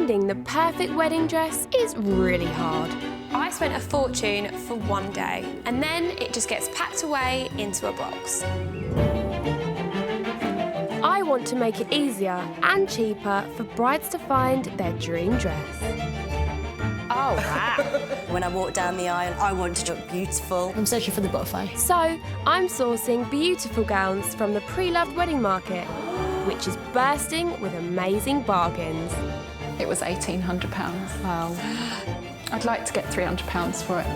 Finding the perfect wedding dress is really hard. I spent a fortune for one day, and then it just gets packed away into a box. I want to make it easier and cheaper for brides to find their dream dress. Oh, wow. When I walk down the aisle, I want to look beautiful. I'm searching for the butterfly. So, I'm sourcing beautiful gowns from the pre-loved wedding market, which is bursting with amazing bargains. It was £1,800. Wow. I'd like to get £300 for it.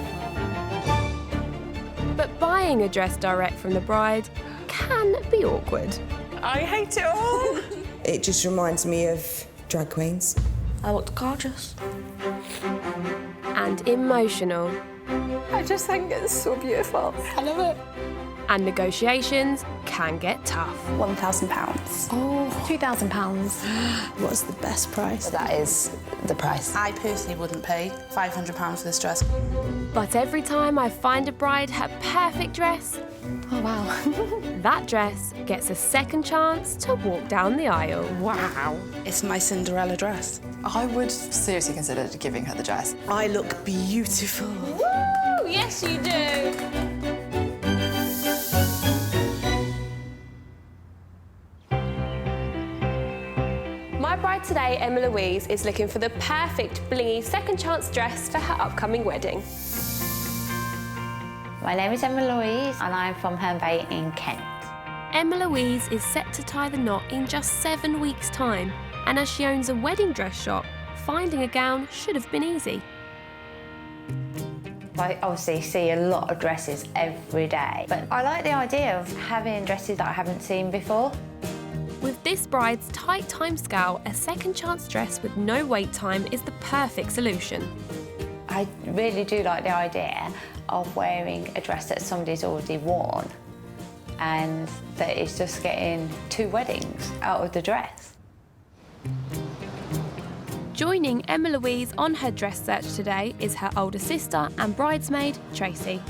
But buying a dress direct from the bride can be awkward. I hate it all. It just reminds me of drag queens. I looked gorgeous. And emotional. I just think it's so beautiful. I love it. And negotiations can get tough. £1,000. Oh, £2,000. What's the best price? That is the price. I personally wouldn't pay £500 for this dress. But every time I find a bride her perfect dress, Oh, wow. that dress gets a second chance to walk down the aisle. Wow. It's my Cinderella dress. I would seriously consider giving her the dress. I look beautiful. Woo! Yes, you do. My bride today, Emma Louise, is looking for the perfect blingy second chance dress for her upcoming wedding. My name is Emma Louise and I'm from Herne Bay in Kent. Emma Louise is set to tie the knot in just 7 weeks' time, and as she owns a wedding dress shop, finding a gown should have been easy. I obviously see a lot of dresses every day, but I like the idea of having dresses that I haven't seen before. With this bride's tight timescale, a second chance dress with no wait time is the perfect solution. I really do like the idea of wearing a dress that somebody's already worn and that it's just getting 2 weddings out of the dress. Joining Emma Louise on her dress search today is her older sister and bridesmaid, Tracy.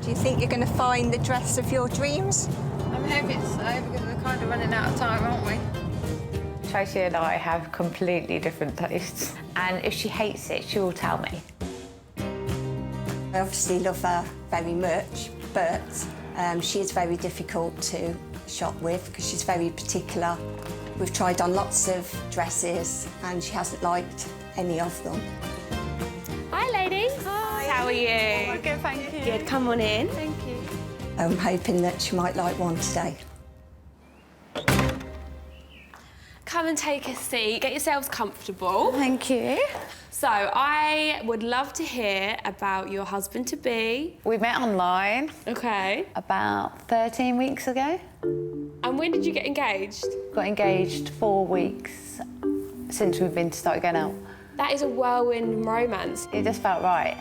Do you think you're going to find the dress of your dreams? I'm hoping so, because we're kind of running out of time, aren't we? Tracy and I have completely different tastes, and if she hates it, she will tell me. I obviously love her very much, but she is very difficult to shop with because she's very particular. We've tried on lots of dresses and she hasn't liked any of them. Hi, ladies. Hi. How are you? Oh, good, thank you. Good, come on in. Thank you. I'm hoping that she might like one today. Come and take a seat. Get yourselves comfortable. Thank you. So, I would love to hear about your husband-to-be. We met online Okay. about 13 weeks ago. And when did you get engaged? Got engaged 4 weeks since we've been started going out. That is a whirlwind romance. It just felt right.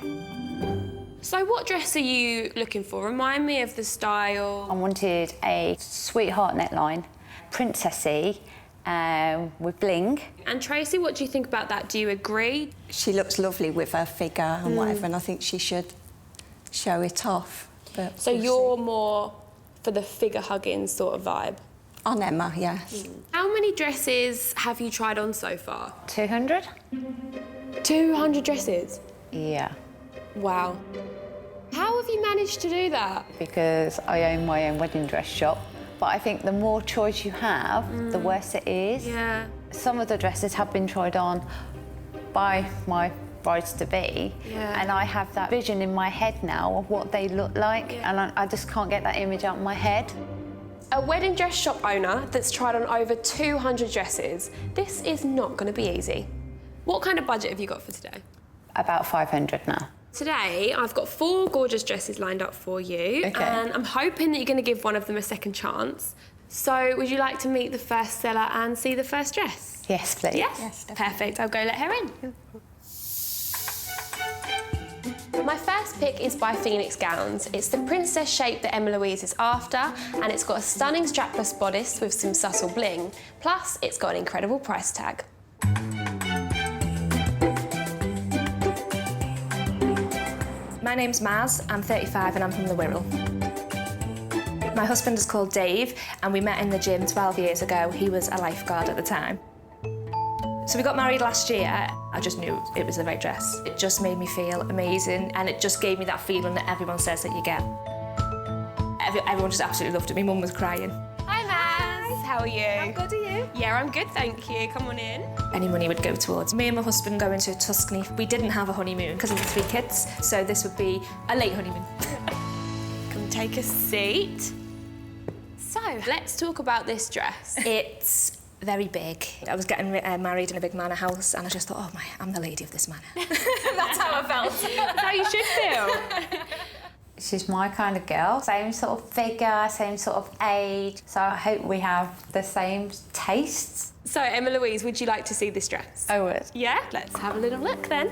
So what dress are you looking for? Remind me of the I style. wanted a sweetheart neckline, princessy, with bling. And Tracy, what do you think about that? Do you agree? She looks lovely with her figure and whatever, and I think she should show it off. But So we'll you're see. more for the figure-hugging sort of vibe? On Emma, yes. How many dresses have you tried on so far? 200? 200 dresses? Yeah, Wow. How have you managed to do that? because I own my own wedding dress shop. But I think the more choice you have, the worse it is. Yeah. Some of the dresses have been tried on by my brides-to-be, Yeah. and I have that vision in my head now of what they look like, and I just can't get that image out of my head. A wedding dress shop owner that's tried on over 200 dresses. This is not going to be easy. What kind of budget have you got for today? About 500 now. Today, I've got 4 gorgeous dresses lined up for you, Okay. and I'm hoping that you're going to give one of them a second chance. So, would you like to meet the first seller and see the first dress? Yes, please. Yes? Yes, definitely. Perfect. I'll go let her in. My first pick is by Phoenix Gowns. It's the princess shape that Emma Louise is after, and it's got a stunning strapless bodice with some subtle bling. Plus, it's got an incredible price tag. My name's Maz, I'm 35 and I'm from the Wirral. My husband is called Dave and we met in the gym 12 years ago. He was a lifeguard at the time. So we got married last year. I just knew it was the right dress. It just made me feel amazing, and it just gave me that feeling that everyone says that you get. Everyone just absolutely loved it. My mum was crying. Hi, Maz. How are you? How good are you? Yeah, I'm good, thank you. Come on in. Any money would go towards me and my husband going to Tuscany. We didn't have a honeymoon because of the 3 kids, so this would be a late honeymoon. Come take a seat. So, let's talk about this dress. It's very big. I was getting married in a big manor house, and I just thought, oh my, I'm the lady of this manor. That's how I felt. That's how you should feel. She's my kind of girl. Same sort of figure, same sort of age. So I hope we have the same tastes. So, Emma Louise, would you like to see this dress? I would. Yeah? Let's have a little look then.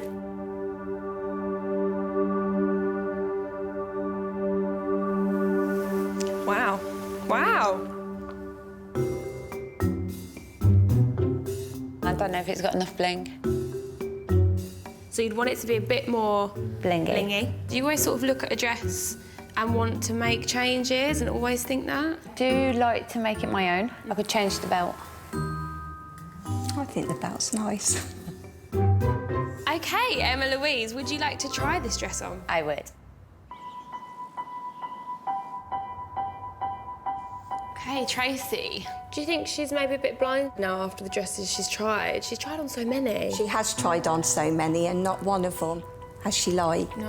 Wow. Wow. I don't know if it's got enough bling. So you'd want it to be a bit more Blingy. Do you always sort of look at a dress and want to make changes and always think that? Do you like to make it my own? I could change the belt. I think the belt's nice. OK, Emma Louise, would you like to try this dress on? I would. OK, Tracy, do you think she's maybe a bit blind now after the dresses she's tried? She's tried on so many. She has tried on so many, and not one of them has she liked. No.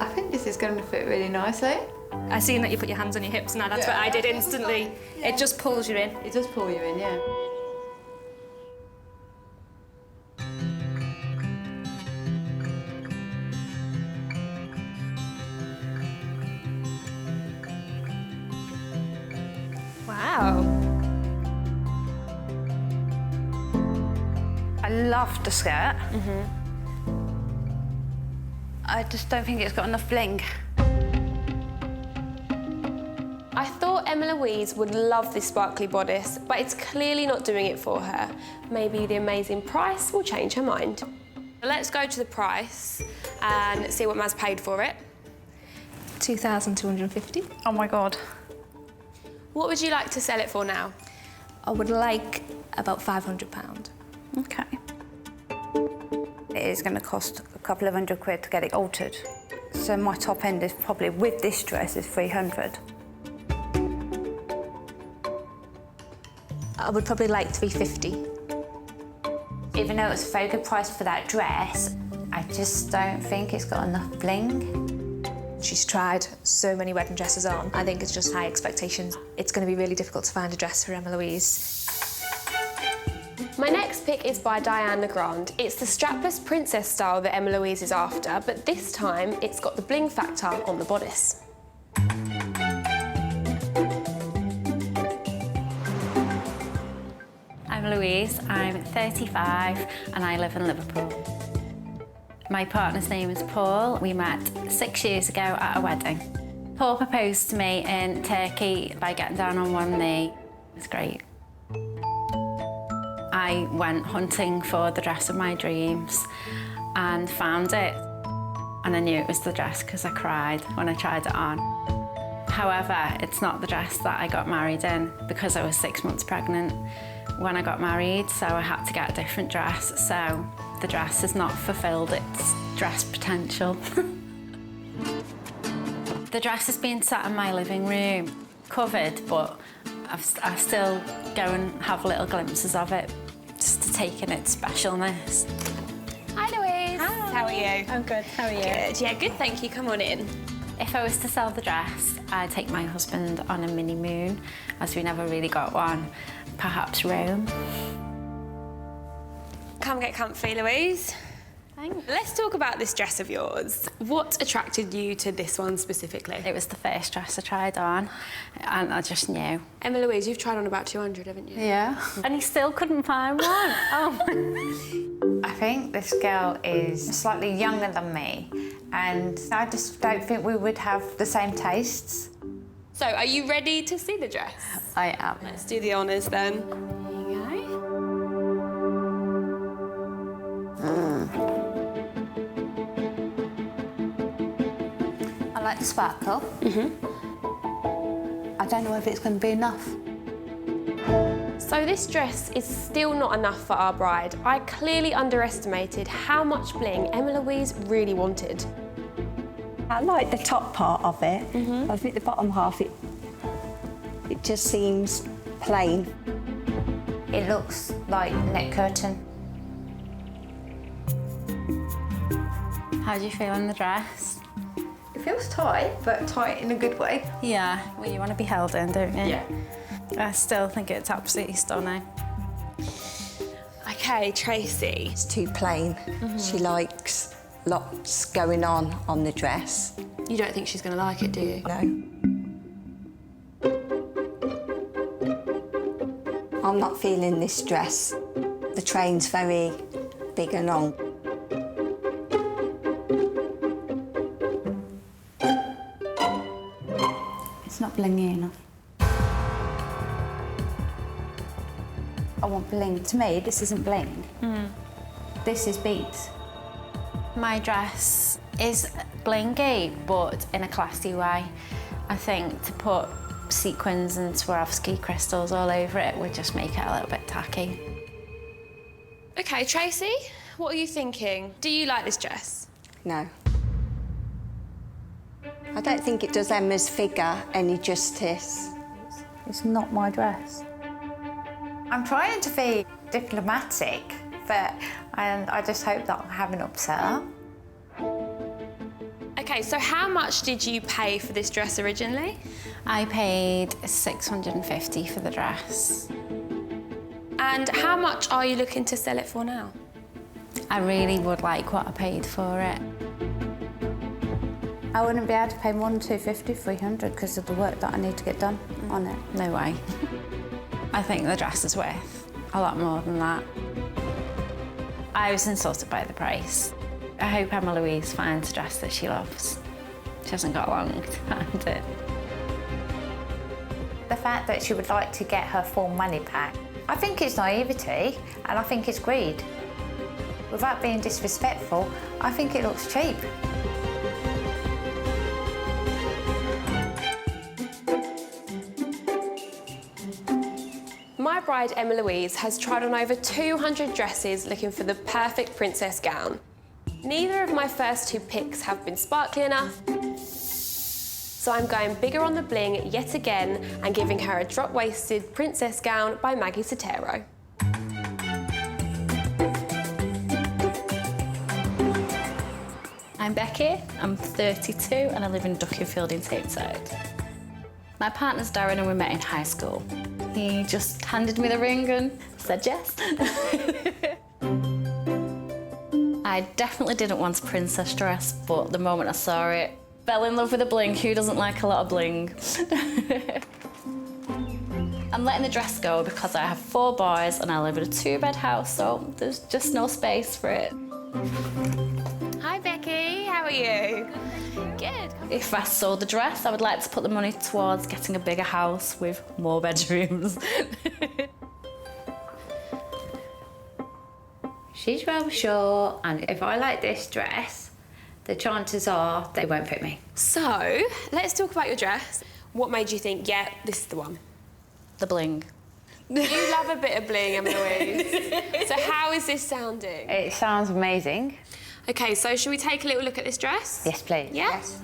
I think this is going to fit really nicely. I seen that you put your hands on your hips now. That's what I did instantly. It just pulls you in. It does pull you in, yeah. Wow. I love the skirt. I just don't think it's got enough bling. I thought Emma Louise would love this sparkly bodice, but it's clearly not doing it for her. Maybe the amazing price will change her mind. Let's go to the price and see what Maz paid for it. 2,250. Oh my God. What would you like to sell it for now? I would like about £500. Okay. It is going to cost a couple of £100 to get it altered. So my top end is probably, with this dress, is 300. I would probably like 350. Even though it's a very good price for that dress, I just don't think it's got enough bling. She's tried so many wedding dresses on. I think it's just high expectations. It's going to be really difficult to find a dress for Emma Louise. My next pick is by Diane Legrand. It's the strapless princess style that Emma Louise is after, but this time it's got the bling factor on the bodice. I'm Louise, I'm 35 and I live in Liverpool. My partner's name is Paul. We met 6 years ago at a wedding. Paul proposed to me in Turkey by getting down on one knee. It was great. I went hunting for the dress of my dreams and found it. And I knew it was the dress because I cried when I tried it on. However, it's not the dress that I got married in because I was 6 months pregnant when I got married, so I had to get a different dress. So the dress has not fulfilled its dress potential. The dress has been sat in my living room, covered, but I still go and have little glimpses of it, just to take in its specialness. Hi, Louise. Hi. How are you? I'm good. How are you? Good. Yeah, good, thank you. Come on in. If I was to sell the dress, I'd take my husband on a mini moon, as we never really got one. Perhaps Rome. Come get comfy, Louise. Thanks. Let's talk about this dress of yours. What attracted you to this one specifically? It was the first dress I tried on, and I just knew. Emma Louise, you've tried on about 200, haven't you? Yeah. And he still couldn't find one. Oh. I think this girl is slightly younger than me, and I just don't think we would have the same tastes. So, are you ready to see the dress? I am. Let's do the honours then. Here you go. I like the sparkle. I don't know if it's going to be enough. So this dress is still not enough for our bride. I clearly underestimated how much bling Emma Louise really wanted. I like the top part of it. I think the bottom half, it just seems plain. It looks like neck curtain. How do you feel in the dress? It feels tight, but tight in a good way. Yeah, well, you want to be held in, don't you? Yeah. I still think it's absolutely stunning. Okay, Tracy. It's too plain. She likes lots going on the dress. You don't think she's going to like it, do you? No. I'm not feeling this dress. The train's very big and long. It's not blingy enough. I want bling. To me, this isn't bling. This is beads. My dress is blingy, but in a classy way. I think to put sequins and Swarovski crystals all over it would just make it a little bit tacky. Okay, Tracy, what are you thinking? Do you like this dress? No. I don't think it does Emma's figure any justice. It's not my dress. I'm trying to be diplomatic, but I just hope that I haven't upset her. Okay, so how much did you pay for this dress originally? I paid $650 for the dress. And how much are you looking to sell it for now? I really would like what I paid for it. I wouldn't be able to pay more than $250, $300 because of the work that I need to get done on it. No way. I think the dress is worth a lot more than that. I was insulted by the price. I hope Emma Louise finds a dress that she loves. She hasn't got long to find it. The fact that she would like to get her full money back, I think it's naivety and I think it's greed. Without being disrespectful, I think it looks cheap. My bride, Emma Louise, has tried on over 200 dresses looking for the perfect princess gown. Neither of my first two picks have been sparkly enough, so I'm going bigger on the bling yet again and giving her a drop-waisted princess gown by Maggie Sotero. I'm Becky, I'm 32 and I live in Duckingfield in Tameside. My partner's Darren and we met in high school. He just handed me the ring and said yes. I definitely didn't want a princess dress, but the moment I saw it, fell in love with the bling. Who doesn't like a lot of bling? I'm letting the dress go because I have 4 boys and I live in a 2-bed house, so there's just no space for it. Hi Becky, how are you? Good. If I sold the dress, I would like to put the money towards getting a bigger house with more bedrooms. She's rather short, and if I like this dress, the chances are they won't fit me. So, let's talk about your dress. What made you think, yeah, this is the one? The bling. You love a bit of bling, Emma Louise. So how is this sounding? It sounds amazing. Okay, so should we take a little look at this dress? Yes, please. Yeah? Yes.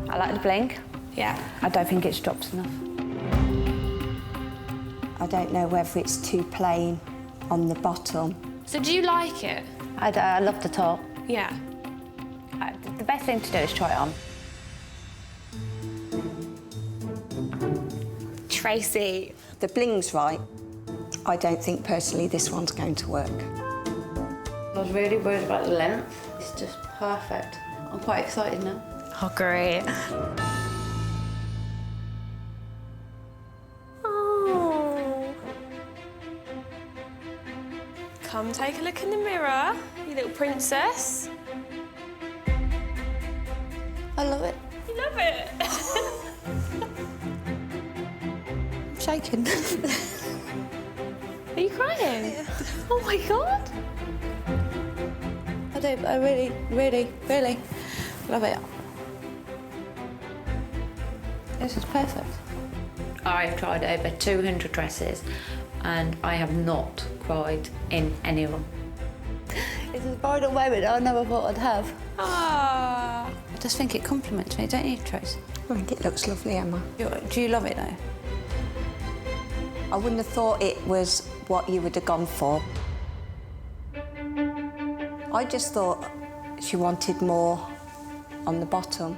I like the bling. Yeah. I don't think it's drops enough. I don't know whether it's too plain on the bottom. So do you like it? I love the top. Yeah. The best thing to do is try it on. Tracy. The bling's right. I don't think personally this one's going to work. I was really worried about the length. It's just perfect. I'm quite excited now. Oh, great. Oh. Come take a look in the mirror, you little princess. I love it. You love it? I'm shaking. Are you crying? Oh my God. I do. I really, really, really love it. This is perfect. I've tried over 200 dresses and I have not cried in any of them. It's a bridal moment I never thought I'd have. Ah. I just think it compliments me, don't you, Trace? I think it looks lovely, Emma. Do you love it, though? I wouldn't have thought it was what you would have gone for. I just thought she wanted more on the bottom.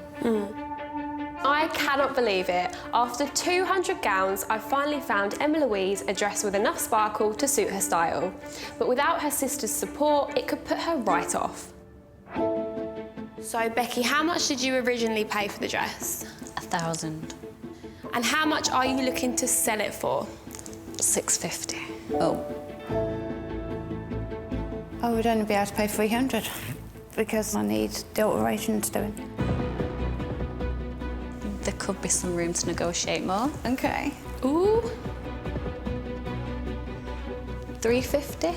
I cannot believe it. After 200 gowns, I finally found Emma Louise a dress with enough sparkle to suit her style. But without her sister's support, it could put her right off. So, Becky, how much did you originally pay for the dress? £1,000. And how much are you looking to sell it for? £650. Oh. I would only be able to pay 300 because I need the alterations doing. There could be some room to negotiate more. Okay. Ooh. £350.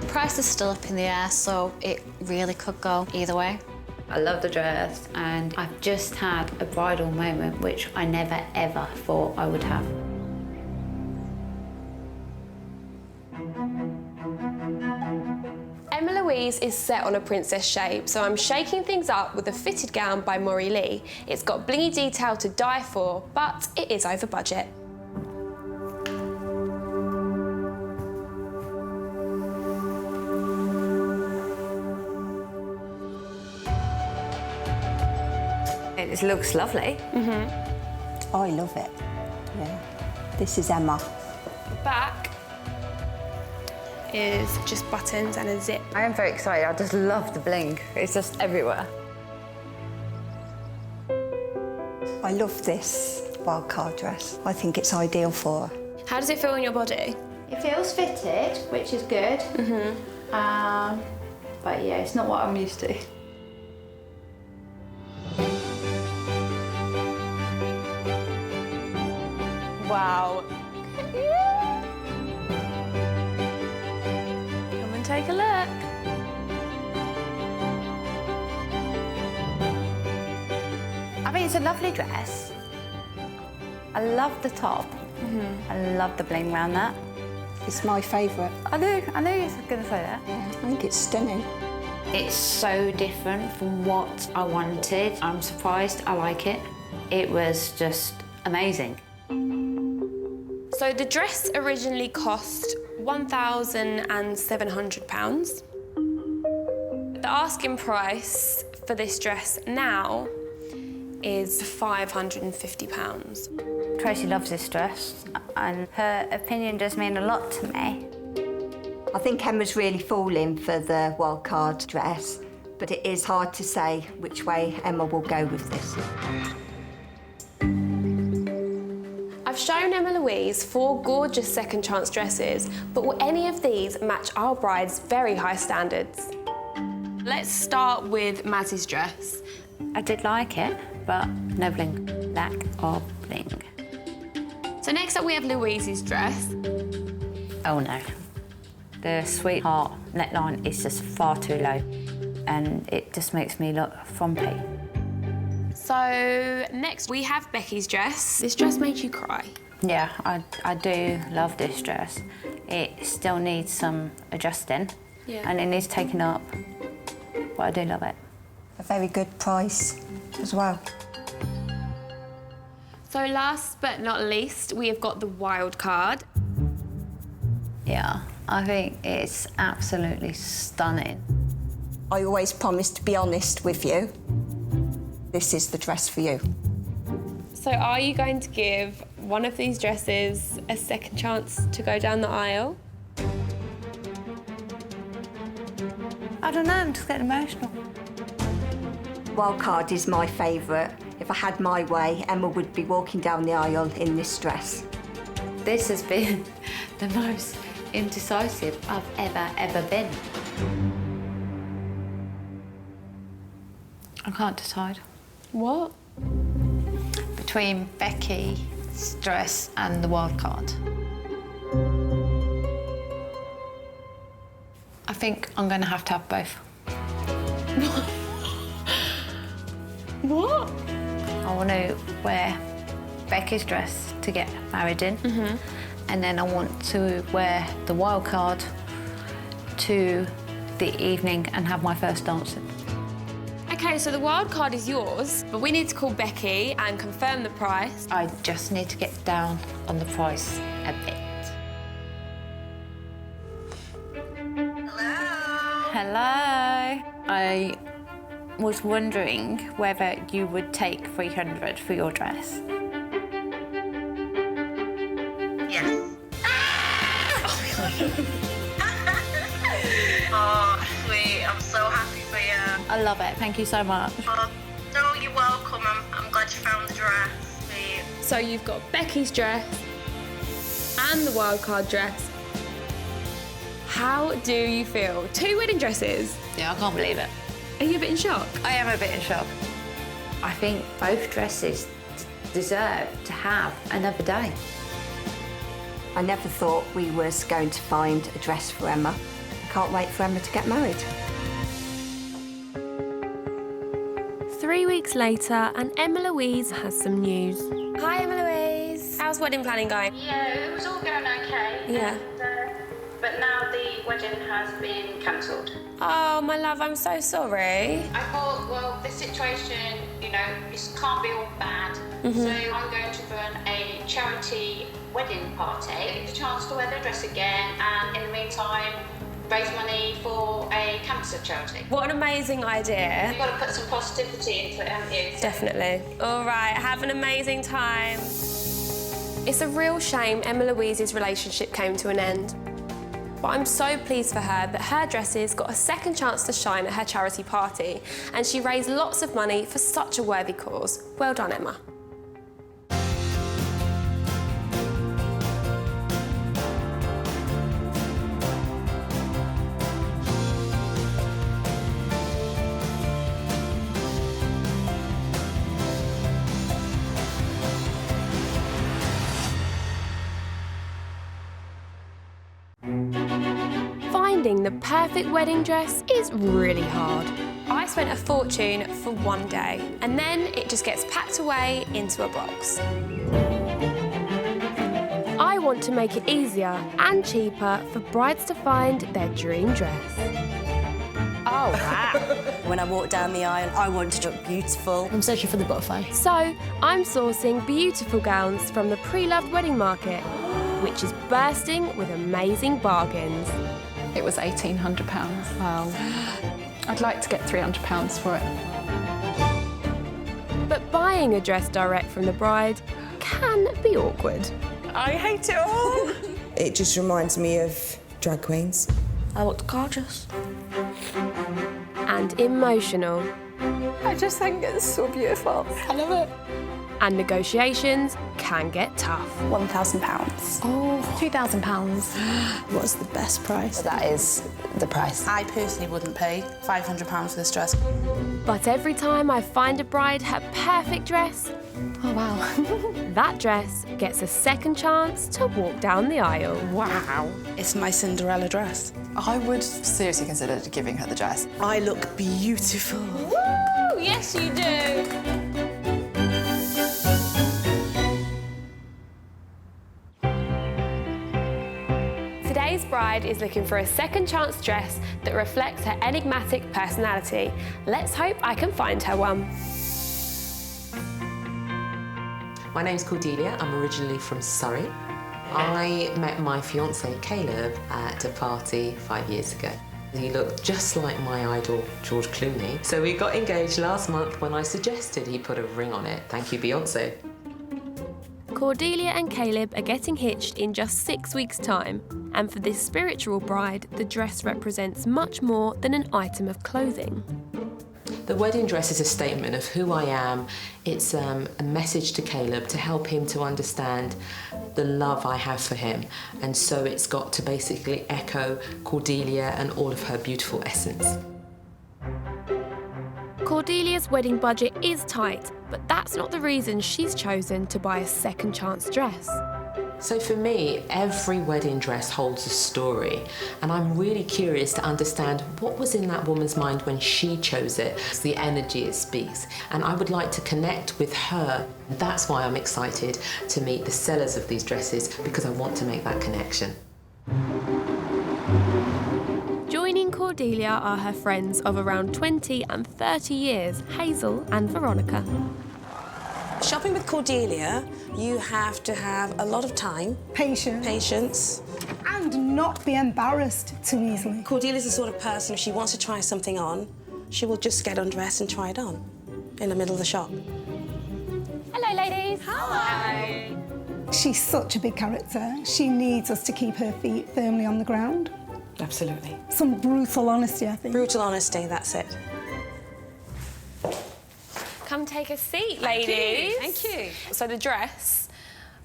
The price is still up in the air, so it really could go either way. I love the dress and I've just had a bridal moment which I never ever thought I would have. Emma Louise is set on a princess shape, so I'm shaking things up with a fitted gown by Maury Lee. It's got blingy detail to die for, but it is over budget. It looks lovely. Oh, I love it. Yeah. This is Emma. Back is just buttons and a zip. I am very excited. I just love the bling. It's just everywhere. I love this wildcard dress. I think it's ideal for her. How does it feel on your body? It feels fitted, which is good. But yeah, it's not what I'm used to. Wow. Come and take a look. I mean, it's a lovely dress. I love the top. I love the bling around that. It's my favourite. I knew you were going to say that. Yeah, I think it's stunning. It's so different from what I wanted. I'm surprised I like it. It was just amazing. So the dress originally cost £1,700. The asking price for this dress now is £550. Tracy loves this dress, and her opinion does mean a lot to me. I think Emma's really falling for the wildcard dress, but it is hard to say which way Emma will go with this. I've shown Emma Louise 4 gorgeous second chance dresses, but will any of these match our bride's very high standards? Let's start with Mazzy's dress. I did like it, but no bling. Lack of bling. So next up we have Louise's dress. Oh no. The sweetheart neckline is just far too low and it just makes me look frumpy. So next we have Becky's dress. This dress made you cry. Yeah, I do love this dress. It still needs some adjusting and it needs taking up, but I do love it. A very good price as well. So last but not least, we have got the wild card. Yeah, I think it's absolutely stunning. I always promise to be honest with you. This is the dress for you. So are you going to give one of these dresses a second chance to go down the aisle? I don't know, I'm just getting emotional. Wildcard is my favourite. If I had my way, Emma would be walking down the aisle in this dress. This has been the most indecisive I've ever been. I can't decide. What? Between Becky's dress and the wild card. I think I'm going to have both. What? I want to wear Becky's dress to get married in. And then I want to wear the wild card to the evening and have my first dancing. Okay, so the wild card is yours, but we need to call Becky and confirm the price. I just need to get down on the price a bit. Hello. I was wondering whether you would take 300 for your dress. Yes. Oh, sweet. I'm so happy for you. I love it. Thank you so much. Oh, no, you're welcome. I'm glad you found the dress, sweet. So you've got Becky's dress and the wildcard dress. How do you feel? 2 wedding dresses? Yeah, I can't believe it. Are you a bit in shock? I am a bit in shock. I think both dresses deserve to have another day. I never thought we was going to find a dress for Emma. I can't wait for Emma to get married. 3 weeks later, and Emma Louise has some news. Hi, Emma Louise. How's wedding planning going? Yeah, it was all going okay. Yeah. But now the wedding has been cancelled. Oh, my love, I'm so sorry. I thought, well, this situation, you know, it can't be all bad. So I'm going to run a charity wedding party. Get the chance to wear the dress again, and in the meantime, raise money for a cancer charity. What an amazing idea. You've got to put some positivity into it, haven't you? Definitely. All right, have an amazing time. It's a real shame Emma Louise's relationship came to an end. But I'm so pleased for her that her dresses got a second chance to shine at her charity party, and she raised lots of money for such a worthy cause. Well done, Emma. Finding the perfect wedding dress is really hard. I spent a fortune for one day, and then it just gets packed away into a box. I want to make it easier and cheaper for brides to find their dream dress. Oh, wow. When I walk down the aisle, I want to look beautiful. I'm searching for the butterfly. So I'm sourcing beautiful gowns from the pre-loved wedding market, which is bursting with amazing bargains. It was £1,800. Wow. I'd like to get £300 for it. But buying a dress direct from the bride can be awkward. I hate it all. It just reminds me of drag queens. I looked gorgeous. And emotional. I just think it's so beautiful. I love it. And negotiations can get tough. £1,000. Oh, £2,000. What's the best price? That is the price. I personally wouldn't pay £500 for this dress. But every time I find a bride her perfect dress, oh wow, that dress gets a second chance to walk down the aisle. Wow. It's my Cinderella dress. I would seriously consider giving her the dress. I look beautiful. Woo! Yes, you do. Today's bride is looking for a second chance dress that reflects her enigmatic personality. Let's hope I can find her one. My name's Cordelia. I'm originally from Surrey. I met my fiancé Caleb at a party 5 years ago. He looked just like my idol, George Clooney. So we got engaged last month when I suggested he put a ring on it. Thank you, Beyonce. Cordelia and Caleb are getting hitched in just 6 weeks' time. And for this spiritual bride, the dress represents much more than an item of clothing. The wedding dress is a statement of who I am. It's a message to Caleb to help him to understand the love I have for him. And so it's got to basically echo Cordelia and all of her beautiful essence. Cordelia's wedding budget is tight, but that's not the reason she's chosen to buy a second chance dress. So for me, every wedding dress holds a story, and I'm really curious to understand what was in that woman's mind when she chose it. It's the energy it speaks, and I would like to connect with her. That's why I'm excited to meet the sellers of these dresses, because I want to make that connection. Joining Cordelia are her friends of around 20 and 30 years, Hazel and Veronica. Shopping with Cordelia, you have to have a lot of time. Patience. And not be embarrassed too easily. Cordelia's the sort of person, if she wants to try something on, she will just get undressed and try it on in the middle of the shop. Hello, ladies. Hi. She's such a big character. She needs us to keep her feet firmly on the ground. Absolutely. Some brutal honesty, I think. Brutal honesty, that's it. Come take a seat, ladies. Thank you. So the dress,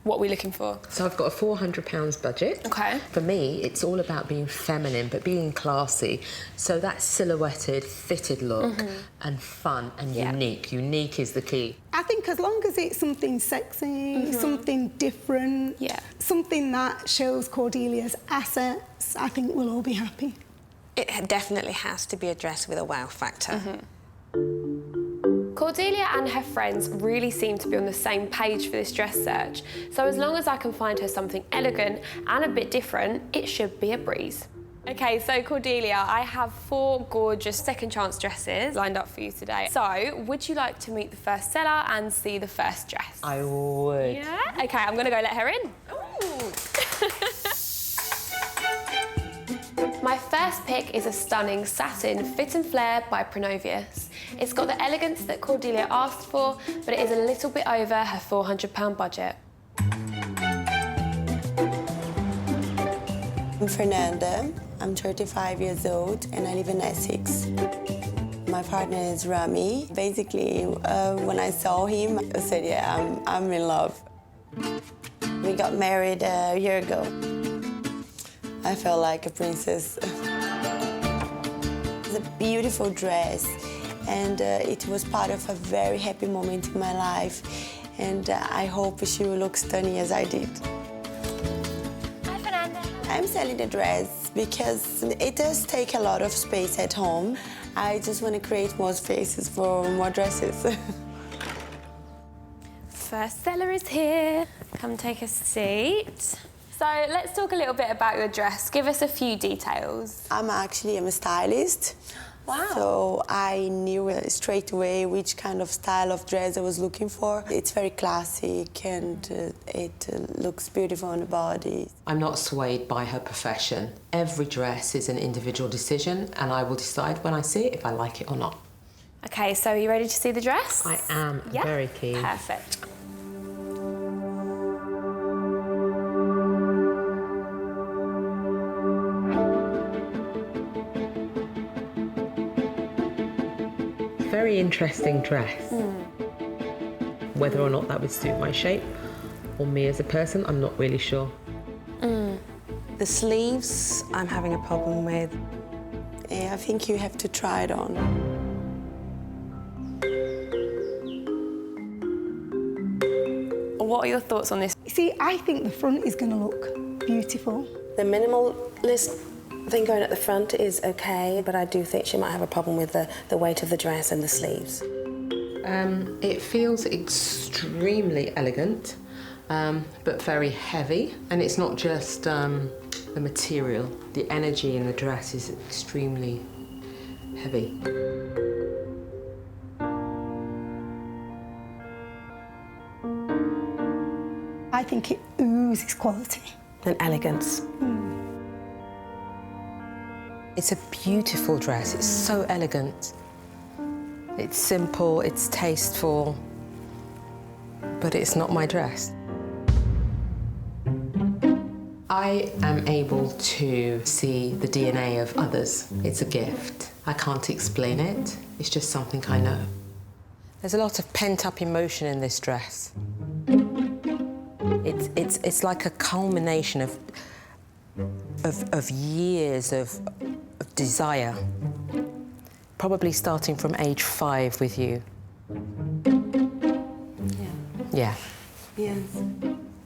what are we looking for? So I've got a £400 budget. Okay. For me, it's all about being feminine, but being classy. So that silhouetted, fitted look and fun and unique. Unique is the key. I think as long as it's something sexy, something different, something that shows Cordelia's assets, I think we'll all be happy. It definitely has to be a dress with a wow factor. Cordelia and her friends really seem to be on the same page for this dress search, so as long as I can find her something elegant and a bit different, it should be a breeze. Okay, so Cordelia, I have 4 gorgeous second chance dresses lined up for you today. So, would you like to meet the first seller and see the first dress? I would. Yeah? Okay, I'm gonna go let her in. My first pick is a stunning satin fit and flare by Pronovius. It's got the elegance that Cordelia asked for, but it is a little bit over her £400 budget. I'm Fernanda. I'm 35 years old and I live in Essex. My partner is Rami. Basically, when I saw him, I said, yeah, I'm in love. We got married a year ago. I felt like a princess. It's a beautiful dress, and it was part of a very happy moment in my life, and I hope she will look stunning as I did. Hi, Fernanda. I'm selling the dress because it does take a lot of space at home. I just want to create more spaces for more dresses. First seller is here. Come take a seat. So let's talk a little bit about your dress. Give us a few details. I'm a stylist. Wow. So I knew straight away which kind of style of dress I was looking for. It's very classic and it looks beautiful on the body. I'm not swayed by her profession. Every dress is an individual decision, and I will decide when I see it if I like it or not. Okay, so are you ready to see the dress? I am very keen. Perfect. Very interesting dress. Whether or not that would suit my shape or me as a person, I'm not really sure. The sleeves, I'm having a problem with. Yeah, I think you have to try it on. What are your thoughts on this? See, I think the front is going to look beautiful. The minimalist thing going at the front is okay, but I do think she might have a problem with the weight of the dress and the sleeves. It feels extremely elegant, but very heavy. And it's not just the material. The energy in the dress is extremely heavy. I think it oozes quality. And elegance. It's a beautiful dress. It's so elegant. It's simple, it's tasteful, but it's not my dress. I am able to see the DNA of others. It's a gift. I can't explain it. It's just something I know. There's a lot of pent-up emotion in this dress. It's like a culmination of years of desire, probably starting from age 5 with you. Yeah. Yes.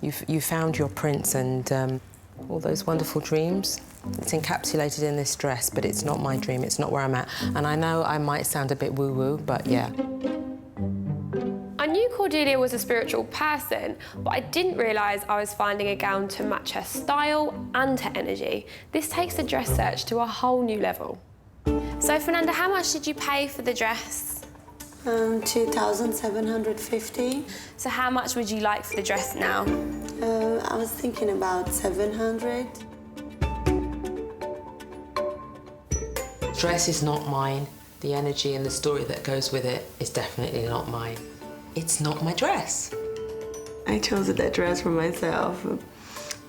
You you found your prince and all those wonderful dreams. It's encapsulated in this dress, but it's not my dream, it's not where I'm at. And I know I might sound a bit woo-woo, but yeah. I knew Cordelia was a spiritual person, but I didn't realise I was finding a gown to match her style and her energy. This takes the dress search to a whole new level. So, Fernanda, how much did you pay for the dress? 2,750. So how much would you like for the dress now? I was thinking about 700. Dress is not mine. The energy and the story that goes with it is definitely not mine. It's not my dress. I chose that dress for myself,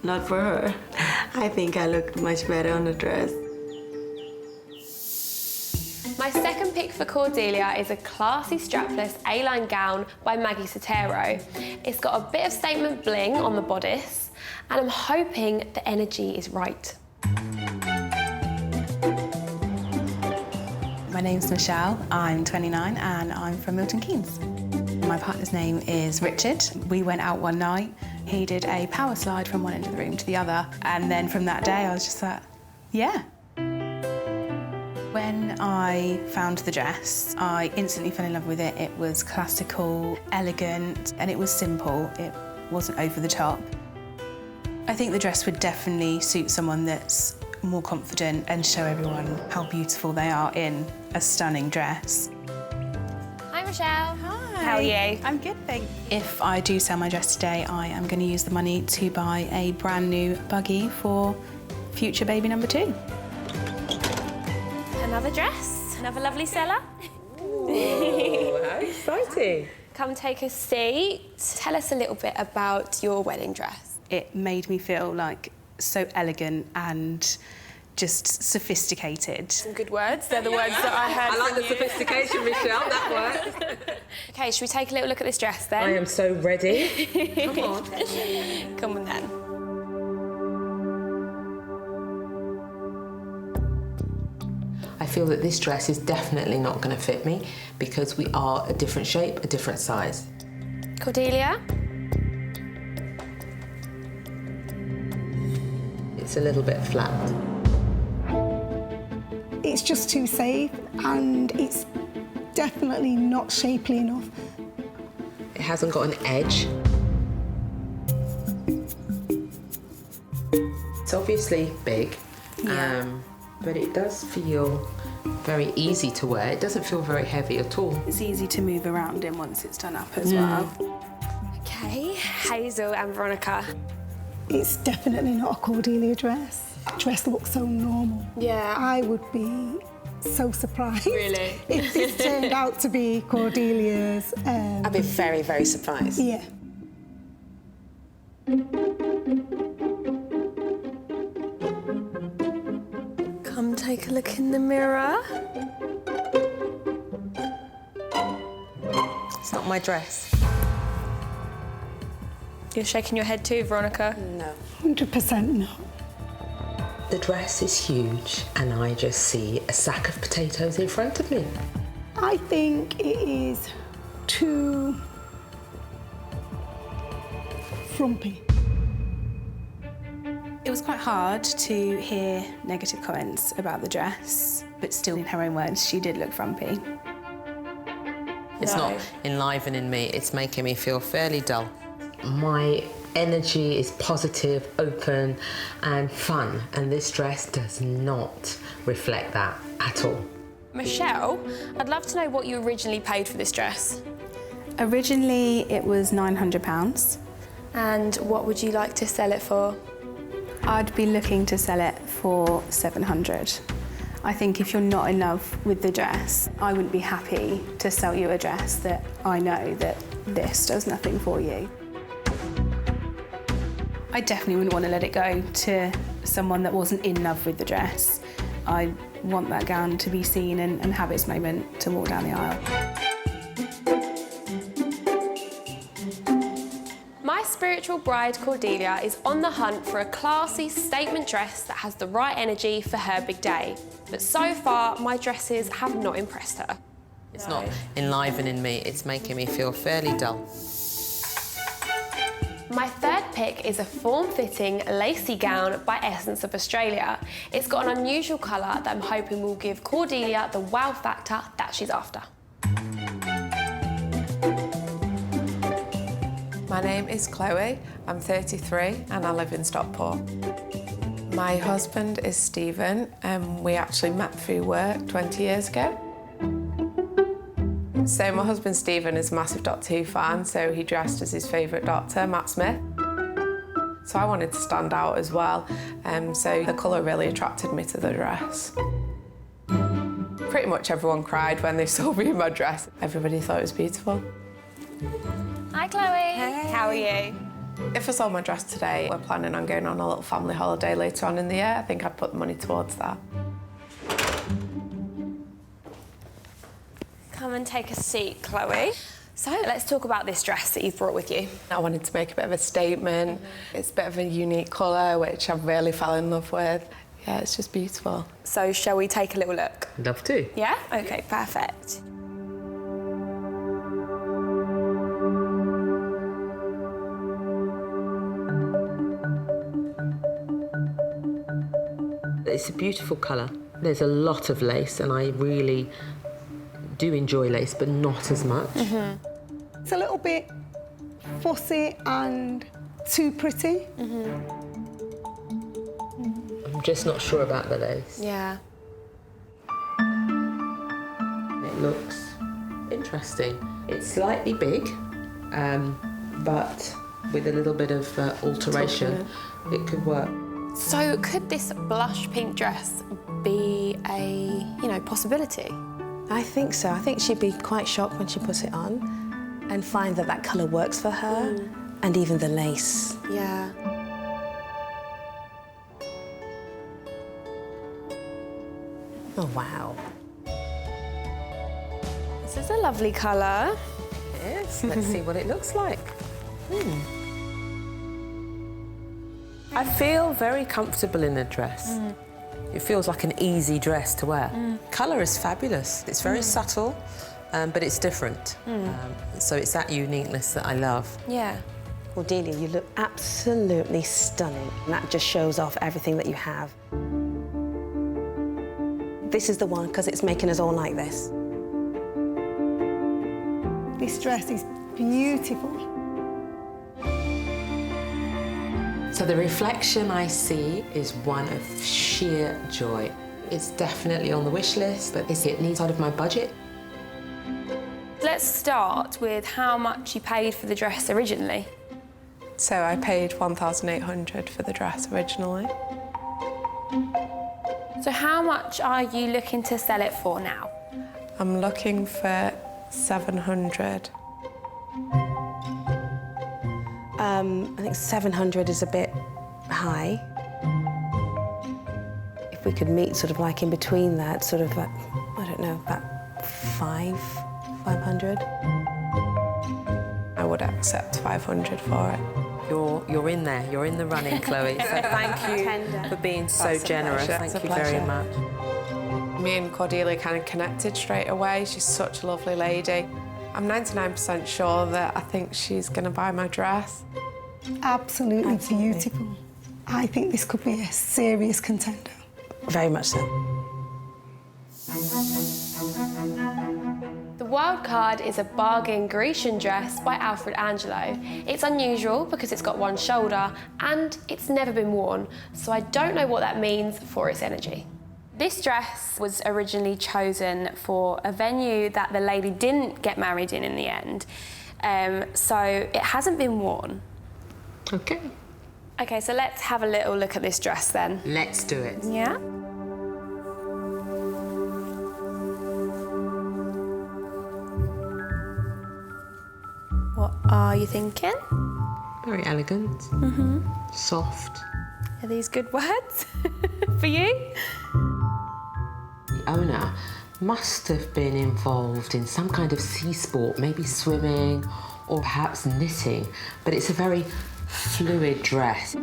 not for her. I think I look much better on the dress. My second pick for Cordelia is a classy strapless A-line gown by Maggie Sotero. It's got a bit of statement bling on the bodice, and I'm hoping the energy is right. My name's Michelle, I'm 29 and I'm from Milton Keynes. My partner's name is Richard. We went out one night, he did a power slide from one end of the room to the other, and then from that day I was just like, yeah. When I found the dress, I instantly fell in love with it. It was classical, elegant, and it was simple. It wasn't over the top. I think the dress would definitely suit someone that's more confident and show everyone how beautiful they are in a stunning dress. Hi, Michelle. Hi. How are you? I'm good, thanks. If I do sell my dress today, I am going to use the money to buy a brand new buggy for future baby number 2. Another dress, another lovely seller. Ooh, how exciting. Come take a seat. Tell us a little bit about your wedding dress. It made me feel like so elegant and just sophisticated. Some good words. They're the words that I heard. I like the sophistication, Michelle, that works. OK, should we take a little look at this dress then? I am so ready. Come on. Come on then. I feel that this dress is definitely not going to fit me because we are a different shape, a different size. Cordelia? It's a little bit flat. It's just too safe and it's definitely not shapely enough. It hasn't got an edge. It's obviously big, but it does feel very easy to wear. It doesn't feel very heavy at all. It's easy to move around in once it's done up as well. OK, Hazel and Veronica. It's definitely not a Cordelia dress. The dress looks so normal. Yeah. I would be so surprised. Really? If this turned out to be Cordelia's. I'd be very, very surprised. Yeah. Come take a look in the mirror. It's not my dress. You're shaking your head too, Veronica. No. 100% no. The dress is huge and I just see a sack of potatoes in front of me. I think it is too frumpy. It was quite hard to hear negative comments about the dress, but still, in her own words, she did look frumpy. It's not enlivening me, it's making me feel fairly dull. My energy is positive, open and fun, and this dress does not reflect that at all. Michelle, I'd love to know what you originally paid for this dress. Originally, it was £900. And what would you like to sell it for? I'd be looking to sell it for £700. I think if you're not in love with the dress, I wouldn't be happy to sell you a dress that I know that this does nothing for you. I definitely wouldn't want to let it go to someone that wasn't in love with the dress. I want that gown to be seen and have its moment to walk down the aisle. My spiritual bride, Cordelia, is on the hunt for a classy statement dress that has the right energy for her big day. But so far, my dresses have not impressed her. It's not enlivening me, it's making me feel fairly dull. My third pick is a form-fitting, lacy gown by Essence of Australia. It's got an unusual colour that I'm hoping will give Cordelia the wow factor that she's after. My name is Chloe, I'm 33 and I live in Stockport. My husband is Stephen and we actually met through work 20 years ago. So my husband Stephen is a massive Doctor Who fan, so he dressed as his favourite Doctor, Matt Smith. So I wanted to stand out as well, so the colour really attracted me to the dress. Pretty much everyone cried when they saw me in my dress. Everybody thought it was beautiful. Hi Chloe. Hey. How are you? If I sold my dress today, we're planning on going on a little family holiday later on in the year. I think I'd put the money towards that. Come and take a seat, Chloe. So let's talk about this dress that you've brought with you. I wanted to make a bit of a statement. It's a bit of a unique colour, which I really fell in love with. Yeah, it's just beautiful. So shall we take a little look? Love to. Yeah? OK, perfect. It's a beautiful colour. There's a lot of lace and I really do enjoy lace, but not as much. It's a little bit fussy and too pretty. I'm just not sure about the lace. Yeah. It looks interesting. It's slightly big, but with a little bit of alteration, it could work. So could this blush pink dress be a, possibility? I think so. I think she'd be quite shocked when she puts it on and find that that colour works for her, and even the lace. Yeah. Oh, wow. This is a lovely colour. It is. Let's see what it looks like. I feel very comfortable in a dress. It feels like an easy dress to wear. Colour is fabulous. It's very subtle, but it's different. So it's that uniqueness that I love. Yeah. Cordelia, you look absolutely stunning. And that just shows off everything that you have. This is the one, because it's making us all like this. This dress is beautiful. So the reflection I see is one of sheer joy. It's definitely on the wish list, but it needs out of my budget. Let's start with how much you paid for the dress originally. So I paid $1,800 for the dress originally. So how much are you looking to sell it for now? I'm looking for $700. I think 700 is a bit high. If we could meet sort of like in between that, sort of like, I don't know, about 500. I would accept 500 for it. You're in there. You're in the running, Chloe. So thank you for being so generous. Thank you very much. Me and Cordelia kind of connected straight away. She's such a lovely lady. I'm 99% sure that I think she's going to buy my dress. Absolutely beautiful. I think this could be a serious contender. Very much so. The wild card is a bargain Grecian dress by Alfred Angelo. It's unusual because it's got one shoulder and it's never been worn, so I don't know what that means for its energy. This dress was originally chosen for a venue that the lady didn't get married in the end, so it hasn't been worn. OK. OK, so let's have a little look at this dress then. Let's do it. Yeah? What are you thinking? Very elegant. Soft. Are these good words for you? The owner must have been involved in some kind of sea sport, maybe swimming or perhaps knitting, but it's a very fluid dress.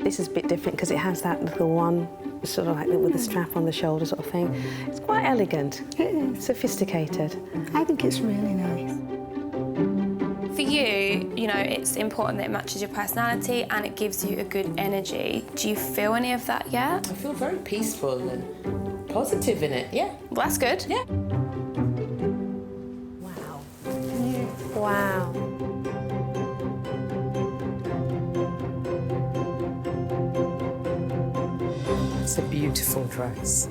This is a bit different because it has that little one, sort of like with the strap on the shoulder sort of thing. It's quite elegant. It is. Sophisticated. I think it's really nice. For for you, you know, it's important that it matches your personality and it gives you a good energy. Do you feel any of that yet? I feel very peaceful and positive in it, yeah. Well, that's good. Yeah. Wow. It's a beautiful dress.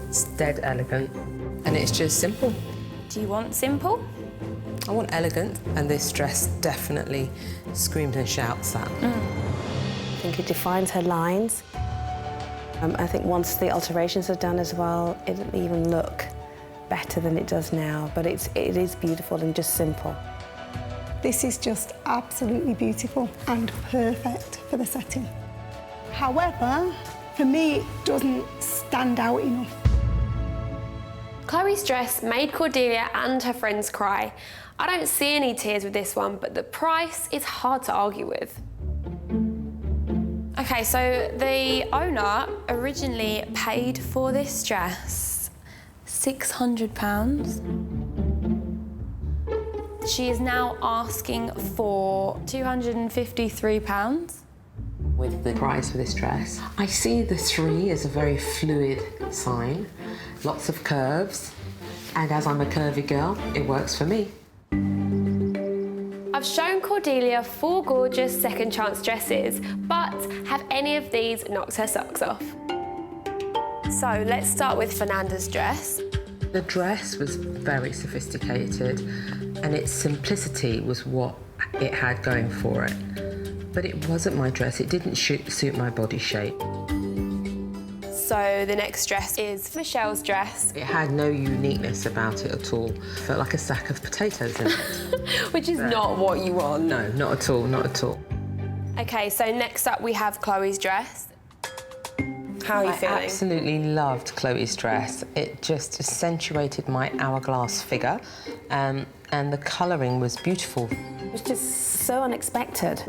It's dead elegant, and it's just simple. Do you want simple? I want elegant, and this dress definitely screams and shouts that. I think it defines her lines. I think once the alterations are done as well, it'll even look better than it does now, but it is beautiful and just simple. This is just absolutely beautiful and perfect for the setting. However, for me, it doesn't stand out enough. Chloe's dress made Cordelia and her friends cry. I don't see any tears with this one, but the price is hard to argue with. Okay, so the owner originally paid for this dress £600. She is now asking for £253. With the price for this dress, I see the 3 as a very fluid sign, lots of curves, and as I'm a curvy girl, it works for me. I've shown Cordelia 4 gorgeous second chance dresses, but have any of these knocked her socks off? So let's start with Fernanda's dress. The dress was very sophisticated, and its simplicity was what it had going for it. But it wasn't my dress, it didn't suit my body shape. So the next dress is Michelle's dress. It had no uniqueness about it at all. Felt like a sack of potatoes in it. Which is not what you want. No, not at all, not at all. Okay, so next up we have Chloe's dress. How are you feeling? I absolutely loved Chloe's dress. It just accentuated my hourglass figure, and the colouring was beautiful. It was just so unexpected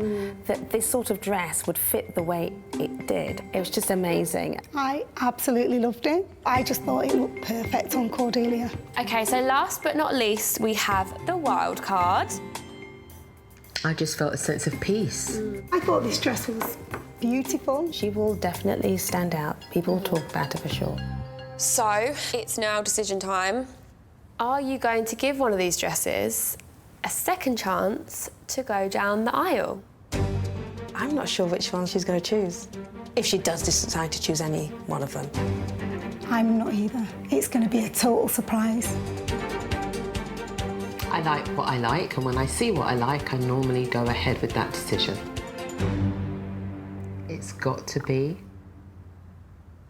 that this sort of dress would fit the way it did. It was just amazing. I absolutely loved it. I just thought it looked perfect on Cordelia. Okay, so last but not least, we have the wild card. I just felt a sense of peace. I thought this dress was beautiful. She will definitely stand out. People will talk about her for sure. So, it's now decision time. Are you going to give one of these dresses a second chance to go down the aisle? I'm not sure which one she's going to choose, if she does decide to choose any one of them. I'm not either. It's going to be a total surprise. I like what I like, and when I see what I like, I normally go ahead with that decision. It's got to be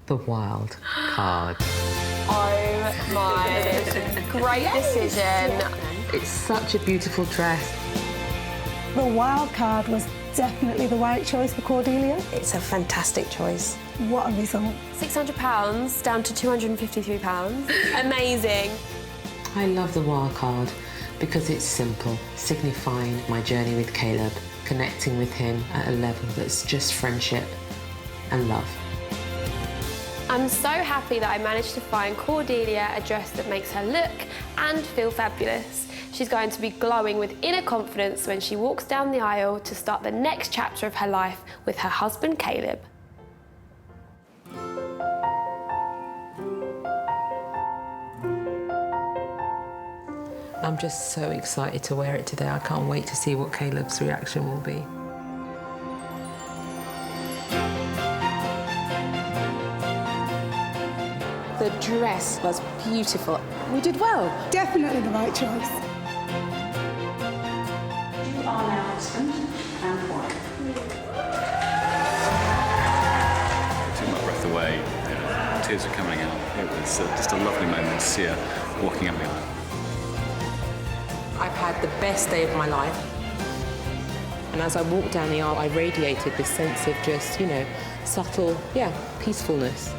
the wild card. Oh my, great decision. It's such a beautiful dress. The wild card was definitely the right choice for Cordelia. It's a fantastic choice. What a result. £600 down to £253. Amazing. I love the wild card because it's simple, signifying my journey with Caleb, connecting with him at a level that's just friendship and love. I'm so happy that I managed to find Cordelia a dress that makes her look and feel fabulous. She's going to be glowing with inner confidence when she walks down the aisle to start the next chapter of her life with her husband, Caleb. I'm just so excited to wear it today. I can't wait to see what Caleb's reaction will be. The dress was beautiful. We did well. Definitely the right choice. You are now husband and wife. Took my breath away. Tears were coming out. It was just a lovely moment to see her walking up the aisle. I've had the best day of my life. And as I walked down the aisle, I radiated this sense of just, you know, subtle, peacefulness.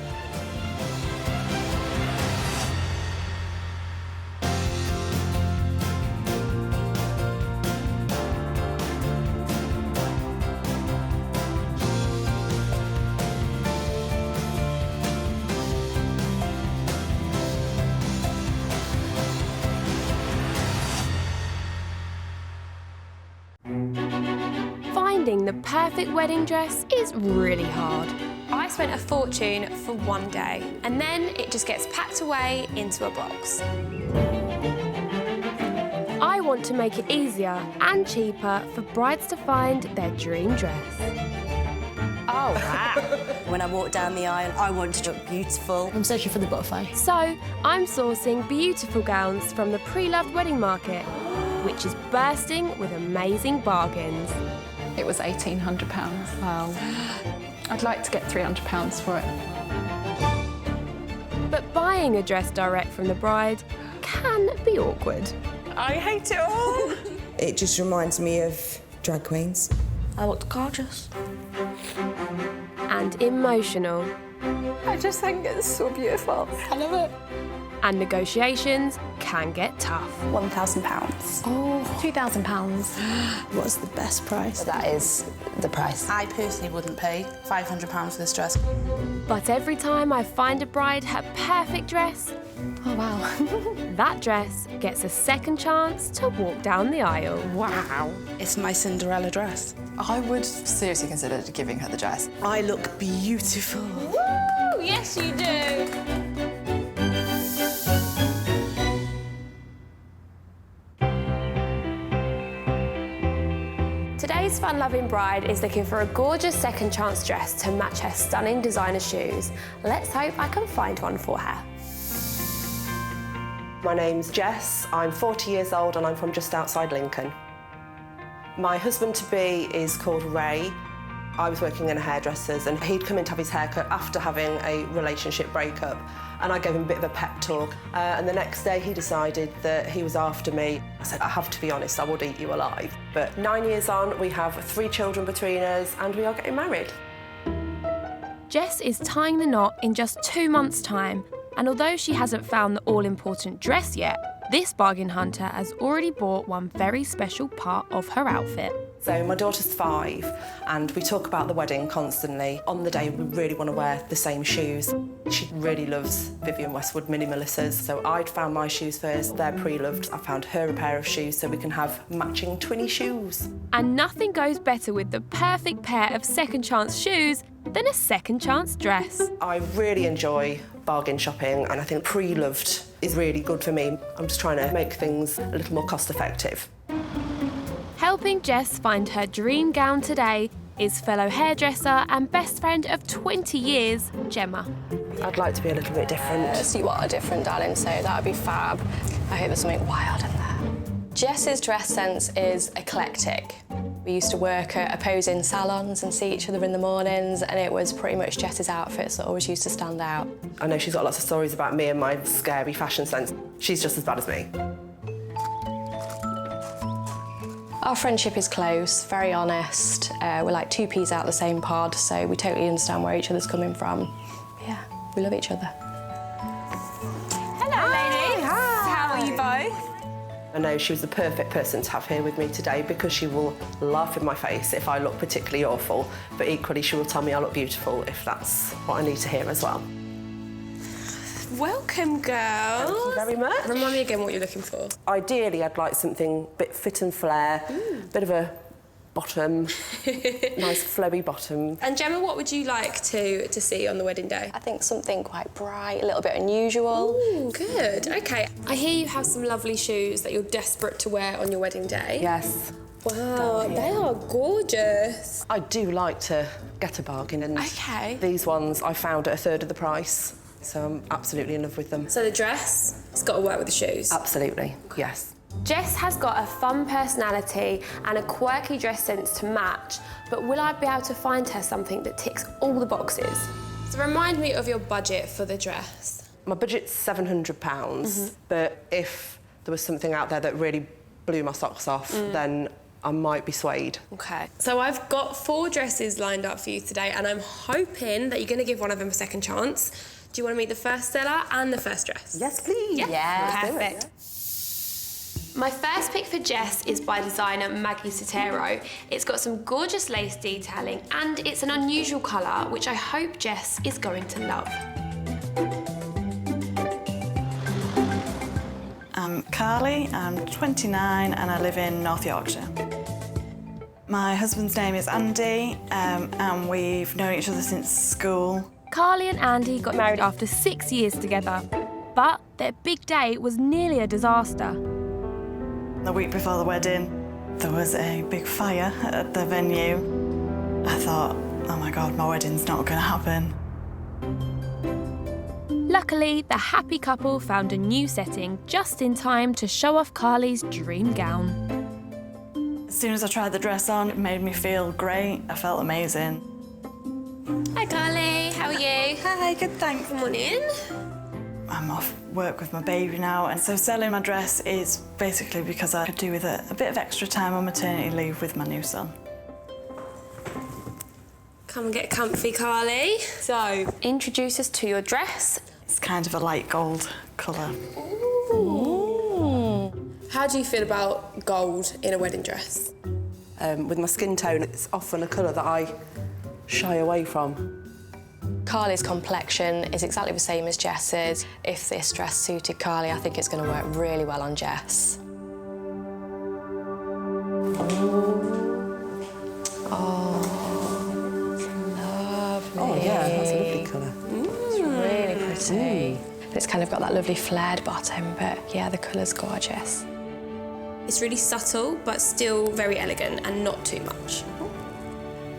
Finding the perfect wedding dress is really hard. I spent a fortune for one day, and then it just gets packed away into a box. I want to make it easier and cheaper for brides to find their dream dress. Oh, wow. When I walk down the aisle, I want to look beautiful. I'm searching for the butterfly. So, I'm sourcing beautiful gowns from the pre-loved wedding market, which is bursting with amazing bargains. It was £1,800. Wow. I'd like to get £300 for it. But buying a dress direct from the bride can be awkward. I hate it all. It just reminds me of drag queens. I looked gorgeous. And emotional. I just think it's so beautiful. I love it. And negotiations can get tough. £1,000. Oh, £2,000. What's the best price? That is the price. I personally wouldn't pay £500 for this dress. But every time I find a bride her perfect dress, oh wow, that dress gets a second chance to walk down the aisle. Wow. It's my Cinderella dress. I would seriously consider giving her the dress. I look beautiful. Woo! Yes, you do. Today's fun-loving bride is looking for a gorgeous second chance dress to match her stunning designer shoes. Let's hope I can find one for her. My name's Jess, I'm 40 years old and I'm from just outside Lincoln. My husband-to-be is called Ray. I was working in a hairdresser's and he'd come in to have his haircut after having a relationship breakup, and I gave him a bit of a pep talk. And the next day he decided that he was after me. I said, I have to be honest, I would eat you alive. But 9 years on, we have 3 children between us and we are getting married. Jess is tying the knot in just 2 months' time, and although she hasn't found the all-important dress yet, this bargain hunter has already bought one very special part of her outfit. So my daughter's 5 and we talk about the wedding constantly. On the day we really want to wear the same shoes. She really loves Vivienne Westwood Mini Melissa's, so I'd found my shoes first. They're pre-loved. I found her a pair of shoes so we can have matching twinny shoes. And nothing goes better with the perfect pair of second chance shoes than a second chance dress. I really enjoy bargain shopping and I think pre-loved is really good for me. I'm just trying to make things a little more cost effective. Helping Jess find her dream gown today is fellow hairdresser and best friend of 20 years, Gemma. I'd like to be a little bit different. Yes, you are different, darling, so that would be fab. I hope there's something wild in there. Jess's dress sense is eclectic. We used to work at opposing salons and see each other in the mornings, and it was pretty much Jess's outfits that always used to stand out. I know she's got lots of stories about me and my scary fashion sense. She's just as bad as me. Our friendship is close, very honest. We're like 2 peas out of the same pod, so we totally understand where each other's coming from. Yeah, we love each other. Hello, ladies. Hi. How are you both? I know she was the perfect person to have here with me today because she will laugh in my face if I look particularly awful, but equally she will tell me I look beautiful if that's what I need to hear as well. Welcome, girls. Thank you very much. Remind me again what you're looking for. Ideally, I'd like something a bit fit and flare, bit of a bottom, nice flowy bottom. And Gemma, what would you like to see on the wedding day? I think something quite bright, a little bit unusual. Ooh, good. Okay. I hear you have some lovely shoes that you're desperate to wear on your wedding day. Yes. Wow, they are gorgeous. I do like to get a bargain, and these ones I found at a third of the price. So I'm absolutely in love with them. So the dress, it's got to work with the shoes? Absolutely, yes. Jess has got a fun personality and a quirky dress sense to match, but will I be able to find her something that ticks all the boxes? So remind me of your budget for the dress. My budget's £700, but if there was something out there that really blew my socks off, then I might be swayed. OK. So I've got 4 dresses lined up for you today, and I'm hoping that you're going to give one of them a second chance. Do you want to meet the first seller and the first dress? Yes, please. Yeah. Perfect. My first pick for Jess is by designer Maggie Sotero. It's got some gorgeous lace detailing and it's an unusual colour, which I hope Jess is going to love. I'm Carly, I'm 29 and I live in North Yorkshire. My husband's name is Andy, and we've known each other since school. Carly and Andy got married after 6 years together, but their big day was nearly a disaster. The week before the wedding, there was a big fire at the venue. I thought, oh my God, my wedding's not going to happen. Luckily, the happy couple found a new setting just in time to show off Carly's dream gown. As soon as I tried the dress on, it made me feel great. I felt amazing. Hi Carly, how are you? Hi, good, thanks. Come on in. I'm off work with my baby now, and so selling my dress is basically because I could do with a bit of extra time on maternity leave with my new son. Come and get comfy, Carly. So, introduce us to your dress. It's kind of a light gold colour. Ooh. How do you feel about gold in a wedding dress? With my skin tone, it's often a colour that I shy away from. Carly's complexion is exactly the same as Jess's. If this dress suited Carly, I think it's going to work really well on Jess. Oh, yeah, that's a lovely colour. It's really pretty. It's kind of got that lovely flared bottom, but yeah, the colour's gorgeous. It's really subtle, but still very elegant and not too much.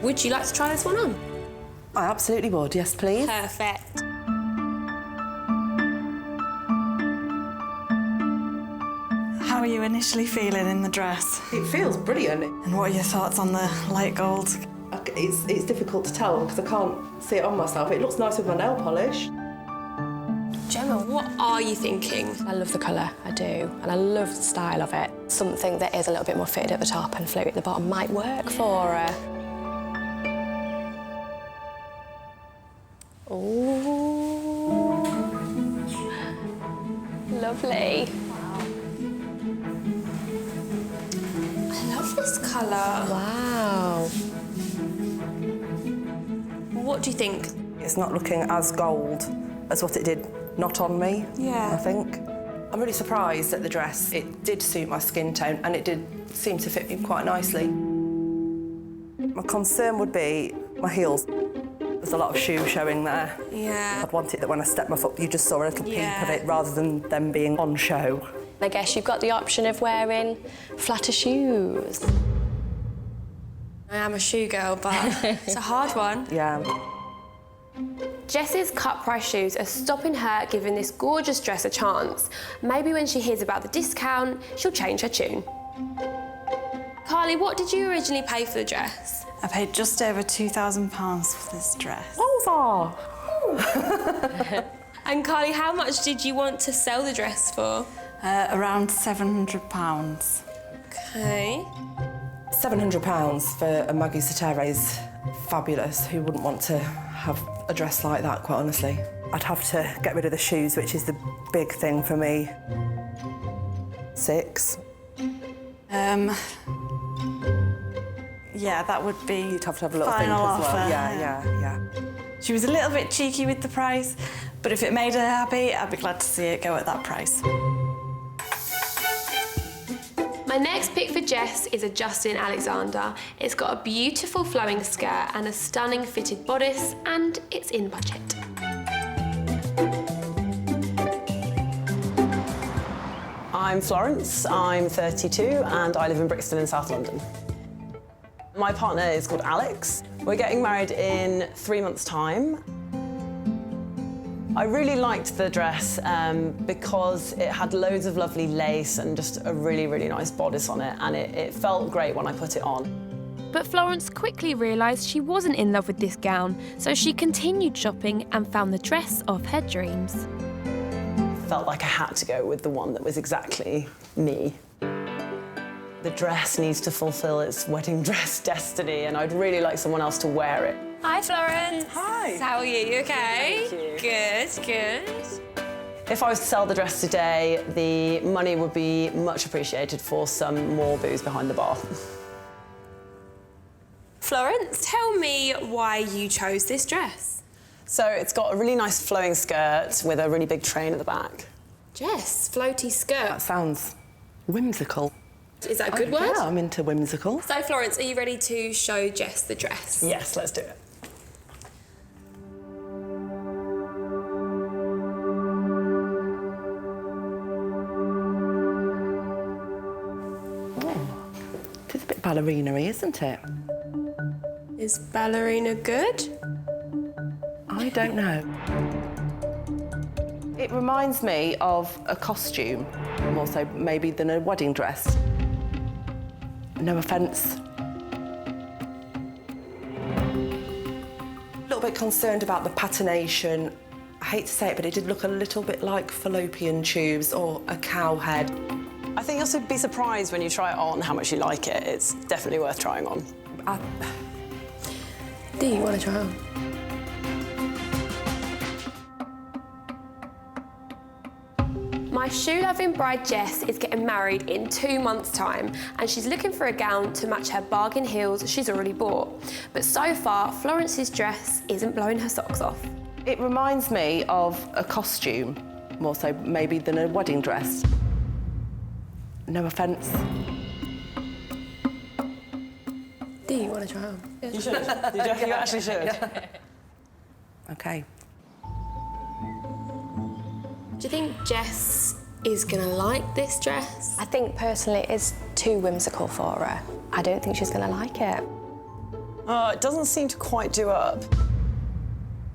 Would you like to try this one on? I absolutely would, yes, please. Perfect. How are you initially feeling in the dress? It feels brilliant. And what are your thoughts on the light gold? It's difficult to tell because I can't see it on myself. It looks nice with my nail polish. Gemma, what are you thinking? I love the colour, I do, and I love the style of it. Something that is a little bit more fitted at the top and flowy at the bottom might work for her. Ooh. Lovely. I love this colour. Wow. What do you think? It's not looking as gold as what it did not on me, Yeah. I think. I'm really surprised that the dress, it did suit my skin tone and it did seem to fit me quite nicely. My concern would be my heels. There's a lot of shoe showing there. Yeah. I'd want it that when I step my foot, you just saw a little peep of it rather than them being on show. I guess you've got the option of wearing flatter shoes. I am a shoe girl, but it's a hard one. Yeah. Jess's cut-price shoes are stopping her giving this gorgeous dress a chance. Maybe when she hears about the discount, she'll change her tune. Carly, what did you originally pay for the dress? I paid just over £2,000 for this dress. Oh, And Carly, how much did you want to sell the dress for? Around £700. Okay. £700 for a Maggie Satere is fabulous. Who wouldn't want to have a dress like that, quite honestly? I'd have to get rid of the shoes, which is the big thing for me. 6. Yeah, that would be You'd have to have a little think final as well. offer. Yeah. She was a little bit cheeky with the price, but if it made her happy, I'd be glad to see it go at that price. My next pick for Jess is a Justin Alexander. It's got a beautiful flowing skirt and a stunning fitted bodice, and it's in budget. I'm Florence, I'm 32 and I live in Brixton in South London. My partner is called Alex. We're getting married in 3 months' time. I really liked the dress because it had loads of lovely lace and just a really, really nice bodice on it, and it felt great when I put it on. But Florence quickly realised she wasn't in love with this gown, so she continued shopping and found the dress of her dreams. Felt like I had to go with the one that was exactly me. The dress needs to fulfil its wedding dress destiny, and I'd really like someone else to wear it. Hi, Florence. Hi. How are you? You okay? Thank you. Good. If I was to sell the dress today, the money would be much appreciated for some more booze behind the bar. Florence, tell me why you chose this dress. So it's got a really nice flowing skirt with a really big train at the back. Jess, floaty skirt. That sounds whimsical. Is that a good word? Yeah, I'm into whimsical. So, Florence, are you ready to show Jess the dress? Yes, let's do it. It's a bit ballerina-y, isn't it? Is ballerina good? I don't know. It reminds me of a costume, more so maybe than a wedding dress. No offence. A little bit concerned about the patination. I hate to say it, but it did look a little bit like fallopian tubes or a cow head. I think you'll be surprised when you try it on how much you like it. It's definitely worth trying on. Do you want to try on? My shoe-loving bride Jess is getting married in 2 months' time, and she's looking for a gown to match her bargain heels she's already bought. But so far, Florence's dress isn't blowing her socks off. It reminds me of a costume, more so maybe than a wedding dress. No offence. Do you want to try on? You should. You actually should. Yeah. OK. Do you think Jess is going to like this dress? I think personally it is too whimsical for her. I don't think she's going to like it. It doesn't seem to quite do up.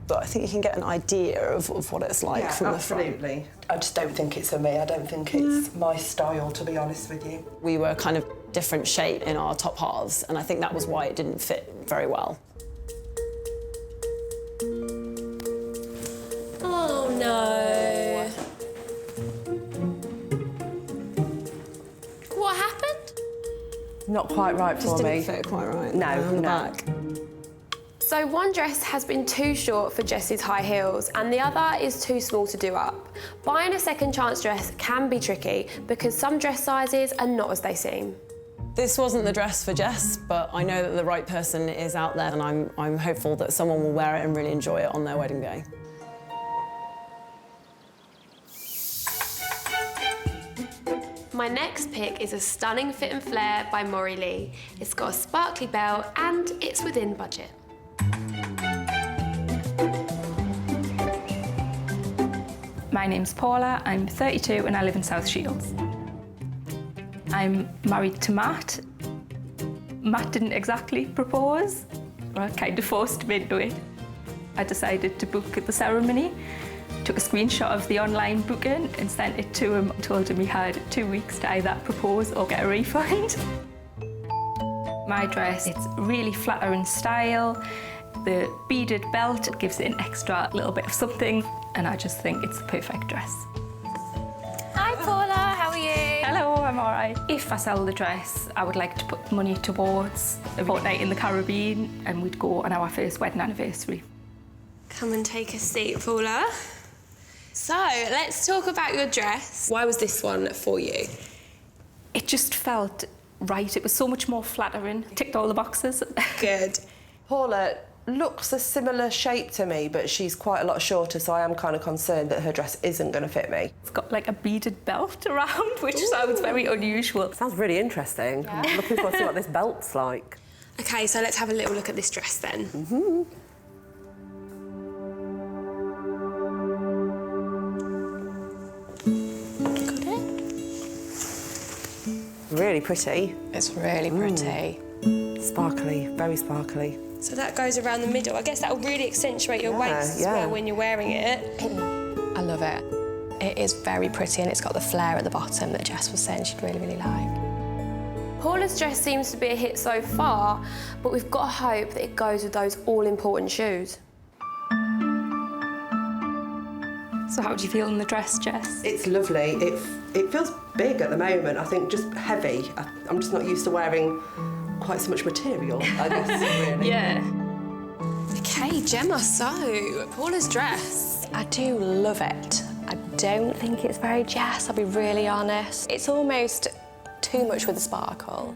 But I think you can get an idea of what it's like from the front. Absolutely. I just don't think it's for me. I don't think it's my style, to be honest with you. We were kind of different shape in our top halves, and I think that was why it didn't fit very well. Oh, no. What happened? Not quite right for me. Just didn't fit quite right. No. Back. So one dress has been too short for Jess's high heels and the other is too small to do up. Buying a second chance dress can be tricky because some dress sizes are not as they seem. This wasn't the dress for Jess, but I know that the right person is out there, and I'm hopeful that someone will wear it and really enjoy it on their wedding day. My next pick is a stunning fit and flare by Maury Lee. It's got a sparkly belt and it's within budget. My name's Paula, I'm 32 and I live in South Shields. I'm married to Matt. Matt didn't exactly propose, I kind of forced him into it. I decided to book at the ceremony, took a screenshot of the online booking and sent it to him. Told him he had 2 weeks to either propose or get a refund. My dress, it's really flattering style. The beaded belt gives it an extra little bit of something, and I just think it's the perfect dress. Hi Paula, how are you? Hello, I'm all right. If I sell the dress, I would like to put money towards a fortnight in the Caribbean, and we'd go on our first wedding anniversary. Come and take a seat, Paula. So, let's talk about your dress. Why was this one for you? It just felt right. It was so much more flattering. Ticked all the boxes. Good. Paula looks a similar shape to me, but she's quite a lot shorter, so I am kind of concerned that her dress isn't going to fit me. It's got like a beaded belt around, which sounds very unusual. Sounds really interesting. Yeah. I'm looking forward to see what this belt's like. OK, so let's have a little look at this dress then. Mm-hmm. Really pretty. It's really pretty. Sparkly, very sparkly. So that goes around the middle. I guess that'll really accentuate your waist as well when you're wearing it. I love it. It is very pretty and it's got the flare at the bottom that Jess was saying she'd really, really like. Paula's dress seems to be a hit so far, but we've got to hope that it goes with those all-important shoes. So how do you feel in the dress, Jess? It's lovely. It feels big at the moment. I think just heavy. I'm just not used to wearing quite so much material, I guess, really. Yeah. OK, Gemma, so, Paula's dress. I do love it. I don't think it's very Jess, I'll be really honest. It's almost too much with the sparkle.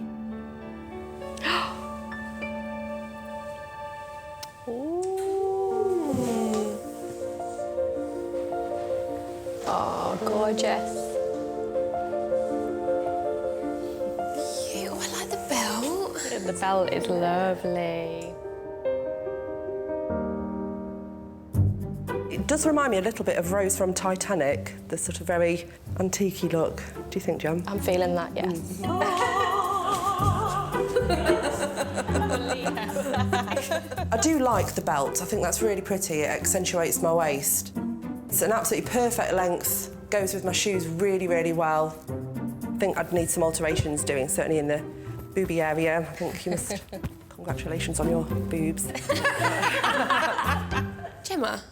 Oh, gorgeous. The belt is lovely. It does remind me a little bit of Rose from Titanic, the sort of very antique-y look. Do you think, Jem? I'm feeling that, yes. I do like the belt. I think that's really pretty. It accentuates my waist. It's an absolutely perfect length. Goes with my shoes really, really well. I think I'd need some alterations doing, certainly in the booby area. I think you must... Congratulations on your boobs. Gemma?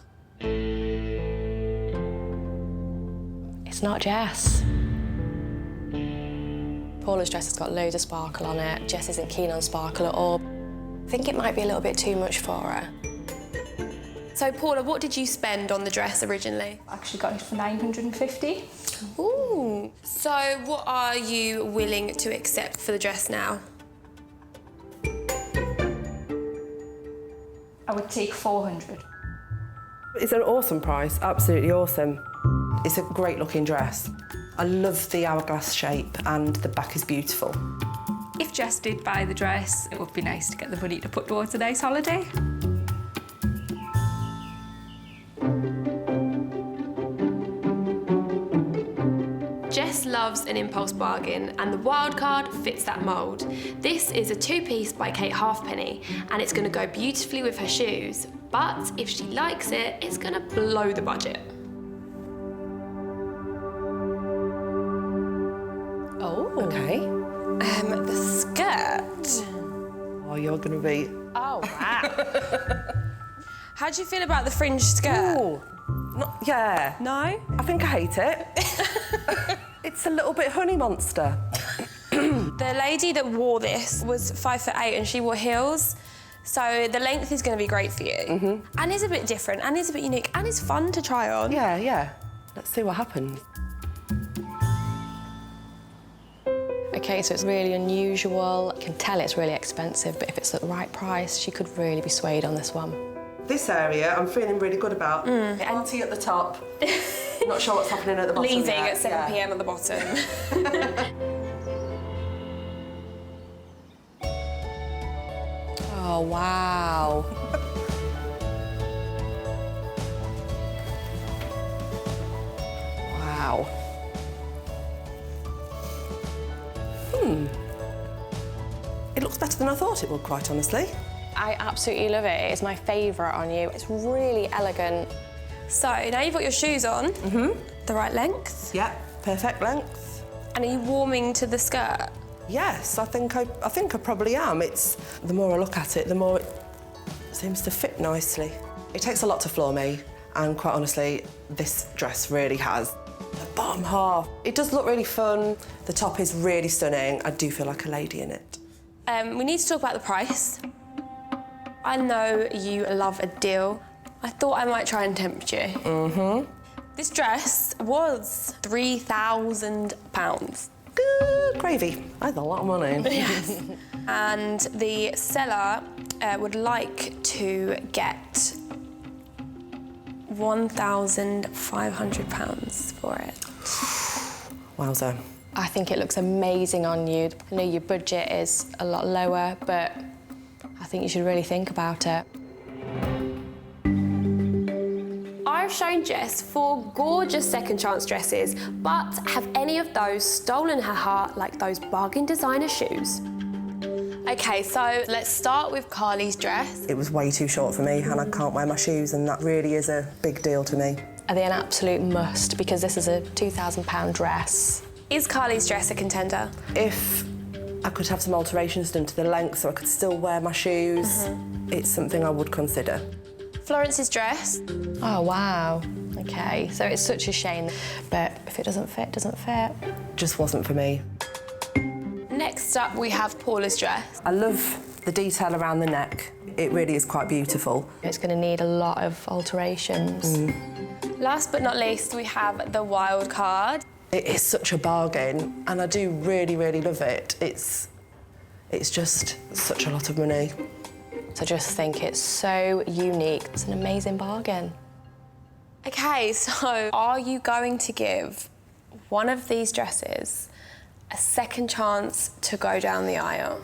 It's not Jess. Paula's dress has got loads of sparkle on it. Jess isn't keen on sparkle at all. I think it might be a little bit too much for her. So, Paula, what did you spend on the dress originally? I actually got it for $950. Ooh. So, what are you willing to accept for the dress now? I would take $400. It's an awesome price, absolutely awesome. It's a great looking dress. I love the hourglass shape and the back is beautiful. If Jess did buy the dress, it would be nice to get the money to put towards a nice holiday. Jess loves an impulse bargain, and the wild card fits that mould. This is a two-piece by Kate Halfpenny, and it's going to go beautifully with her shoes. But if she likes it, it's going to blow the budget. Oh. OK. The skirt. Oh, you're going to be... Oh, wow. How do you feel about the fringe skirt? Ooh. Yeah. No? I think I hate it. It's a little bit honey monster. The lady that wore this was 5'8" and she wore heels. So the length is going to be great for you. And it's a bit different, and it's a bit unique, and it's fun to try on. Yeah, yeah. Let's see what happens. OK, so it's really unusual. You can tell it's really expensive, but if it's at the right price, she could really be swayed on this one. This area, I'm feeling really good about. Party at the top. Not sure what's happening at the bottom Leaving yet. at 7 p.m. at the bottom. Oh, wow. Wow. It looks better than I thought it would, quite honestly. I absolutely love it. It's my favourite on you. It's really elegant. So now you've got your shoes on. The right length. Yeah, perfect length. And are you warming to the skirt? Yes, I think I probably am. It's the more I look at it, the more it seems to fit nicely. It takes a lot to floor me, and quite honestly, this dress really has. The bottom half, it does look really fun. The top is really stunning. I do feel like a lady in it. We need to talk about the price. I know you love a deal. I thought I might try and tempt you. This dress was £3,000. Good gravy. I had a lot of money. Yes. And the seller would like to get £1,500 for it. Wowza. I think it looks amazing on you. I know your budget is a lot lower, but I think you should really think about it. I've shown Jess 4 gorgeous second chance dresses, but have any of those stolen her heart like those bargain designer shoes? OK, so let's start with Carly's dress. It was way too short for me, and I can't wear my shoes, and that really is a big deal to me. Are they an absolute must? Because this is a £2,000 dress. Is Carly's dress a contender? If I could have some alterations done to the length so I could still wear my shoes, it's something I would consider. Florence's dress. Oh, wow. OK, so it's such a shame, but if it doesn't fit, it doesn't fit. Just wasn't for me. Next up, we have Paula's dress. I love the detail around the neck. It really is quite beautiful. It's going to need a lot of alterations. Last but not least, we have the wild card. It is such a bargain, and I do really, really love it. It's just such a lot of money. I just think it's so unique. It's an amazing bargain. OK, so are you going to give one of these dresses a second chance to go down the aisle?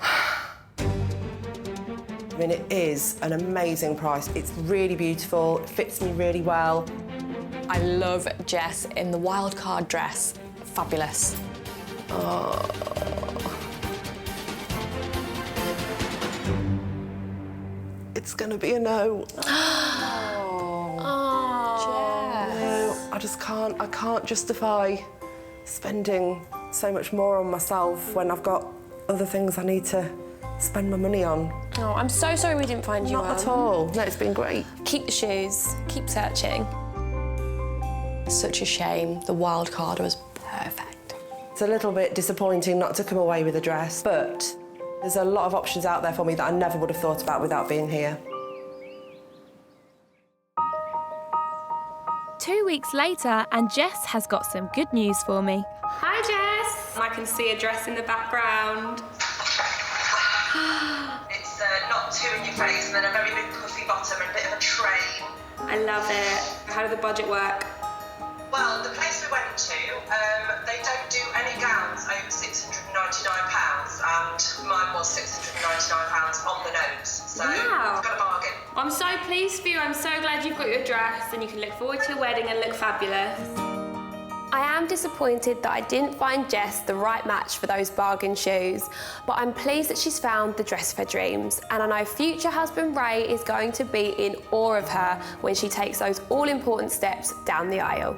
I mean, it is an amazing price. It's really beautiful, it fits me really well. I love Jess in the wildcard dress. Fabulous. Oh. It's gonna be a no. No, I can't justify spending so much more on myself when I've got other things I need to spend my money on. Oh, I'm so sorry we didn't find you one. Not at all. No, it's been great. Keep the shoes, keep searching. Such a shame. The wild card was perfect. It's a little bit disappointing not to come away with a dress, but there's a lot of options out there for me that I never would have thought about without being here. 2 weeks later, and Jess has got some good news for me. Hi, Jess. I can see a dress in the background. It's not too in your face and then a very big puffy bottom and a bit of a train. I love it. How did the budget work? Well, the place we went to, they don't do any gowns over £699 and mine was £699 on the nose. So Wow. I've got a bargain. I'm so pleased for you. I'm so glad you've got your dress and you can look forward to your wedding and look fabulous. I am disappointed that I didn't find Jess the right match for those bargain shoes, but I'm pleased that she's found the dress of her dreams, and I know future husband Ray is going to be in awe of her when she takes those all-important steps down the aisle.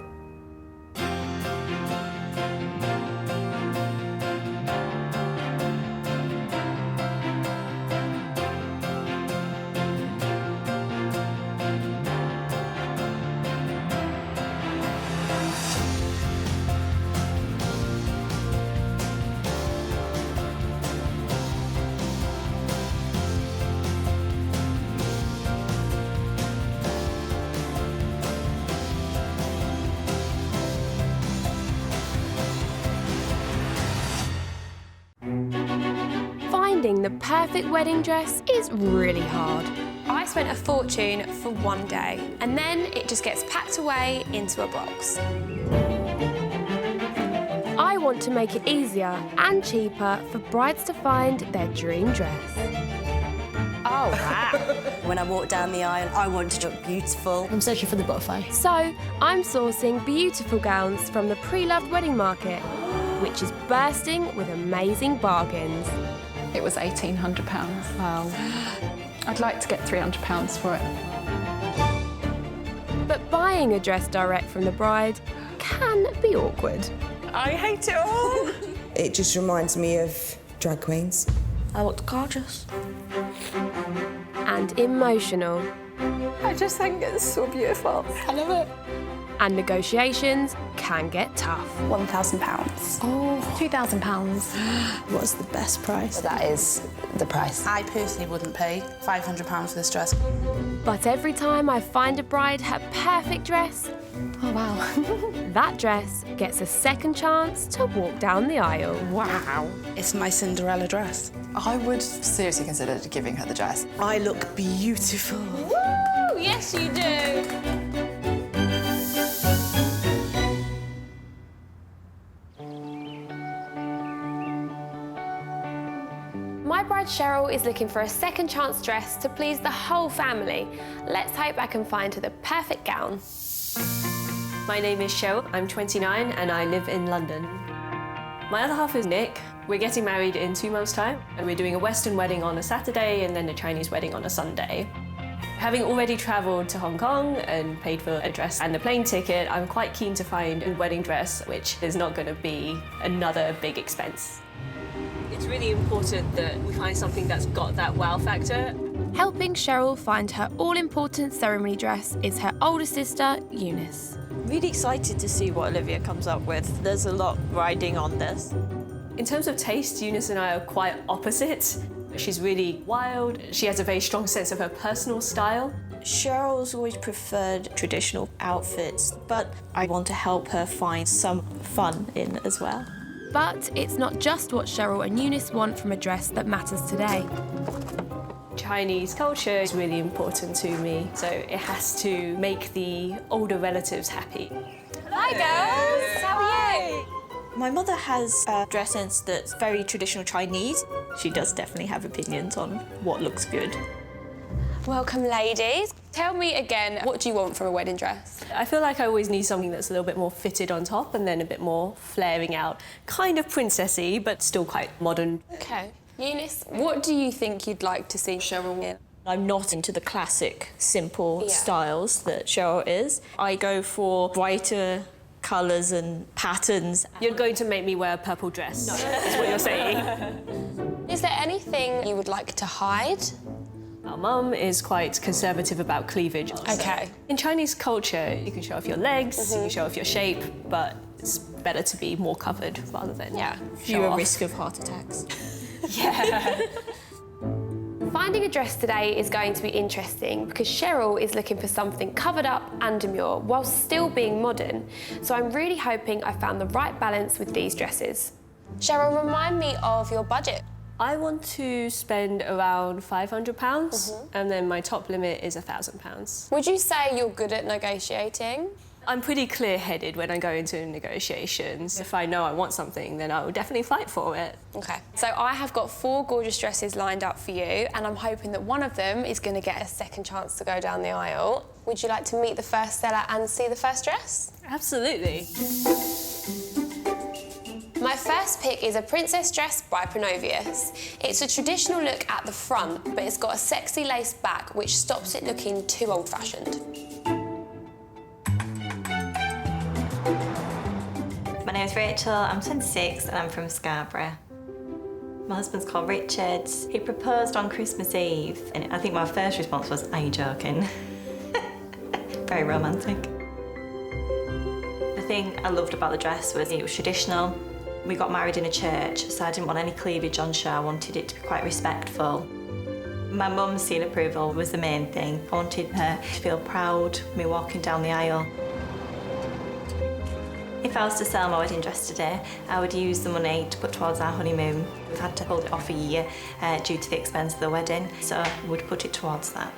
Finding the perfect wedding dress is really hard. I spent a fortune for one day, and then it just gets packed away into a box. I want to make it easier and cheaper for brides to find their dream dress. Oh, wow. When I walk down the aisle, I want to look beautiful. I'm searching for the butterfly. So I'm sourcing beautiful gowns from the pre-loved wedding market, which is bursting with amazing bargains. It was £1,800. Wow. I'd like to get £300 for it. But buying a dress direct from the bride can be awkward. I hate it all. It just reminds me of drag queens. I looked gorgeous. And emotional. I just think it's so beautiful. I love it. And negotiations can get tough. £1,000. Oh, £2,000. What's the best price? That is the price. I personally wouldn't pay £500 for this dress. But every time I find a bride her perfect dress, oh wow, that dress gets a second chance to walk down the aisle. Wow. It's my Cinderella dress. I would seriously consider giving her the dress. I look beautiful. Woo! Yes, you do. My bride Cheryl is looking for a second chance dress to please the whole family. Let's hope I can find her the perfect gown. My name is Cheryl, I'm 29 and I live in London. My other half is Nick. We're getting married in 2 months' time and we're doing a Western wedding on a Saturday and then a Chinese wedding on a Sunday. Having already travelled to Hong Kong and paid for a dress and a plane ticket, I'm quite keen to find a wedding dress which is not going to be another big expense. It's really important that we find something that's got that wow factor. Helping Cheryl find her all-important ceremony dress is her older sister, Eunice. Really excited to see what Olivia comes up with. There's a lot riding on this. In terms of taste, Eunice and I are quite opposite. She's really wild. She has a very strong sense of her personal style. Cheryl's always preferred traditional outfits, but I want to help her find some fun in as well. But it's not just what Cheryl and Eunice want from a dress that matters today. Chinese culture is really important to me, so it has to make the older relatives happy. Hi girls, how are you? My mother has a dress sense that's very traditional Chinese. She does definitely have opinions on what looks good. Welcome, ladies. Tell me again, what do you want from a wedding dress? I feel like I always need something that's a little bit more fitted on top and then a bit more flaring out. Kind of princessy, but still quite modern. OK. Eunice, what do you think you'd like to see Cheryl in? I'm not into the classic, simple styles that Cheryl is. I go for brighter colours and patterns. You're going to make me wear a purple dress, that's what you're saying. Is there anything you would like to hide? Our mum is quite conservative about cleavage. OK. In Chinese culture, you can show off your legs, you can show off your shape, but it's better to be more covered rather than fewer risk of heart attacks. Yeah. Finding a dress today is going to be interesting because Cheryl is looking for something covered up and demure while still being modern. So I'm really hoping I found the right balance with these dresses. Cheryl, remind me of your budget. I want to spend around £500 and then my top limit is £1,000. Would you say you're good at negotiating? I'm pretty clear-headed when I go into negotiations. If I know I want something, then I will definitely fight for it. OK. So I have got 4 gorgeous dresses lined up for you, and I'm hoping that one of them is going to get a second chance to go down the aisle. Would you like to meet the first seller and see the first dress? Absolutely. My first pick is a princess dress by Pronovius. It's a traditional look at the front, but it's got a sexy lace back which stops it looking too old-fashioned. My name is Rachel, I'm 26 and I'm from Scarborough. My husband's called Richard. He proposed on Christmas Eve and I think my first response was, "Are you joking?" Very romantic. The thing I loved about the dress was it was traditional. We got married in a church, so I didn't want any cleavage on show. I wanted it to be quite respectful. My mum's seal approval was the main thing. I wanted her to feel proud, me walking down the aisle. If I was to sell my wedding dress today, I would use the money to put towards our honeymoon. We've had to hold it off a year due to the expense of the wedding, so I would put it towards that.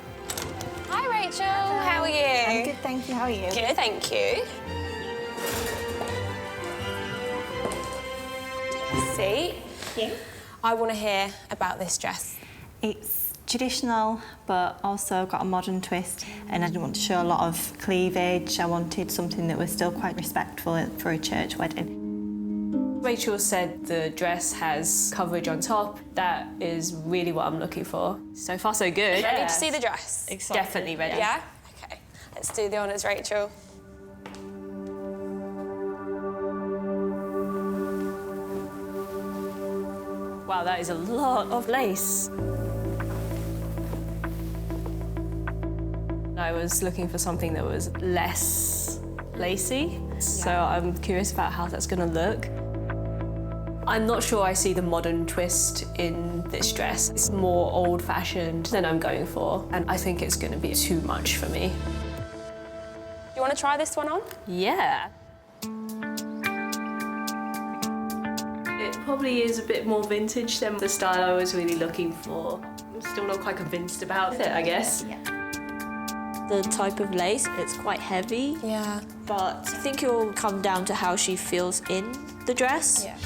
Hi, Rachel. How are you? I'm good, thank you. How are you? Good, thank you. See? Yeah. I want to hear about this dress. It's traditional, but also got a modern twist, and I didn't want to show a lot of cleavage. I wanted something that was still quite respectful for a church wedding. Rachel said the dress has coverage on top. That is really what I'm looking for. So far, so good. Ready to see the dress? Definitely ready. Yeah? OK. Let's do the honours, Rachel. Wow, that is a lot of lace. I was looking for something that was less lacy, so I'm curious about how that's going to look. I'm not sure I see the modern twist in this dress. It's more old-fashioned than I'm going for, and I think it's going to be too much for me. Do you want to try this one on? Yeah. It probably is a bit more vintage than the style I was really looking for. I'm still not quite convinced about it, I guess. Yeah. The type of lace, it's quite heavy. Yeah. But I think it'll come down to how she feels in the dress. Yeah.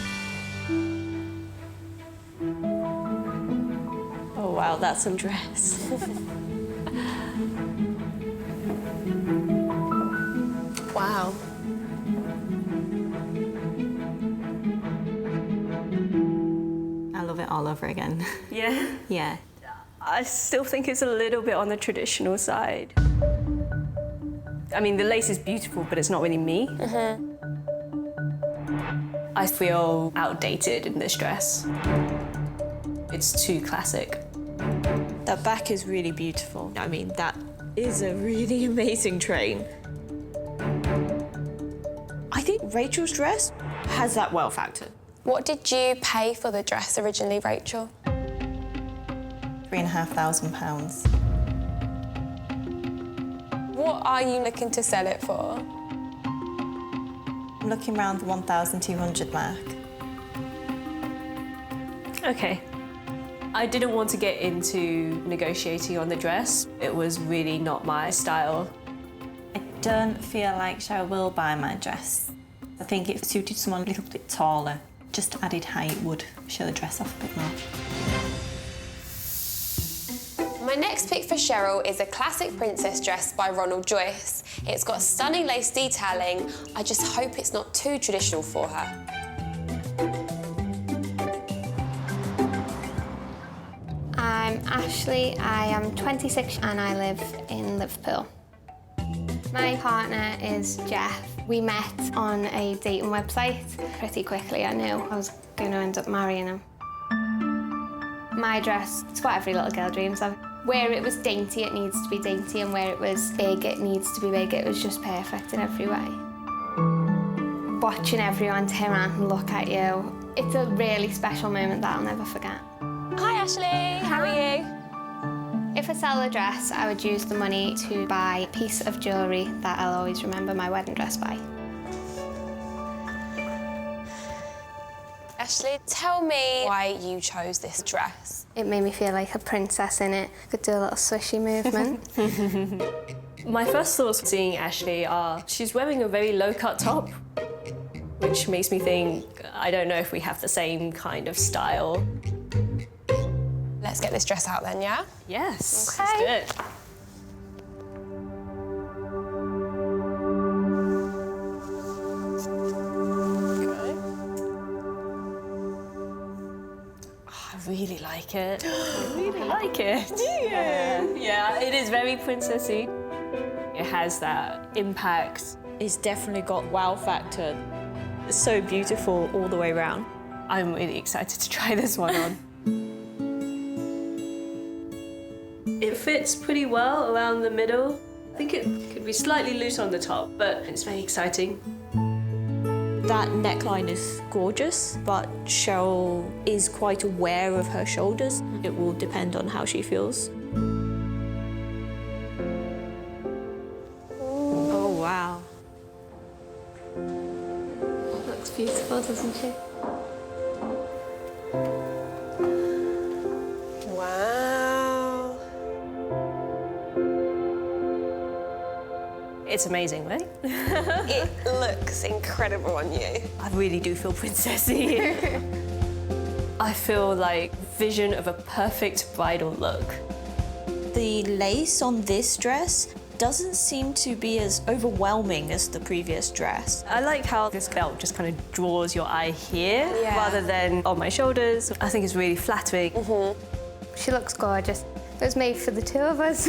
Oh, wow, that's a dress. Wow. I love it all over again. Yeah? Yeah. I still think it's a little bit on the traditional side. I mean, the lace is beautiful, but it's not really me. I feel outdated in this dress. It's too classic. That back is really beautiful. I mean, that is a really amazing train. I think Rachel's dress has that wow factor. What did you pay for the dress originally, Rachel? £3,500. What are you looking to sell it for? I'm looking around the 1,200 mark. Okay. I didn't want to get into negotiating on the dress. It was really not my style. I don't feel like Cheryl will buy my dress. I think if it suited someone a little bit taller, just added height would show the dress off a bit more. My My next pick for Cheryl is a classic princess dress by Ronald Joyce. It's got stunning lace detailing. I just hope it's not too traditional for her. I'm Ashley, I am 26 and I live in Liverpool. My partner is Jeff. We met on a dating website. Pretty quickly I knew I was going to end up marrying him. My dress, it's what every little girl dreams of. Where it was dainty, it needs to be dainty, and where it was big, it needs to be big. It was just perfect in every way. Watching everyone turn around and look at you, it's a really special moment that I'll never forget. Hi Ashley, how are you? If I sell a dress, I would use the money to buy a piece of jewellery that I'll always remember my wedding dress by. Ashley, tell me why you chose this dress. It made me feel like a princess in it. Could do a little swishy movement. My first thoughts seeing Ashley are she's wearing a very low-cut top, which makes me think, I don't know if we have the same kind of style. Let's get this dress out then, yeah? Yes, okay. Let's do it. I really like it. I really like it. Yeah, it is very princessy. It has that impact. It's definitely got wow factor. It's so beautiful all the way around. I'm really excited to try this one on. It fits pretty well around the middle. I think it could be slightly loose on the top, but it's very exciting. That neckline is gorgeous, but Cheryl is quite aware of her shoulders. It will depend on how she feels. Oh, wow. Looks beautiful, doesn't she? Wow. It's amazing, right? It looks incredible on you. I really do feel princessy. I feel like vision of a perfect bridal look. The lace on this dress doesn't seem to be as overwhelming as the previous dress. I like how this belt just kind of draws your eye here rather than on my shoulders. I think it's really flattering. She looks gorgeous. It was made for the two of us.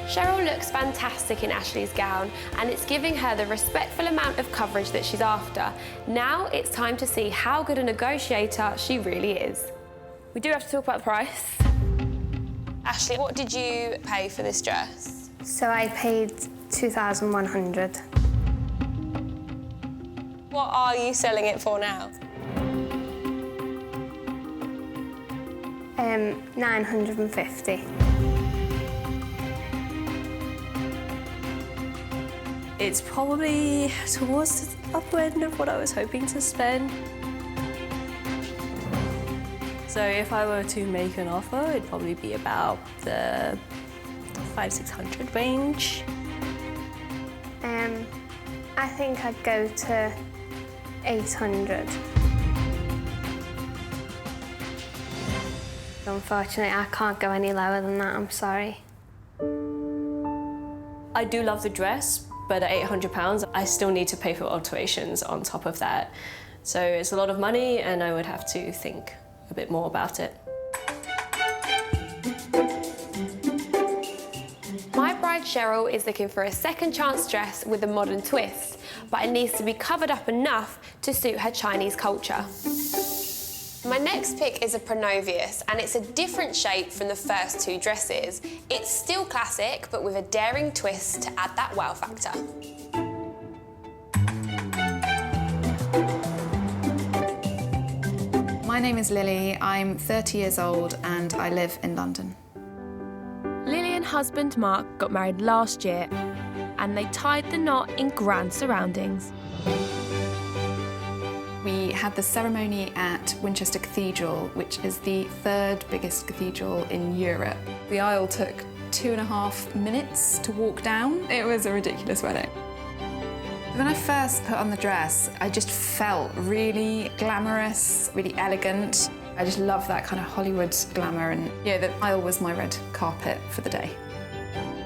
Cheryl looks fantastic in Ashley's gown, and it's giving her the respectful amount of coverage that she's after. Now it's time to see how good a negotiator she really is. We do have to talk about the price. Ashley, what did you pay for this dress? So I paid $2,100. What are you selling it for now? $950. It's probably towards the upper end of what I was hoping to spend. So if I were to make an offer, it'd probably be about the $500-600 range. I think I'd go to 800. Unfortunately, I can't go any lower than that, I'm sorry. I do love the dress, but at £800, I still need to pay for alterations on top of that. So it's a lot of money, and I would have to think a bit more about it. My bride Cheryl is looking for a second chance dress with a modern twist, but it needs to be covered up enough to suit her Chinese culture. My next pick is a Pronovius, and it's a different shape from the first two dresses. It's still classic, but with a daring twist to add that wow factor. My name is Lily, I'm 30 years old and I live in London. Lily and husband Mark got married last year, and they tied the knot in grand surroundings. We had the ceremony at Winchester Cathedral, which is the third biggest cathedral in Europe. The aisle took 2.5 minutes to walk down. It was a ridiculous wedding. When I first put on the dress, I just felt really glamorous, really elegant. I just love that kind of Hollywood glamour, and yeah, the aisle was my red carpet for the day.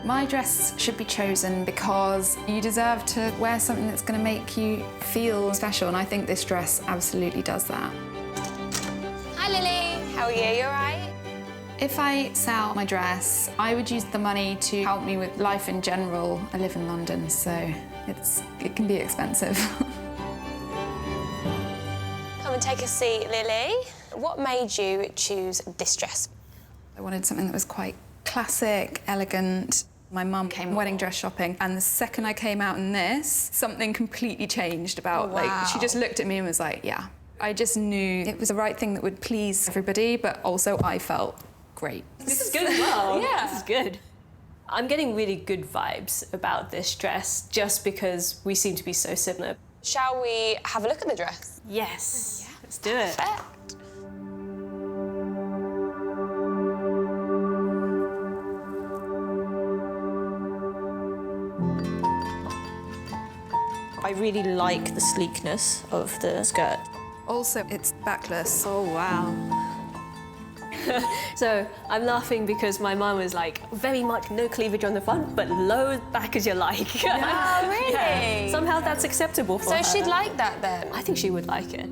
My dress should be chosen because you deserve to wear something that's going to make you feel special, and I think this dress absolutely does that. Hi Lily, how are you? You all right? If I sell my dress, I would use the money to help me with life in general. I live in London, so it can be expensive. Come and take a seat, Lily. What made you choose this dress? I wanted something that was quite classic, elegant. My mum came wedding dress shopping, and the second I came out in this, something completely changed about, she just looked at me and was like, yeah. I just knew it was the right thing that would please everybody, but also I felt great. This is good as well. Yeah. This is good. I'm getting really good vibes about this dress just because we seem to be so similar. Shall we have a look at the dress? Yes. Yeah. Let's do it. Perfect. I really like the sleekness of the skirt. Also, it's backless. Oh, wow. So I'm laughing because my mum was like, very much no cleavage on the front, but low back as you like. Yeah, really? Yeah. Somehow that's acceptable for her. So she'd like that then? I think she would like it.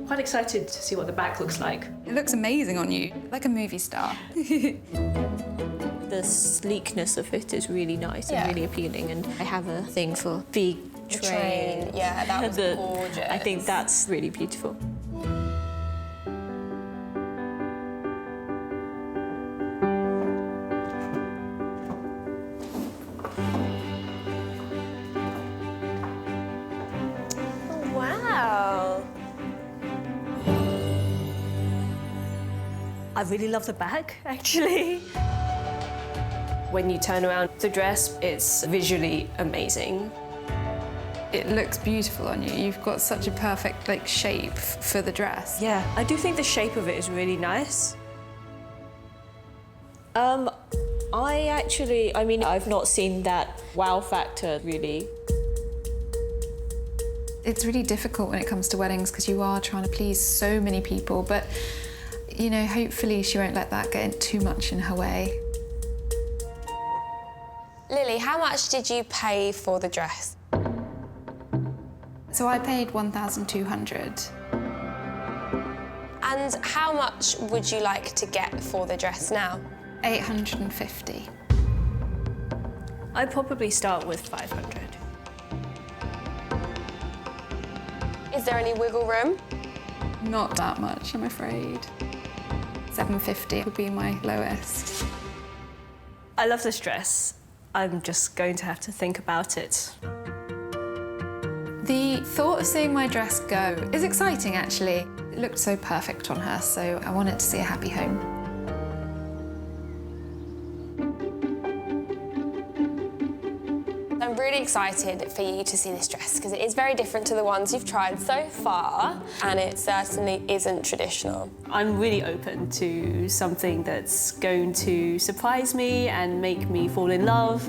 Quite excited to see what the back looks like. It looks amazing on you, like a movie star. The sleekness of it is really nice and really appealing, and I have a thing for big train. Yeah, that was gorgeous. I think that's really beautiful. Wow. I really love the back, actually. When you turn around the dress, it's visually amazing. It looks beautiful on you. You've got such a perfect shape for the dress. Yeah, I do think the shape of it is really nice. I've not seen that wow factor, really. It's really difficult when it comes to weddings because you are trying to please so many people, but, you know, hopefully she won't let that get too much in her way. Lily, how much did you pay for the dress? So I paid $1,200. And how much would you like to get for the dress now? $850. I'd probably start with 500. Is there any wiggle room? Not that much, I'm afraid. $750 would be my lowest. I love this dress. I'm just going to have to think about it. The thought of seeing my dress go is exciting, actually. It looked so perfect on her, so I wanted to see a happy home. I'm really excited for you to see this dress because it is very different to the ones you've tried so far, and it certainly isn't traditional. I'm really open to something that's going to surprise me and make me fall in love.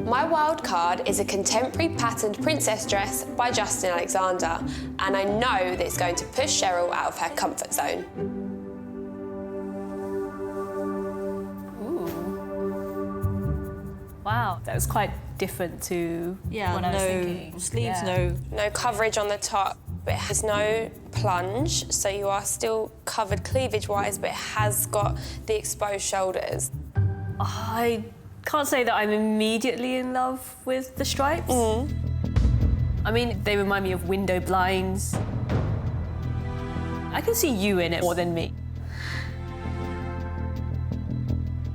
My wild card is a contemporary patterned princess dress by Justin Alexander, and I know that it's going to push Cheryl out of her comfort zone. Wow, that was quite different to what I was thinking. Sleeves, No coverage on the top, but it has no plunge, so you are still covered cleavage-wise, but it has got the exposed shoulders. I can't say that I'm immediately in love with the stripes. I mean, they remind me of window blinds. I can see you in it more than me.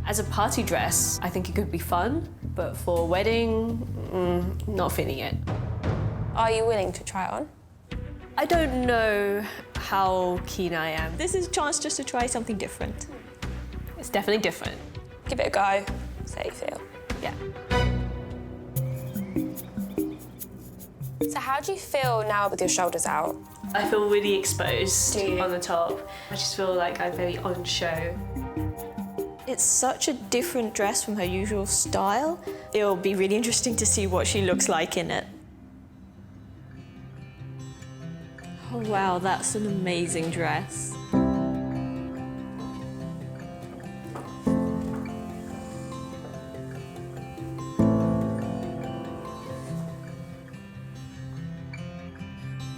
As a party dress, I think it could be fun, but for a wedding, not feeling it. Are you willing to try it on? I don't know how keen I am. This is a chance just to try something different. It's definitely different. Give it a go, see how you feel. Yeah. So how do you feel now with your shoulders out? I feel really exposed on the top. I just feel like I'm very on show. It's such a different dress from her usual style. It'll be really interesting to see what she looks like in it. Oh wow, that's an amazing dress.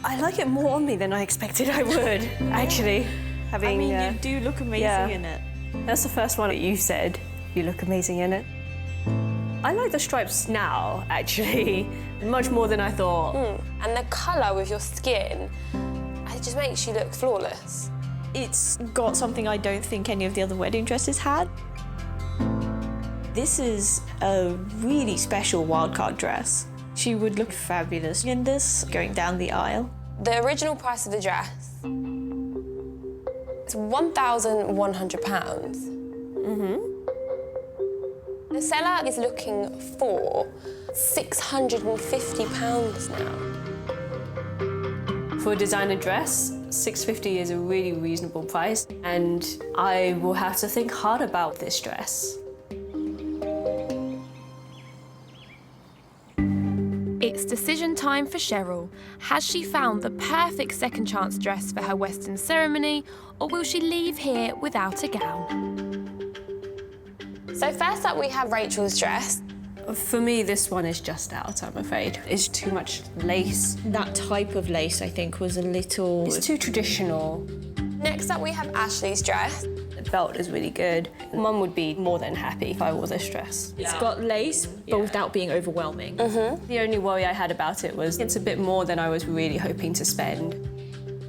I like it more on me than I expected I would, actually. Having, I mean, you do look amazing in it. That's the first one that you said. You look amazing in it. I like the stripes now, actually, much more than I thought. And the colour with your skin, it just makes you look flawless. It's got something I don't think any of the other wedding dresses had. This is a really special wildcard dress. She would look fabulous in this, going down the aisle. The original price of the dress is £1,100. The seller is looking for £650 now. For a designer dress, £650 is a really reasonable price, and I will have to think hard about this dress. It's decision time for Cheryl. Has she found the perfect second chance dress for her Western ceremony, or will she leave here without a gown? So first up we have Rachel's dress. For me, this one is just out, I'm afraid. It's too much lace. That type of lace, I think, was a little... It's too traditional. Next up we have Ashley's dress. The belt is really good. Mum would be more than happy if I wore this dress. It's got lace, but without being overwhelming. The only worry I had about it was it's a bit more than I was really hoping to spend.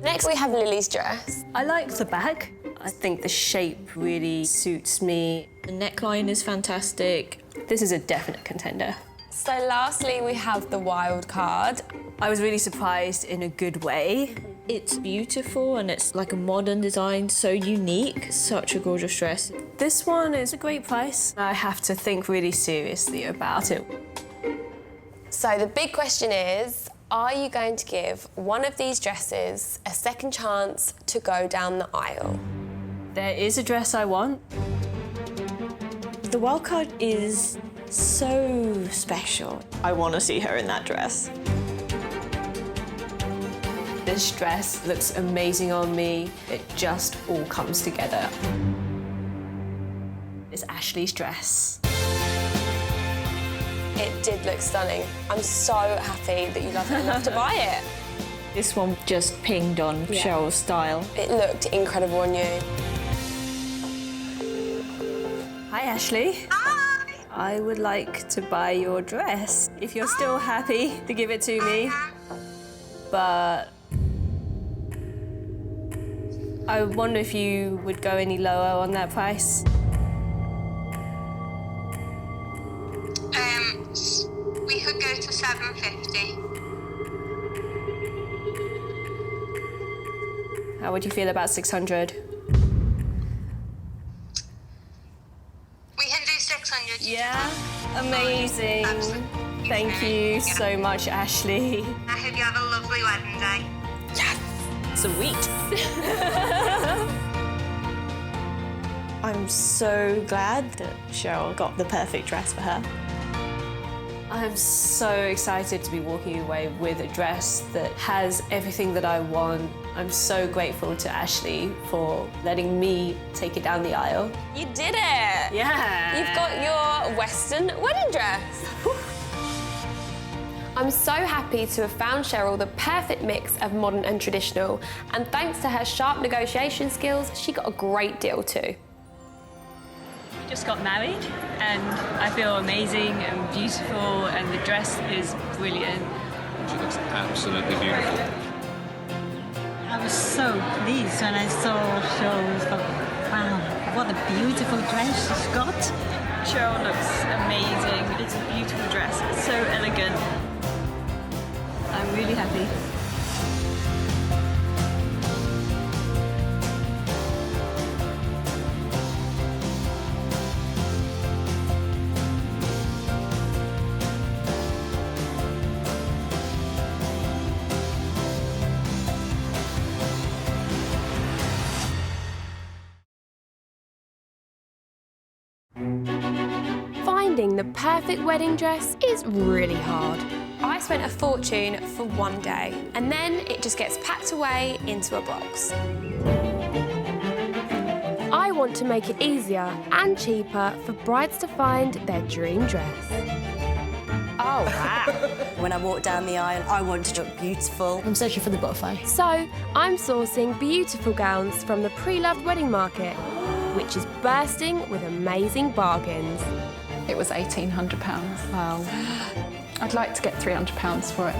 Next we have Lily's dress. I like the back. I think the shape really suits me. The neckline is fantastic. This is a definite contender. So lastly we have the wild card. I was really surprised in a good way. It's beautiful and it's like a modern design, so unique, such a gorgeous dress. This one is a great price. I have to think really seriously about it. So the big question is, are you going to give one of these dresses a second chance to go down the aisle? There is a dress I want. The wildcard is so special. I want to see her in that dress. This dress looks amazing on me. It just all comes together. It's Ashley's dress. It did look stunning. I'm so happy that you loved it enough to buy it. This one just pinged on Cheryl's style. It looked incredible on you. Hi, Ashley. Hi. I would like to buy your dress, if you're still happy to give it to me. But I wonder if you would go any lower on that price. We could go to $750. How would you feel about 600? We can do 600. Yeah? Amazing. Absolutely. Thank you so much, Ashley. I hope you have a lovely wedding day. Sweet. I'm so glad that Cheryl got the perfect dress for her. I'm so excited to be walking away with a dress that has everything that I want. I'm so grateful to Ashley for letting me take it down the aisle. You did it! Yeah! You've got your Western wedding dress. I'm so happy to have found Cheryl the perfect mix of modern and traditional, and thanks to her sharp negotiation skills, she got a great deal too. Just got married and I feel amazing and beautiful and the dress is brilliant. She looks absolutely beautiful. I was so pleased when I saw Cheryl. Wow, what a beautiful dress she's got. Cheryl looks amazing. It's a beautiful dress. It's so elegant. I'm really happy. Finding the perfect wedding dress is really hard. I I spent a fortune for one day, and then it just gets packed away into a box. I want to make it easier and cheaper for brides to find their dream dress. Oh, wow. When I walk down the aisle, I want to look beautiful. I'm searching for the butterfly. So I'm sourcing beautiful gowns from the pre-loved wedding market, which is bursting with amazing bargains. It was £1,800. Wow. I'd like to get £300 for it.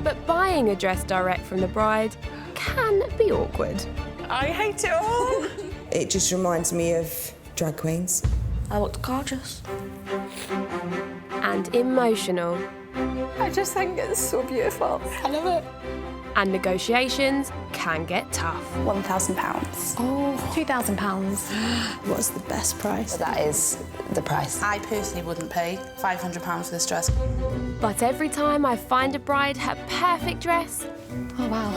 But buying a dress direct from the bride can be awkward. I hate it all. It just reminds me of drag queens. I looked gorgeous. And emotional. I just think it's so beautiful. I love it. And negotiations can get tough. £1,000. Oh, £2,000. What's the best price? That is the price. I personally wouldn't pay £500 for this dress. But every time I find a bride her perfect dress, Oh, wow.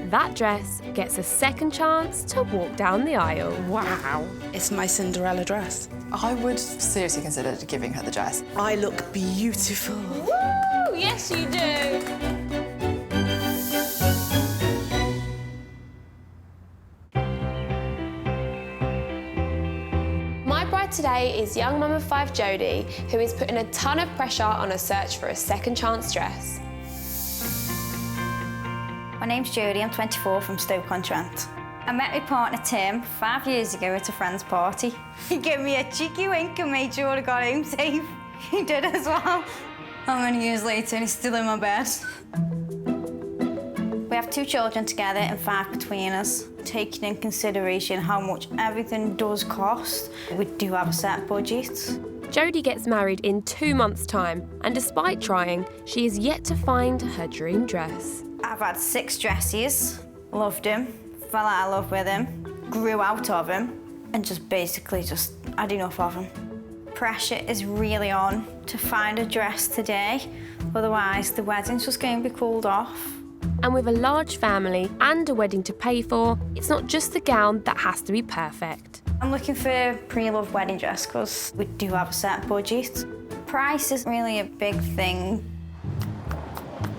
that dress gets a second chance to walk down the aisle. Wow. It's my Cinderella dress. I would seriously consider giving her the dress. I look beautiful. Woo! Yes, you do. My bride today is young mum of 5 Jodie, who is putting a ton of pressure on a search for a second chance dress. My name's Jodie, I'm 24 from Stoke-on-Trent. I met my partner Tim 5 years ago at a friend's party. He gave me a cheeky wink and made sure I got home safe. He did as well. How many years later and he's still in my bed? We have 2 children together and 5 between us. Taking in consideration how much everything does cost, we do have a set budget. Jodie gets married in 2 months' time, and despite trying, she is yet to find her dream dress. I've had 6 dresses, loved him, fell out of love with him, grew out of him, and just basically just had enough of him. Pressure is really on to find a dress today, otherwise the wedding's just going to be called off. And with a large family and a wedding to pay for, it's not just the gown that has to be perfect. I'm looking for a pre-loved wedding dress because we do have a set budget. Price is really a big thing.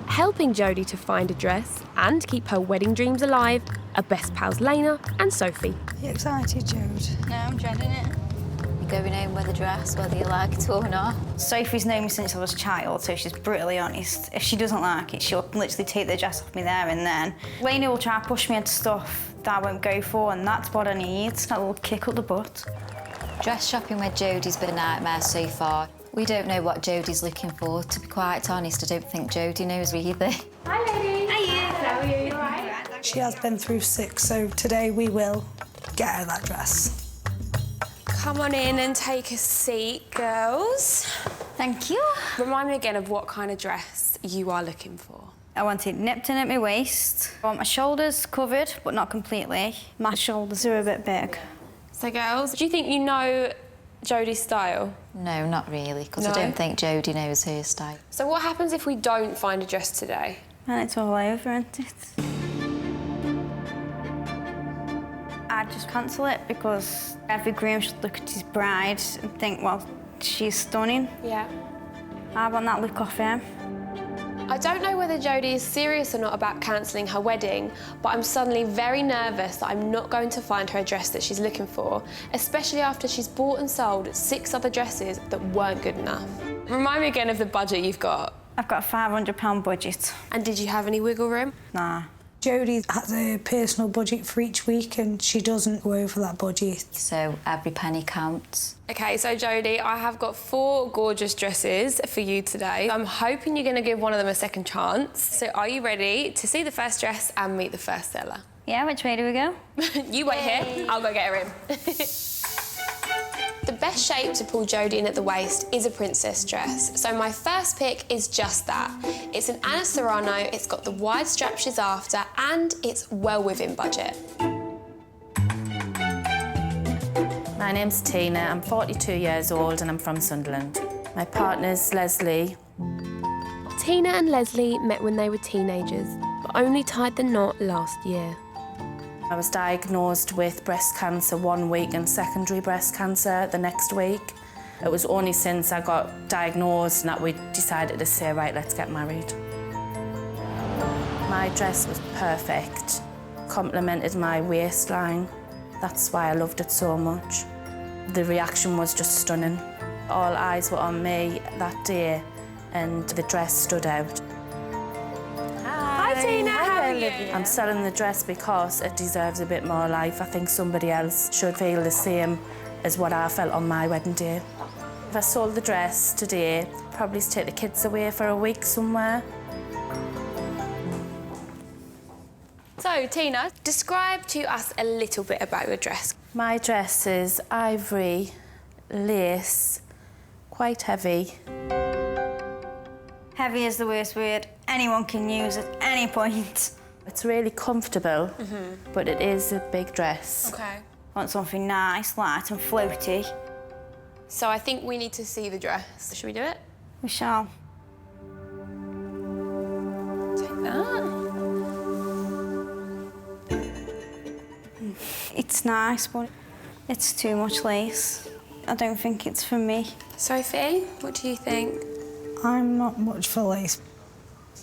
Helping Jodie to find a dress and keep her wedding dreams alive are best pals Lena and Sophie. Are you excited, Jode? No, I'm dreading it. You're going home with a dress, whether you like it or not. Sophie's known me since I was a child, so she's brutally honest. If she doesn't like it, she'll literally take the dress off me there and then. Lena will try to push me into stuff that I won't go for, and that's what I need, that little kick up the butt. Dress shopping with Jodie's been a nightmare so far. We don't know what Jodie's looking for. To be quite honest, I don't think Jodie knows either. Hi, ladies. Hiya. How are you? All right? She has been through 6, so today we will get her that dress. Come on in and take a seat, girls. Thank you. Remind me again of what kind of dress you are looking for. I want it nipped in at my waist. I want my shoulders covered, but not completely. My shoulders are a bit big. So, girls, do you think you know Jodie's style? No, not really, because No? I don't think Jodie knows her style. So what happens if we don't find a dress today? And it's all over, isn't it? I'd just cancel it because every groom should look at his bride and think, well, she's stunning. Yeah. I want that look off him. I don't know whether Jodie is serious or not about cancelling her wedding, but I'm suddenly very nervous that I'm not going to find her a dress that she's looking for, especially after she's bought and sold 6 other dresses that weren't good enough. Remind me again of the budget you've got. I've got a £500 budget. And did you have any wiggle room? Nah. Jodie has a personal budget for each week and she doesn't go over that budget. So every penny counts. OK, so Jodie, I have got 4 gorgeous dresses for you today. I'm hoping you're going to give one of them a second chance. So are you ready to see the first dress and meet the first seller? Yeah, which way do we go? You wait here, I'll go get her in. The best shape to pull Jodie in at the waist is a princess dress, so my first pick is just that. It's an Anna Serrano, it's got the wide strap she's after, and it's well within budget. My name's Tina, I'm 42 years old and I'm from Sunderland. My partner's Leslie. Tina and Leslie met when they were teenagers, but only tied the knot last year. I was diagnosed with breast cancer one week and secondary breast cancer the next week. It was only since I got diagnosed that we decided to say, right, let's get married. My dress was perfect, complemented my waistline. That's why I loved it so much. The reaction was just stunning. All eyes were on me that day, and the dress stood out. Hi Tina, how are you? I'm selling the dress because it deserves a bit more life. I think somebody else should feel the same as what I felt on my wedding day. If I sold the dress today, I'd probably take the kids away for a week somewhere. So, Tina, describe to us a little bit about your dress. My dress is ivory, lace, quite heavy. Heavy is the worst word anyone can use at any point. It's really comfortable, but it is a big dress. Okay. Want something nice, light and floaty. So I think we need to see the dress. Should we do it? We shall. Take that. It's nice, but it's too much lace. I don't think it's for me. Sophie, what do you think? I'm not much for lace,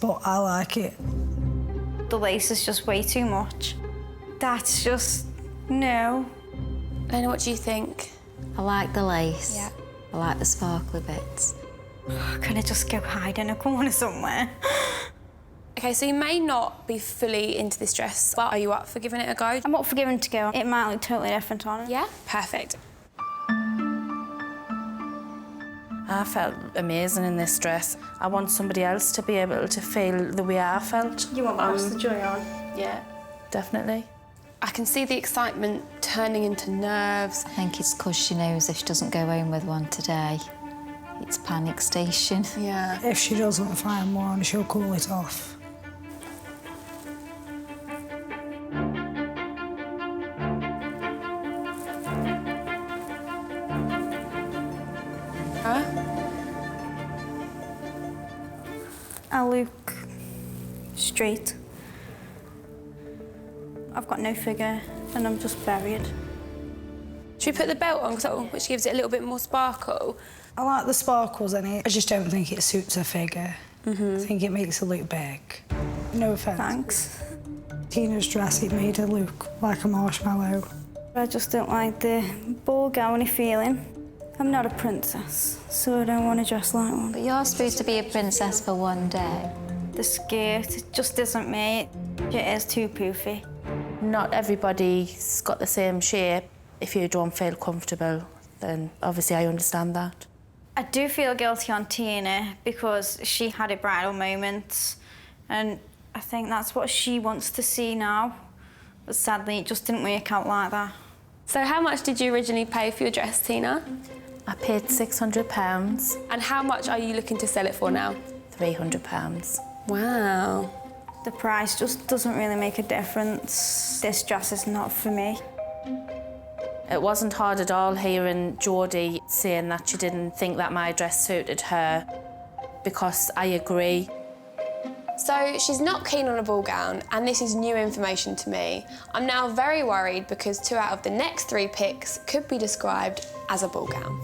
but I like it. The lace is just way too much. That's just... no. Lena, what do you think? I like the lace. Yeah. I like the sparkly bits. Can I just go hide in a corner somewhere? OK, so you may not be fully into this dress, but are you up for giving it a go? I'm up for giving it a go. It might look totally different on it. Yeah? Perfect. I felt amazing in this dress. I want somebody else to be able to feel the way I felt. You want the joy on? Yeah, definitely. I can see the excitement turning into nerves. I think it's because she knows if she doesn't go home with one today, it's panic station. Yeah. If she doesn't find one, she'll call it off. I look straight. I've got no figure and I'm just buried. Should we put the belt on, which gives it a little bit more sparkle? I like the sparkles in it. I just don't think it suits her figure. I think it makes her look big. No offence. Thanks. Tina's dress, it made her look like a marshmallow. I just don't like the ball gowny feeling. I'm not a princess, so I don't want to dress like one. But you're supposed to be a princess for one day. The skirt, it just isn't me. It is too poofy. Not everybody's got the same shape. If you don't feel comfortable, then obviously I understand that. I do feel guilty on Tina because she had a bridal moment and I think that's what she wants to see now. But sadly, it just didn't work out like that. So how much did you originally pay for your dress, Tina? I paid £600. And how much are you looking to sell it for now? £300. Wow. The price just doesn't really make a difference. This dress is not for me. It wasn't hard at all hearing Jodie saying that she didn't think that my dress suited her, because I agree. So she's not keen on a ball gown, and this is new information to me. I'm now very worried because 2 out of the next 3 picks could be described as a ball gown.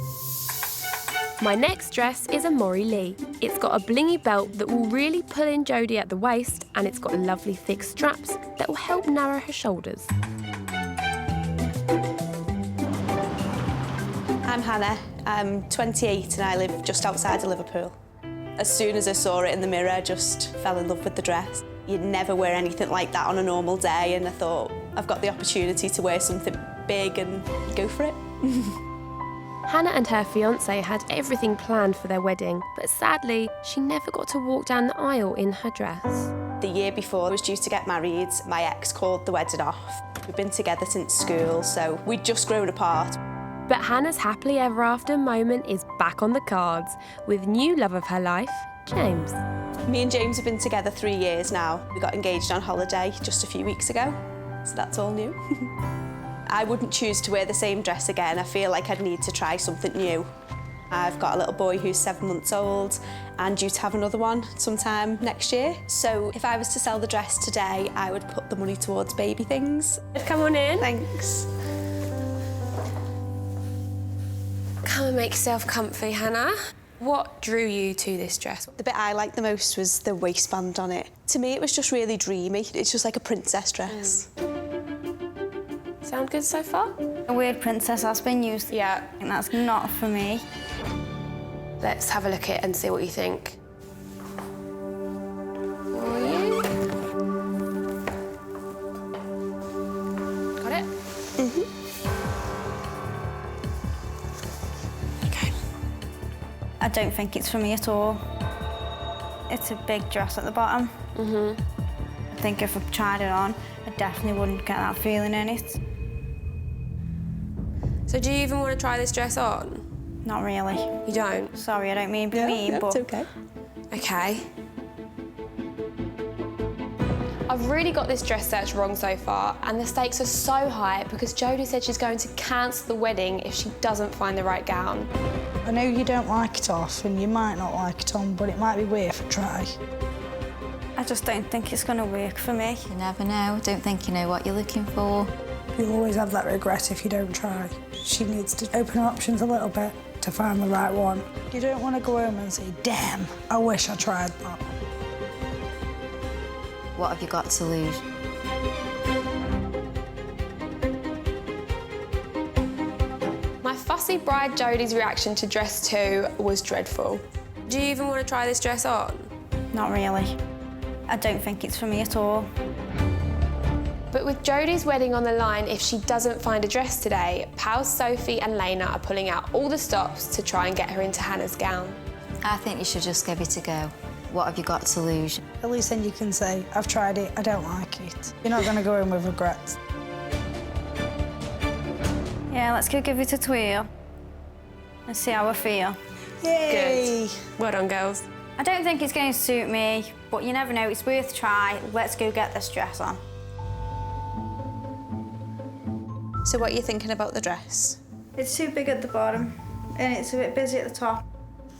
My next dress is a Maury Lee. It's got a blingy belt that will really pull in Jodie at the waist, and it's got lovely thick straps that will help narrow her shoulders. I'm Hannah. I'm 28 and I live just outside of Liverpool. As soon as I saw it in the mirror, I just fell in love with the dress. You'd never wear anything like that on a normal day, and I thought, I've got the opportunity to wear something big and go for it. Hannah and her fiancé had everything planned for their wedding, but sadly, she never got to walk down the aisle in her dress. The year before I was due to get married, my ex called the wedding off. We've been together since school, so we'd just grown apart. But Hannah's happily ever after moment is back on the cards with new love of her life, James. Me and James have been together 3 years now. We got engaged on holiday just a few weeks ago, so that's all new. I wouldn't choose to wear the same dress again. I feel like I'd need to try something new. I've got a little boy who's 7 months old and due to have another one sometime next year. So if I was to sell the dress today, I would put the money towards baby things. Come on in. Thanks. Come and make yourself comfy, Hannah. What drew you to this dress? The bit I liked the most was the waistband on it. To me, it was just really dreamy. It's just like a princess dress. Sound good so far? A weird princess has been used. Yeah. And that's not for me. Let's have a look at it and see what you think. For you. Got it? Mm-hmm. I don't think it's for me at all. It's a big dress at the bottom. Mm-hmm. I think if I tried it on, I definitely wouldn't get that feeling in it. So do you even want to try this dress on? Not really. You don't? Sorry, I don't mean to be mean, but... It's okay. Okay. I've really got this dress search wrong so far, and the stakes are so high because Jodie said she's going to cancel the wedding if she doesn't find the right gown. I know you don't like it off and you might not like it on, but it might be worth a try. I just don't think it's going to work for me. You never know. Don't think you know what you're looking for. You'll always have that regret if you don't try. She needs to open her options a little bit to find the right one. You don't want to go home and say, damn, I wish I tried that. What have you got to lose? My fussy bride Jodie's reaction to dress 2 was dreadful. Do you even want to try this dress on? Not really. I don't think it's for me at all. But with Jodie's wedding on the line, if she doesn't find a dress today, pals Sophie and Lena are pulling out all the stops to try and get her into Hannah's gown. I think you should just give it a go. What have you got to lose? At least then you can say, I've tried it, I don't like it. You're not going to go in with regrets. Yeah, let's go give it a twirl. Let's see how I feel. Yay! Good. Well done, girls. I don't think it's going to suit me, but you never know, it's worth a try. Let's go get this dress on. So what are you thinking about the dress? It's too big at the bottom and it's a bit busy at the top.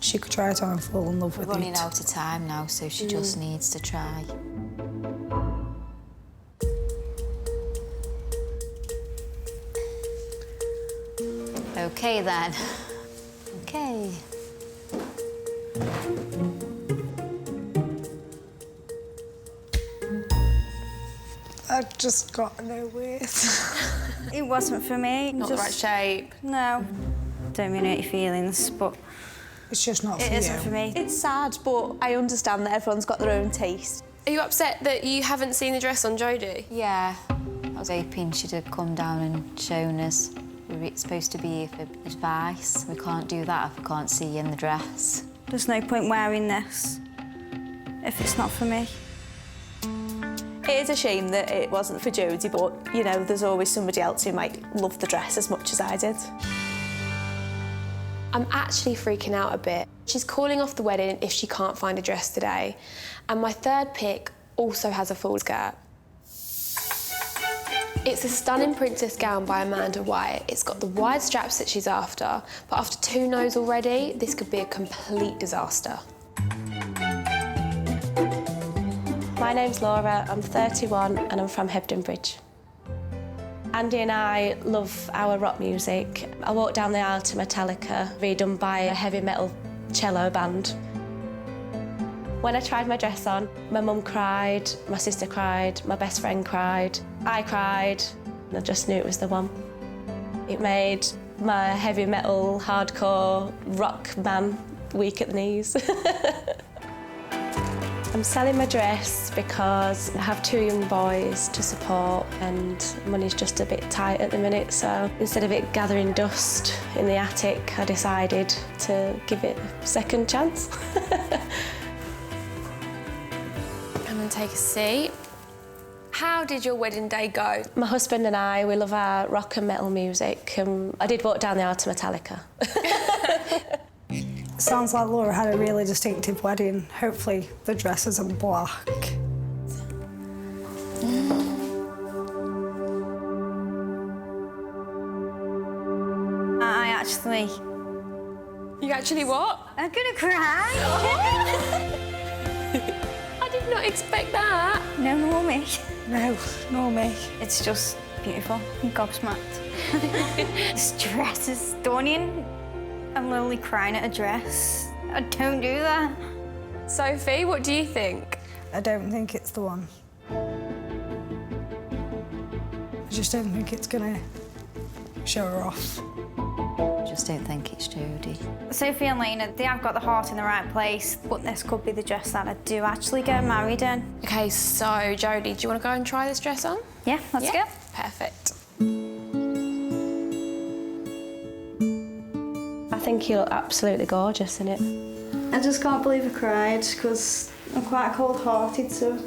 She could try it on and fall in love with We're running it. out of time now, so she just needs to try. Okay then. Okay. I just got nowhere. It wasn't for me. Not the right shape. No. Don't mean hurt your feelings, but it's just not for it you. isn't for me. It's sad, but I understand that everyone's got their own taste. Are you upset that you haven't seen the dress on Jodie? Yeah. I was hoping she'd have come down and shown us. We're supposed to be here for advice. We can't do that if we can't see you in the dress. There's no point wearing this if it's not for me. It is a shame that it wasn't for Jodie, but, you know, there's always somebody else who might love the dress as much as I did. I'm actually freaking out a bit. She's calling off the wedding if she can't find a dress today. And my third pick also has a full skirt. It's a stunning princess gown by Amanda White. It's got the wide straps that she's after, but after 2 no's already, this could be a complete disaster. My name's Laura, I'm 31 and I'm from Hebden Bridge. Andy and I love our rock music. I walked down the aisle to Metallica, redone by a heavy metal cello band. When I tried my dress on, my mum cried, my sister cried, my best friend cried, I cried, and I just knew it was the one. It made my heavy metal, hardcore rock man weak at the knees. I'm selling my dress because I have 2 young boys to support and money's just a bit tight at the minute, so instead of it gathering dust in the attic, I decided to give it a second chance. Come and take a seat. How did your wedding day go? My husband and I, we love our rock and metal music. I did walk down the aisle to Metallica. Sounds like Laura had a really distinctive wedding. Hopefully the dress isn't black. I actually... You actually what? I'm gonna cry. I did not expect that. No, nor me. No, nor me. It's just beautiful. I'm gobsmacked. This dress is stunning. I'm literally crying at a dress. I don't do that. Sophie, what do you think? I don't think it's the one. I just don't think it's gonna show her off. I just don't think it's Jodie. Sophie and Lena, they have got the heart in the right place, but this could be the dress that I do actually get married in. OK, so, Jodie, do you want to go and try this dress on? Yeah, let's go. Perfect. I think you look absolutely gorgeous in it. I just can't believe I cried because I'm quite cold-hearted, so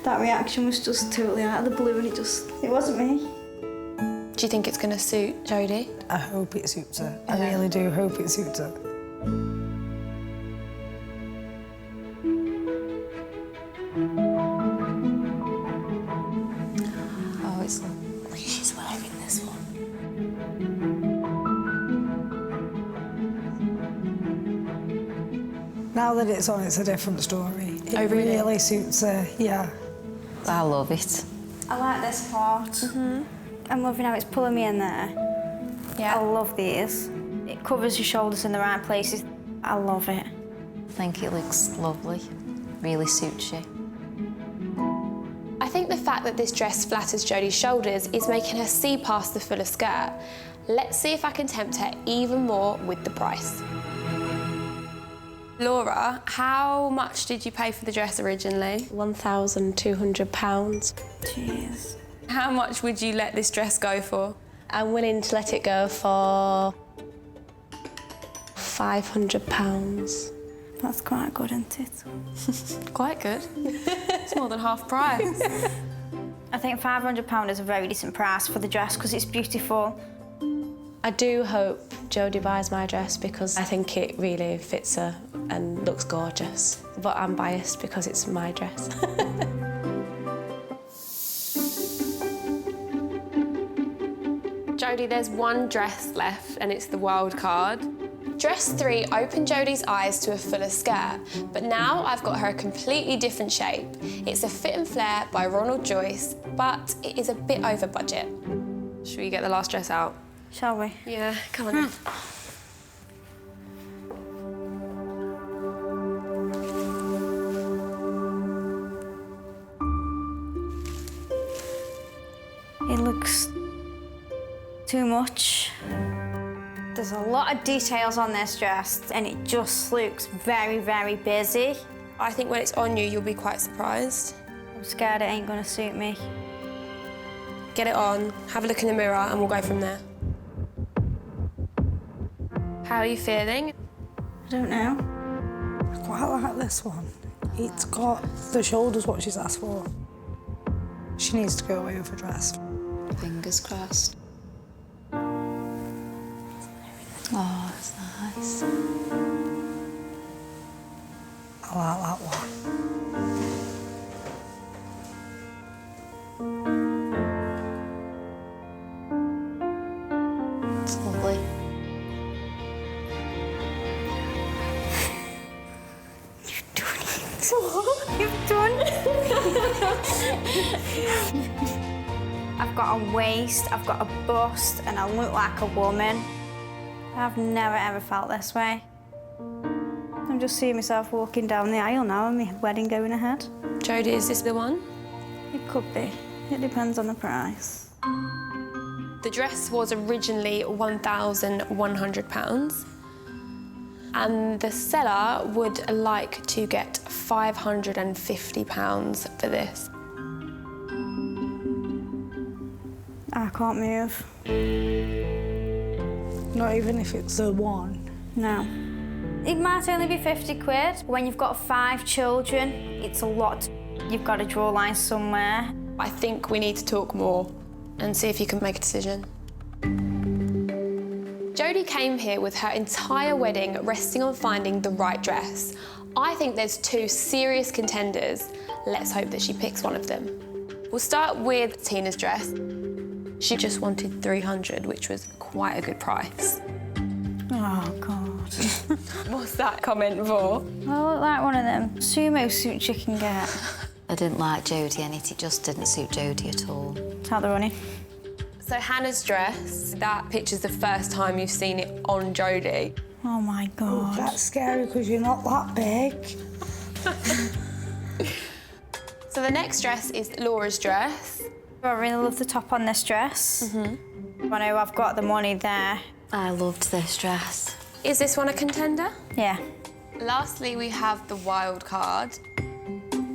that reaction was just totally out of the blue and it wasn't me. Do you think it's going to suit Jodie? I hope it suits her. I really do hope it suits her. Oh, it's lovely. She's wearing this one. Now that it's on, it's a different story. It really suits her, yeah. I love it. I like this part. I'm loving how it's pulling me in there. Yeah. I love these. It covers your shoulders in the right places. I love it. I think it looks lovely. Really suits you. I think the fact that this dress flatters Jodie's shoulders is making her see past the fuller skirt. Let's see if I can tempt her even more with the price. Laura, how much did you pay for the dress originally? £1,200. Jeez. How much would you let this dress go for? I'm willing to let it go for £500. That's quite good, isn't it? Quite good. It's more than half price. I think £500 is a very decent price for the dress because it's beautiful. I do hope Jodie buys my dress because I think it really fits her and looks gorgeous. But I'm biased because it's my dress. Jodie, there's one dress left and it's the wild card. Dress 3 opened Jodie's eyes to a fuller skirt, but now I've got her a completely different shape. It's a fit and flare by Ronald Joyce, but it is a bit over budget. Should we get the last dress out? Shall we? Yeah, come on then. It looks too much. There's a lot of details on this dress and it just looks very, very busy. I think when it's on you, you'll be quite surprised. I'm scared it ain't gonna suit me. Get it on, have a look in the mirror and we'll go from there. How are you feeling? I don't know. I quite like this one. It's got the shoulders what she's asked for. She needs to go away with her dress. Fingers crossed. Oh, it's nice. I like that one. It's lovely. You've done. I've got a waist, I've got a bust, and I look like a woman. I've never ever felt this way. I'm just seeing myself walking down the aisle now and my wedding going ahead. Jodie, is this the one? It could be. It depends on the price. The dress was originally £1,100. And the seller would like to get £550 for this. I can't move. Not even if it's the one? No. It might only be 50 quid. When you've got 5 children, it's a lot. You've got to draw lines somewhere. I think we need to talk more and see if you can make a decision. Jodie came here with her entire wedding resting on finding the right dress. I think there's 2 serious contenders. Let's hope that she picks one of them. We'll start with Tina's dress. She just wanted $300, which was quite a good price. Oh, God. What's that comment for? I look like one of them sumo suits you can get. I didn't like Jodie in it. It just didn't suit Jodie at all. That's how they're running. So Hannah's dress, that picture's the first time you've seen it on Jodie. Oh my God. Oh, that's scary because you're not that big. So the next dress is Laura's dress. I really love the top on this dress. I know I've got the money there. I loved this dress. Is this one a contender? Yeah. Lastly, we have the wild card.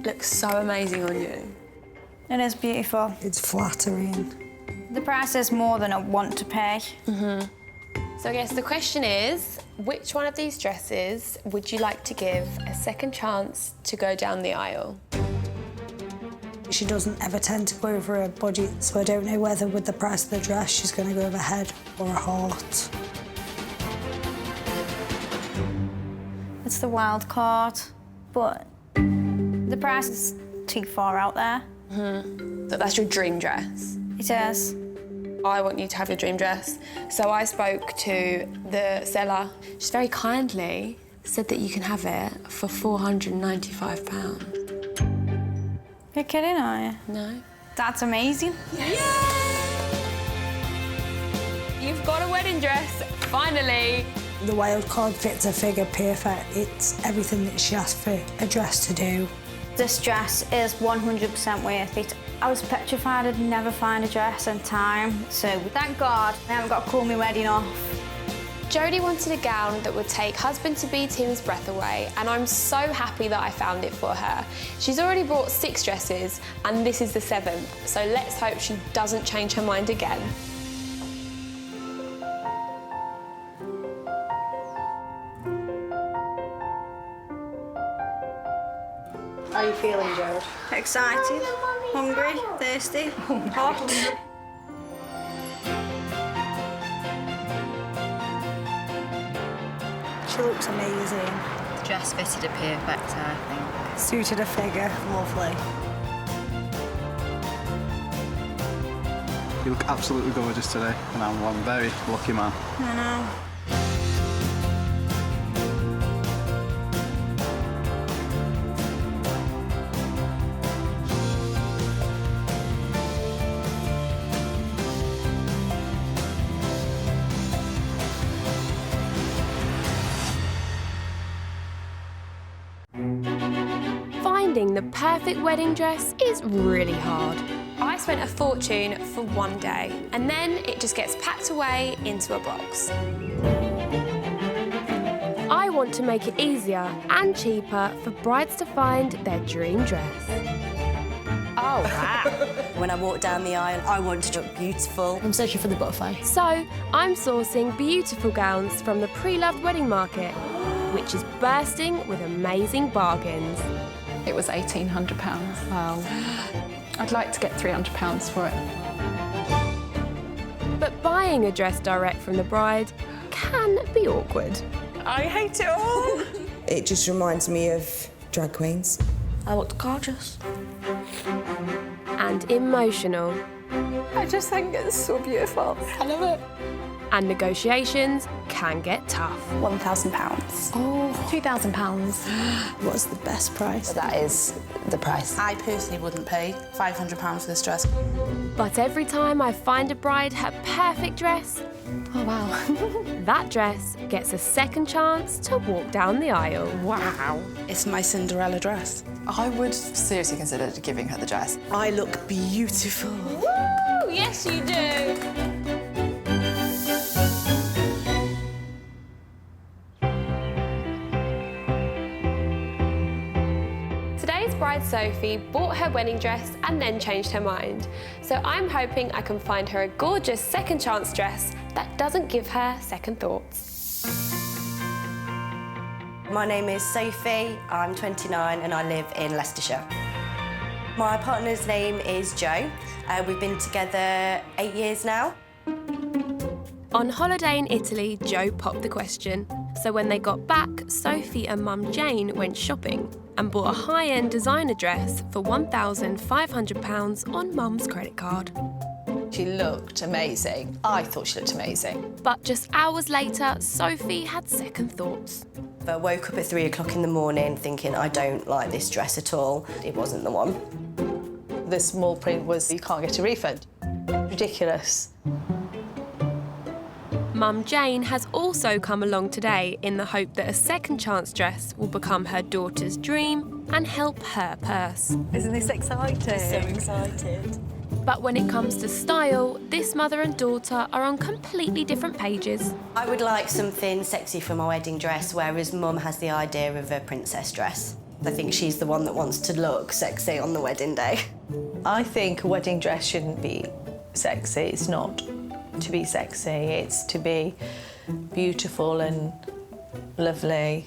Looks so amazing on you. It is beautiful. It's flattering. The price is more than I want to pay. So I guess the question is, which one of these dresses would you like to give a second chance to go down the aisle? She doesn't ever tend to go over her budget, so I don't know whether with the price of the dress she's going to go over head or a heart. It's the wild card, but the price is too far out there. So that's your dream dress? It is. I want you to have your dream dress. So I spoke to the seller. She's very kindly said that you can have it for £495. You're kidding, are you? No. That's amazing. You've got a wedding dress, finally. The wild card fits her figure perfect. It's everything that she asked for a dress to do. This dress is 100% worth it. I was petrified I'd never find a dress in time, so thank God I haven't got to call my wedding off. Jodie wanted a gown that would take husband-to-be Tim's breath away, and I'm so happy that I found it for her. She's already brought 6 dresses, and this is the 7th, so let's hope she doesn't change her mind again. How are you feeling, Jode? Excited, hungry, thirsty, hot. She looks amazing. The dress fitted her perfect, I think. Suited her figure, lovely. You look absolutely gorgeous today, and I'm one very lucky man. I know. Finding the perfect wedding dress is really hard. I spent a fortune for one day, and then it just gets packed away into a box. I want to make it easier and cheaper for brides to find their dream dress. Oh, wow. When I walk down the aisle, I want to look beautiful. I'm searching for the butterfly. So I'm sourcing beautiful gowns from the pre-loved wedding market, which is bursting with amazing bargains. It was £1,800. Wow. I'd like to get £300 for it. But buying a dress direct from the bride can be awkward. I hate it all. It just reminds me of drag queens. I looked gorgeous. And emotional. I just think it's so beautiful. I love it. And negotiations can get tough. £1,000. Oh, £2,000. What's the best price? That is the price. I personally wouldn't pay £500 for this dress. But every time I find a bride her perfect dress, Oh, wow. that dress gets a second chance to walk down the aisle. Wow. It's my Cinderella dress. I would seriously consider giving her the dress. I look beautiful. Woo! Yes, you do. Today's bride Sophie bought her wedding dress and then changed her mind. So I'm hoping I can find her a gorgeous second chance dress that doesn't give her second thoughts. My name is Sophie, I'm 29 and I live in Leicestershire. My partner's name is Joe. We've been together 8 years now. On holiday in Italy, Joe popped the question. So when they got back, Sophie and Mum Jane went shopping and bought a high-end designer dress for £1,500 on Mum's credit card. She looked amazing. I thought she looked amazing. But just hours later, Sophie had second thoughts. I woke up at 3 o'clock in the morning thinking, I don't like this dress at all. It wasn't the one. The small print was, you can't get a refund. Ridiculous. Mum Jane has also come along today in the hope that a second chance dress will become her daughter's dream and help her purse. Isn't this exciting? So excited. But when it comes to style, this mother and daughter are on completely different pages. I would like something sexy for my wedding dress, whereas Mum has the idea of a princess dress. I think she's the one that wants to look sexy on the wedding day. I think a wedding dress shouldn't be sexy. It's not to be sexy, it's to be beautiful and lovely.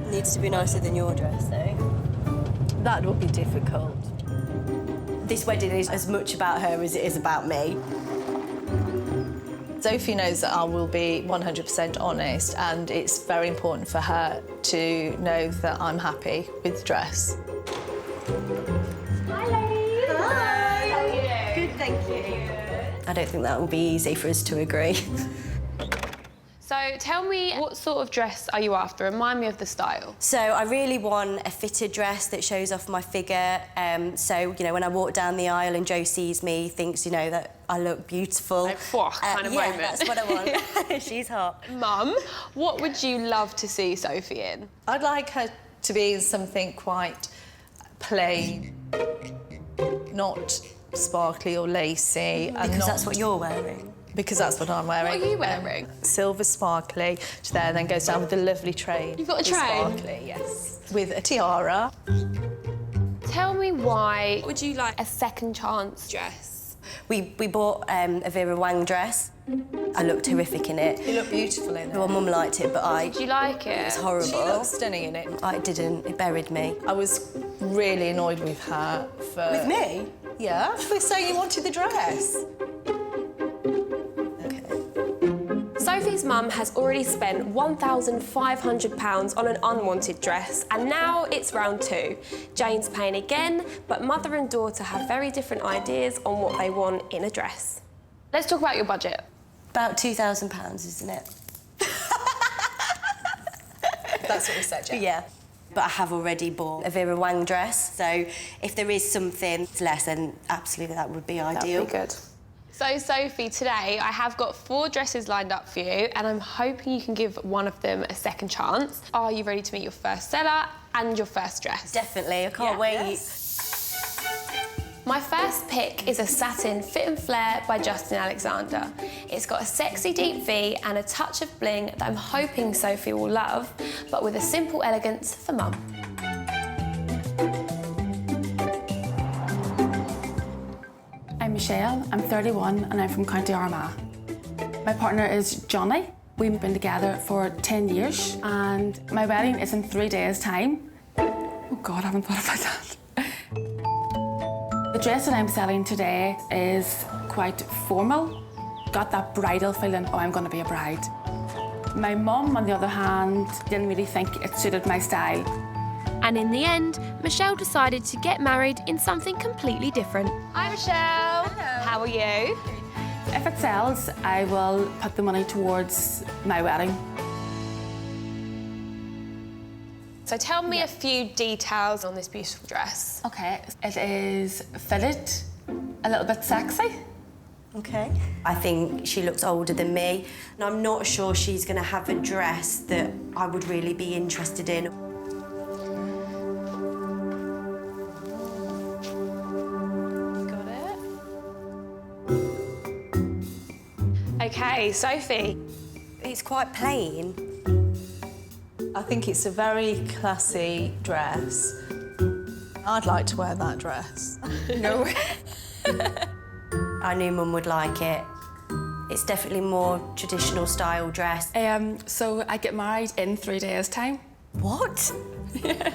Needs to be nicer than your dress, though. That would be difficult. This wedding is as much about her as it is about me. Sophie knows that I will be 100% honest, and it's very important for her to know that I'm happy with the dress. Hi, ladies. Hi. How are you? Good, thank you. I don't think that will be easy for us to agree. So tell me, what sort of dress are you after? Remind me of the style. So I really want a fitted dress that shows off my figure. So, you know, when I walk down the aisle and Joe sees me, thinks, you know, that I look beautiful. Like, kind of yeah, moment. That's what I want. She's hot. Mum, what would you love to see Sophie in? I'd like her to be something quite plain, not sparkly or lacy. Because that's what you're wearing. Because that's what I'm wearing. What are you wearing? Silver sparkly, which there then goes down with a lovely train. You've got a train? Sparkly, yes. With a tiara. Tell me why would you like a second chance dress? We bought a Vera Wang dress. I looked horrific in it. You look beautiful in it. Well, Mum liked it, but Did you like it? It was horrible. She looked stunning in it. I didn't. It buried me. I was really annoyed with her for... With me? Yeah, for saying you wanted the dress. Sophie's mum has already spent £1,500 on an unwanted dress, and now it's round 2. Jane's paying again, but mother and daughter have very different ideas on what they want in a dress. Let's talk about your budget. About £2,000, isn't it? That's what we said, yeah. Yeah. But I have already bought a Vera Wang dress, so if there is something less, then absolutely that would be ideal. That'd be good. So, Sophie, today I have got 4 dresses lined up for you, and I'm hoping you can give one of them a second chance. Are you ready to meet your first seller and your first dress? Definitely, I can't wait. Yes. My first pick is a satin Fit and Flare by Justin Alexander. It's got a sexy deep V and a touch of bling that I'm hoping Sophie will love, but with a simple elegance for Mum. I'm Michelle, I'm 31 and I'm from County Armagh. My partner is Johnny. We've been together for 10 years and my wedding is in 3 days' time. Oh God, I haven't thought about that. The dress that I'm selling today is quite formal. Got that bridal feeling, oh, I'm going to be a bride. My mum, on the other hand, didn't really think it suited my style. And in the end, Michelle decided to get married in something completely different. Hi, Michelle. Hello. How are you? If it sells, I will put the money towards my wedding. So tell me a few details on this beautiful dress. Okay, it is fitted, a little bit sexy. Okay. I think she looks older than me, and I'm not sure she's going to have a dress that I would really be interested in. Okay, Sophie. It's quite plain. I think it's a very classy dress. I'd like to wear that dress. No. I knew Mum would like it. It's definitely more traditional style dress. So I get married in 3 days' time. What? Yes.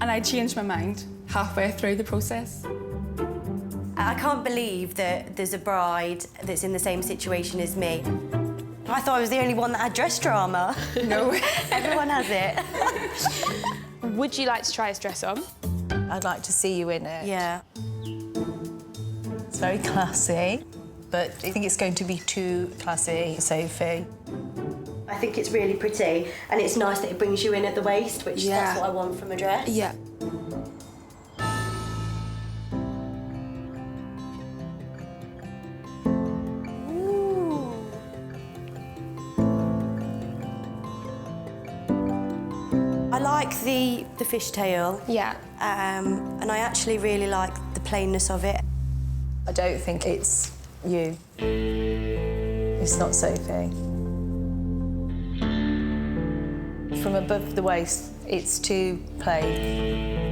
And I changed my mind halfway through the process. I can't believe that there's a bride that's in the same situation as me. I thought I was the only one that had dress drama. No. Everyone has it. Would you like to try this dress on? I'd like to see you in it. Yeah. It's very classy, but I think it's going to be too classy, Sophie. I think it's really pretty, and it's nice that it brings you in at the waist, which that's what I want from a dress. Yeah. like the fishtail. Yeah. And I actually really like the plainness of it. I don't think it's you. It's not Sophie. From above the waist, it's too plain.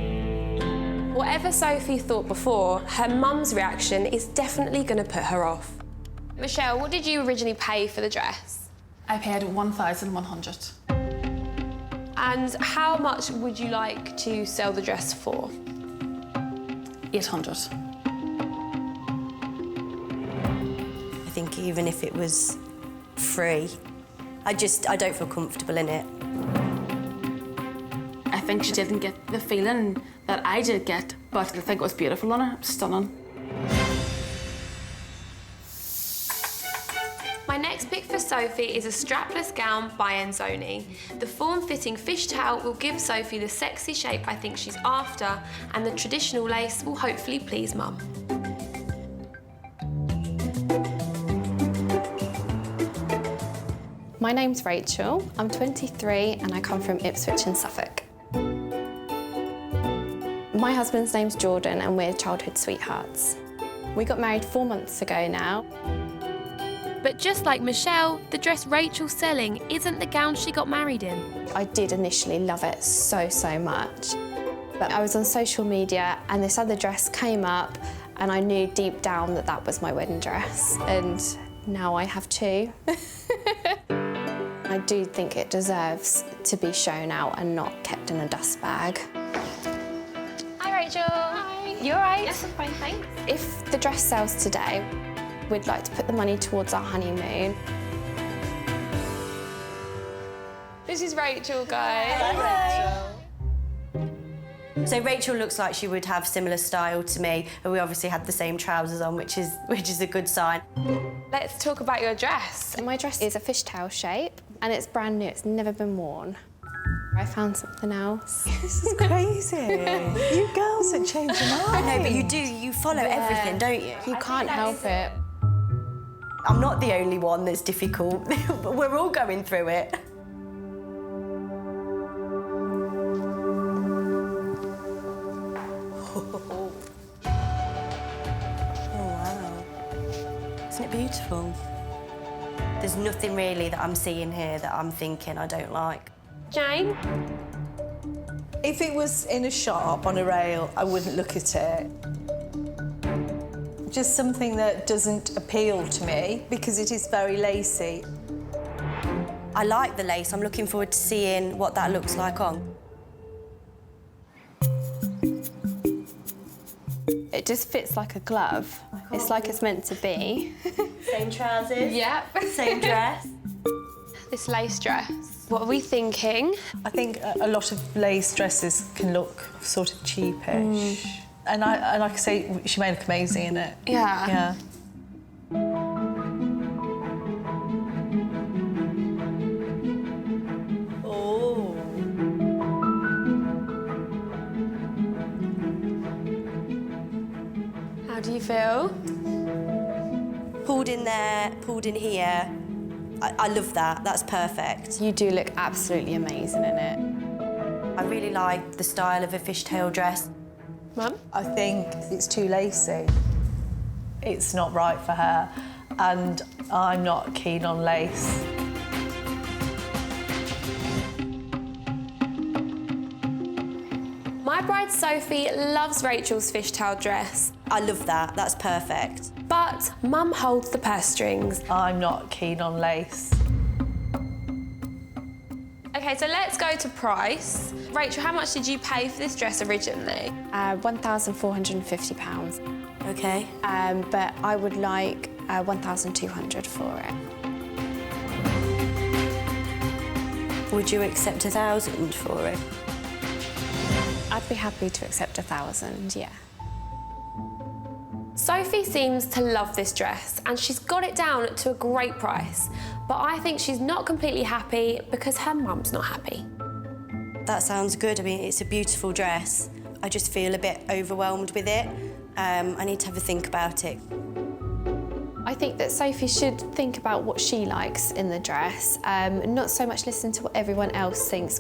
Whatever Sophie thought before, her mum's reaction is definitely going to put her off. Michelle, what did you originally pay for the dress? I paid 1,100. And how much would you like to sell the dress for? 800. I think even if it was free, I don't feel comfortable in it. I think she didn't get the feeling that I did get, but I think it was beautiful on her, stunning. My next pick for Sophie is a strapless gown by Enzoni. The form-fitting fishtail will give Sophie the sexy shape I think she's after, and the traditional lace will hopefully please Mum. My name's Rachel, I'm 23 and I come from Ipswich in Suffolk. My husband's name's Jordan and we're childhood sweethearts. We got married 4 months ago now. But just like Michelle, the dress Rachel's selling isn't the gown she got married in. I did initially love it so much. But I was on social media and this other dress came up and I knew deep down that that was my wedding dress. And now I have two. I do think it deserves to be shown out and not kept in a dust bag. Hi, Rachel. Hi. You all right? Yes, I'm fine, thanks. If the dress sells today, we'd like to put the money towards our honeymoon. This is Rachel, guys. Hi. So Rachel looks like she would have similar style to me, and we obviously had the same trousers on, which is a good sign. Let's talk about your dress. My dress is a fishtail shape, and it's brand new. It's never been worn. I found something else. This is crazy. You girls are changing your mind. I know, but you follow everything, don't you? You can't help it. I'm not the only one that's difficult. We're all going through it. Isn't it beautiful? There's nothing really that I'm seeing here that I'm thinking I don't like. Jane? If it was in a shop on a rail, I wouldn't look at it. Just something that doesn't appeal to me because it is very lacy. I like the lace. I'm looking forward to seeing what that looks like on. It just fits like a glove. It's like it's meant to be. Same trousers? Yep. Same dress? This lace dress. What are we thinking? I think a lot of lace dresses can look sort of cheapish. And like I say, she may look amazing in it. Yeah. Yeah. Oh. How do you feel? Pulled in there, pulled in here. I love that. That's perfect. You do look absolutely amazing in it. I really like the style of a fishtail dress. Mum? I think it's too lacy. It's not right for her, and I'm not keen on lace. My bride Sophie loves Rachel's fishtail dress. I love that. That's perfect. But Mum holds the purse strings. I'm not keen on lace. OK, so let's go to price. Rachel, how much did you pay for this dress originally? £1,450. OK. But I would like £1,200 for it. Would you accept £1,000 for it? I'd be happy to accept £1,000, yeah. Sophie seems to love this dress and she's got it down to a great price. But I think she's not completely happy because her mum's not happy. That sounds good. I mean, it's a beautiful dress. I just feel a bit overwhelmed with it. I need to have a think about it. I think that Sophie should think about what she likes in the dress, not so much listen to what everyone else thinks.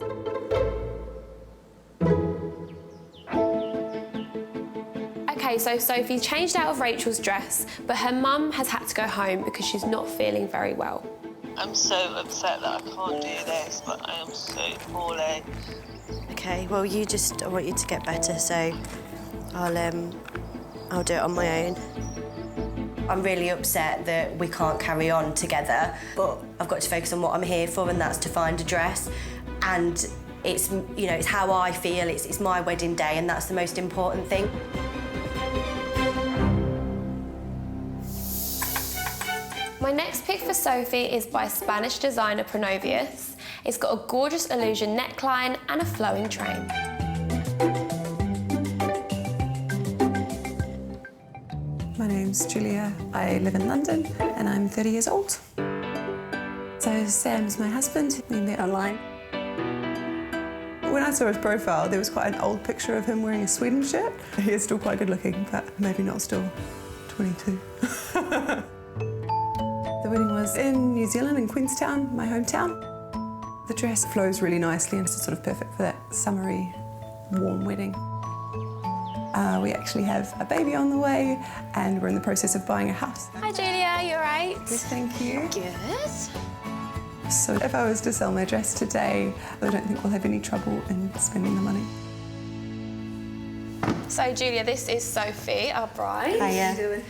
OK, so Sophie changed out of Rachel's dress, but her mum has had to go home because she's not feeling very well. I'm so upset that I can't do this, but I am so poorly. OK, well, I want you to get better, so I'll do it on my own. I'm really upset that we can't carry on together, but I've got to focus on what I'm here for, and that's to find a dress. And it's, you know, it's how I feel, it's my wedding day, and that's the most important thing. My next pick for Sophie is by Spanish designer Pronovius. It's got a gorgeous illusion neckline and a flowing train. My name's Julia. I live in London and I'm 30 years old. So Sam's my husband. We met online. When I saw his profile, there was quite an old picture of him wearing a Sweden shirt. He is still quite good looking, but maybe not still 22. The wedding was in New Zealand, in Queenstown, my hometown. The dress flows really nicely and it's sort of perfect for that summery, warm wedding. We actually have a baby on the way and we're in the process of buying a house. Hi Julia, you all right? Good, thank you. Good. So if I was to sell my dress today, I don't think we'll have any trouble in spending the money. So Julia, this is Sophie, our bride. Hiya.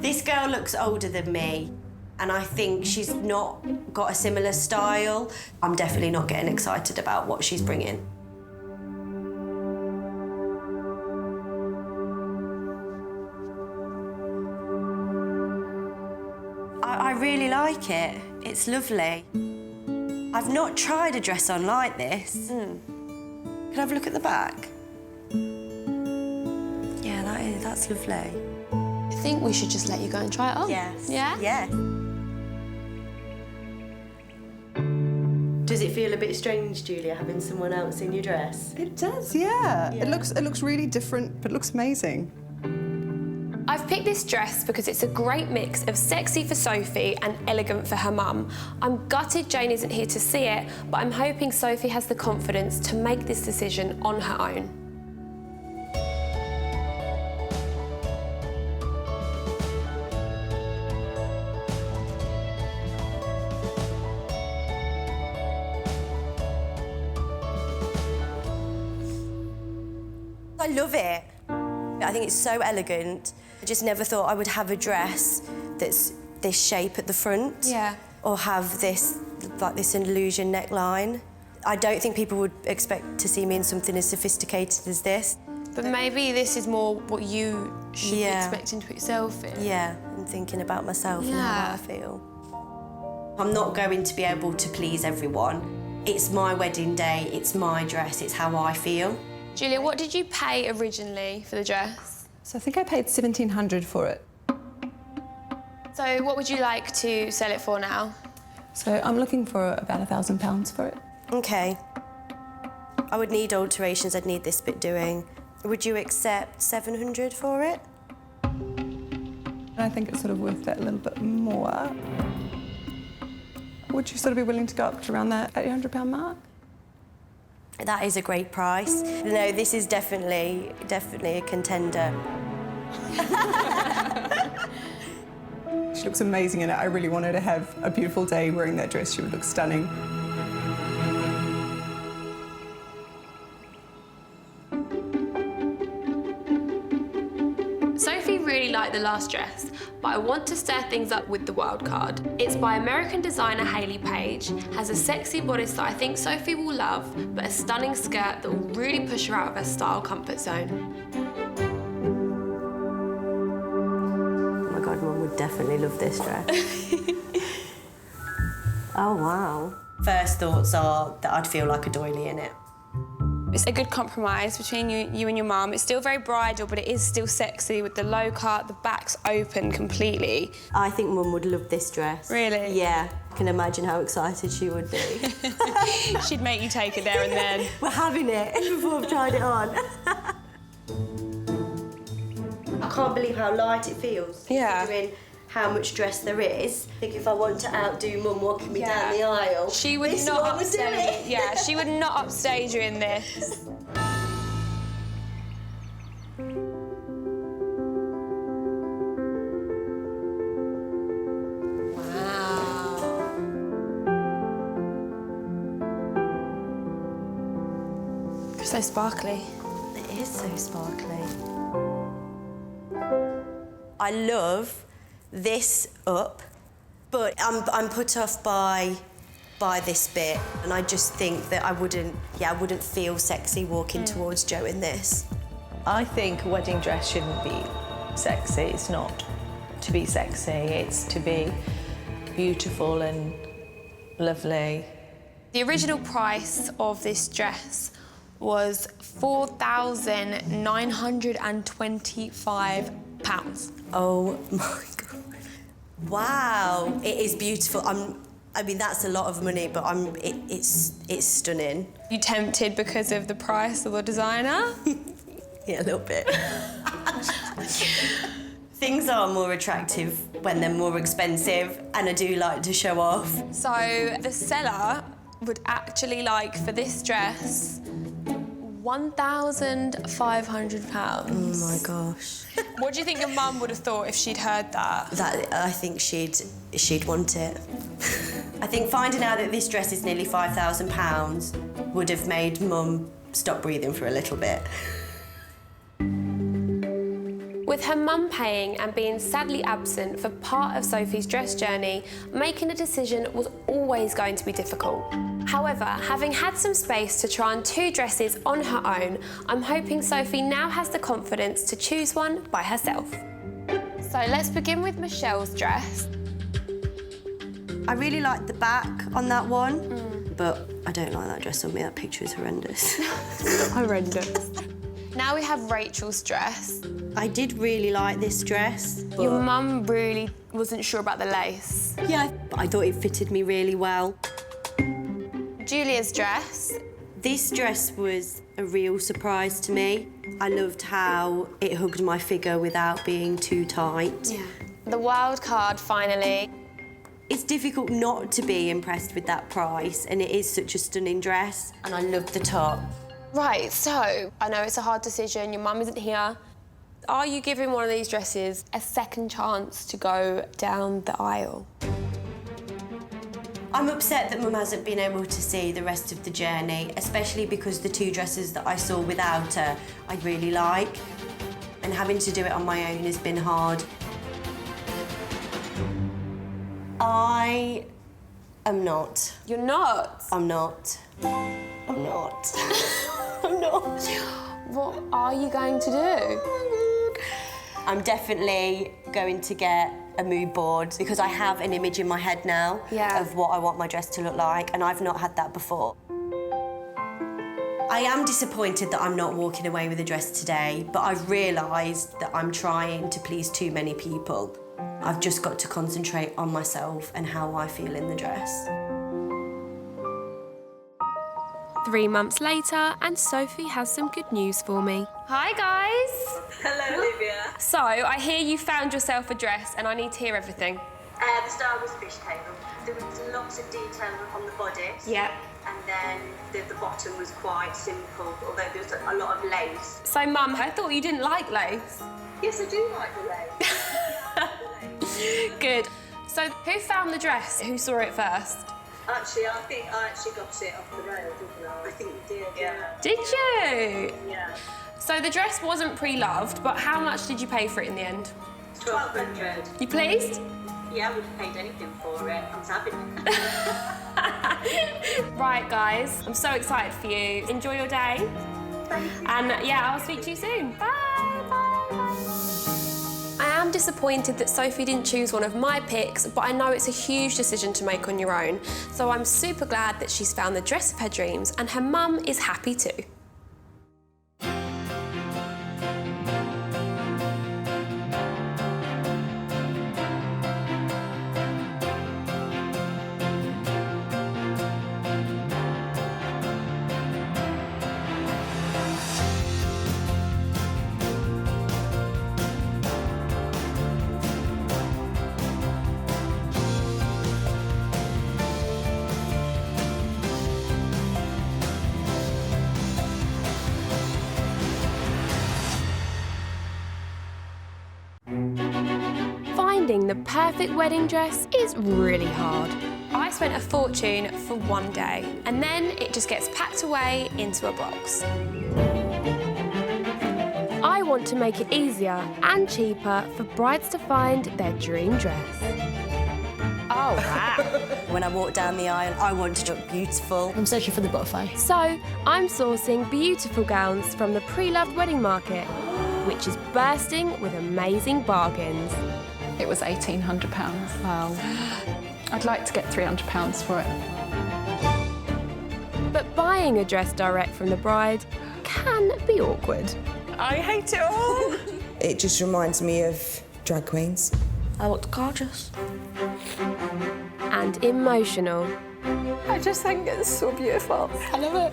This girl looks older than me, and I think she's not got a similar style. I'm definitely not getting excited about what she's bringing. I really like it. It's lovely. I've not tried a dress on like this. Can I have a look at the back? Yeah, that's lovely. I think we should just let you go and try it on. Yes. Yeah? Yeah. Does it feel a bit strange, Julia, having someone else in your dress? It does, yeah. It looks really different, but it looks amazing. I've picked this dress because it's a great mix of sexy for Sophie and elegant for her mum. I'm gutted Jane isn't here to see it, but I'm hoping Sophie has the confidence to make this decision on her own. I love it. I think it's so elegant. I just never thought I would have a dress that's this shape at the front. Yeah. Or have this, like this illusion neckline. I don't think people would expect to see me in something as sophisticated as this. But maybe this is more what you should be expecting to put yourself in. Yeah, and thinking about myself and how I feel. I'm not going to be able to please everyone. It's my wedding day, it's my dress, it's how I feel. Julia, what did you pay originally for the dress? So I think I paid $1,700 for it. So what would you like to sell it for now? So I'm looking for about £1,000 for it. OK. I would need alterations, I'd need this bit doing. Would you accept $700 for it? I think it's sort of worth that little bit more. Would you sort of be willing to go up to around that £800 mark? That is a great price. No, this is definitely a contender. She looks amazing in it. I really want her to have a beautiful day wearing that dress. She would look stunning. Sophie really liked the last dress, but I want to stir things up with the wild card. It's by American designer Hayley Page, has a sexy bodice that I think Sophie will love, but a stunning skirt that will really push her out of her style comfort zone. Oh my God, Mum would definitely love this dress. Oh, wow. First thoughts are that I'd feel like a doily in it. It's a good compromise between you and your mum. It's still very bridal, but it is still sexy with the low cut, the back's open completely. I think Mum would love this dress. Really? Yeah. I can imagine how excited she would be. She'd make you take it there and then. We're having it before I've tried it on. I can't believe how light it feels. Yeah. Considering how much dress there is. I think if I want to outdo Mum walking me down the aisle, she would this not one would do upstage. it. Yeah, she would not upstage you in this. sparkly. It is so sparkly. I love this up, but I'm put off by this bit, and I just think that I wouldn't feel sexy walking towards Joe in this. I think a wedding dress shouldn't be sexy. It's not to be sexy, it's to be beautiful and lovely. The original price of this dress was £4,925. Oh my God. Wow, it is beautiful. I mean, that's a lot of money, but it's stunning. You tempted because of the price of the designer? Yeah, a little bit. Things are more attractive when they're more expensive, and I do like to show off. So the seller would actually like, for this dress, £1,500. Oh my gosh. What do you think your mum would have thought if she'd heard that? I think she'd want it. I think finding out that this dress is nearly £5,000 would have made Mum stop breathing for a little bit. With her mum paying and being sadly absent for part of Sophie's dress journey, making a decision was always going to be difficult. However, having had some space to try on 2 dresses on her own, I'm hoping Sophie now has the confidence to choose one by herself. So let's begin with Michelle's dress. I really like the back on that one, but I don't like that dress on me. That picture is horrendous. Horrendous. Now we have Rachel's dress. I did really like this dress. But... Your mum really wasn't sure about the lace. Yeah, but I thought it fitted me really well. Julia's dress. This dress was a real surprise to me. I loved how it hugged my figure without being too tight. Yeah. The wild card, finally. It's difficult not to be impressed with that price, and it is such a stunning dress, and I love the top. Right, so I know it's a hard decision, your mum isn't here. Are you giving one of these dresses a second chance to go down the aisle? I'm upset that Mum hasn't been able to see the rest of the journey, especially because the 2 dresses that I saw without her I really like, and having to do it on my own has been hard. I am not. You're not? I'm not. I'm not. I'm not. What are you going to do? I'm definitely going to get a mood board because I have an image in my head now of what I want my dress to look like, and I've not had that before. I am disappointed that I'm not walking away with a dress today, but I've realised that I'm trying to please too many people. I've just got to concentrate on myself and how I feel in the dress. 3 months later, and Sophie has some good news for me. Hi, guys. Hello, Olivia. So, I hear you found yourself a dress, and I need to hear everything. The style was fishtail. There was lots of detail on the bodice. Yeah. And then the bottom was quite simple, although there was a lot of lace. So, Mum, I thought you didn't like lace. Yes, I do like the lace. Good. So, who found the dress? Who saw it first? Actually, I think I got it off the rail, didn't I? I think you did, yeah. Did you? Yeah. So the dress wasn't pre-loved, but how much did you pay for it in the end? $1,200. You pleased? Yeah, I would have paid anything for it. I'm having it. Right, guys, I'm so excited for you. Enjoy your day. Thank you. And yeah, I'll speak to you soon. Bye, bye, bye. I am disappointed that Sophie didn't choose one of my picks, but I know it's a huge decision to make on your own. So I'm super glad that she's found the dress of her dreams, and her mum is happy too. Finding the perfect wedding dress is really hard. I spent a fortune for one day, and then it just gets packed away into a box. I want to make it easier and cheaper for brides to find their dream dress. Oh, wow. When I walk down the aisle, I want to look beautiful. I'm searching for the butterfly. So, I'm sourcing beautiful gowns from the pre-loved wedding market, which is bursting with amazing bargains. It was £1,800. Wow. I'd like to get £300 for it. But buying a dress direct from the bride can be awkward. I hate it all. It just reminds me of drag queens. I looked gorgeous. And emotional. I just think it's so beautiful. I love it.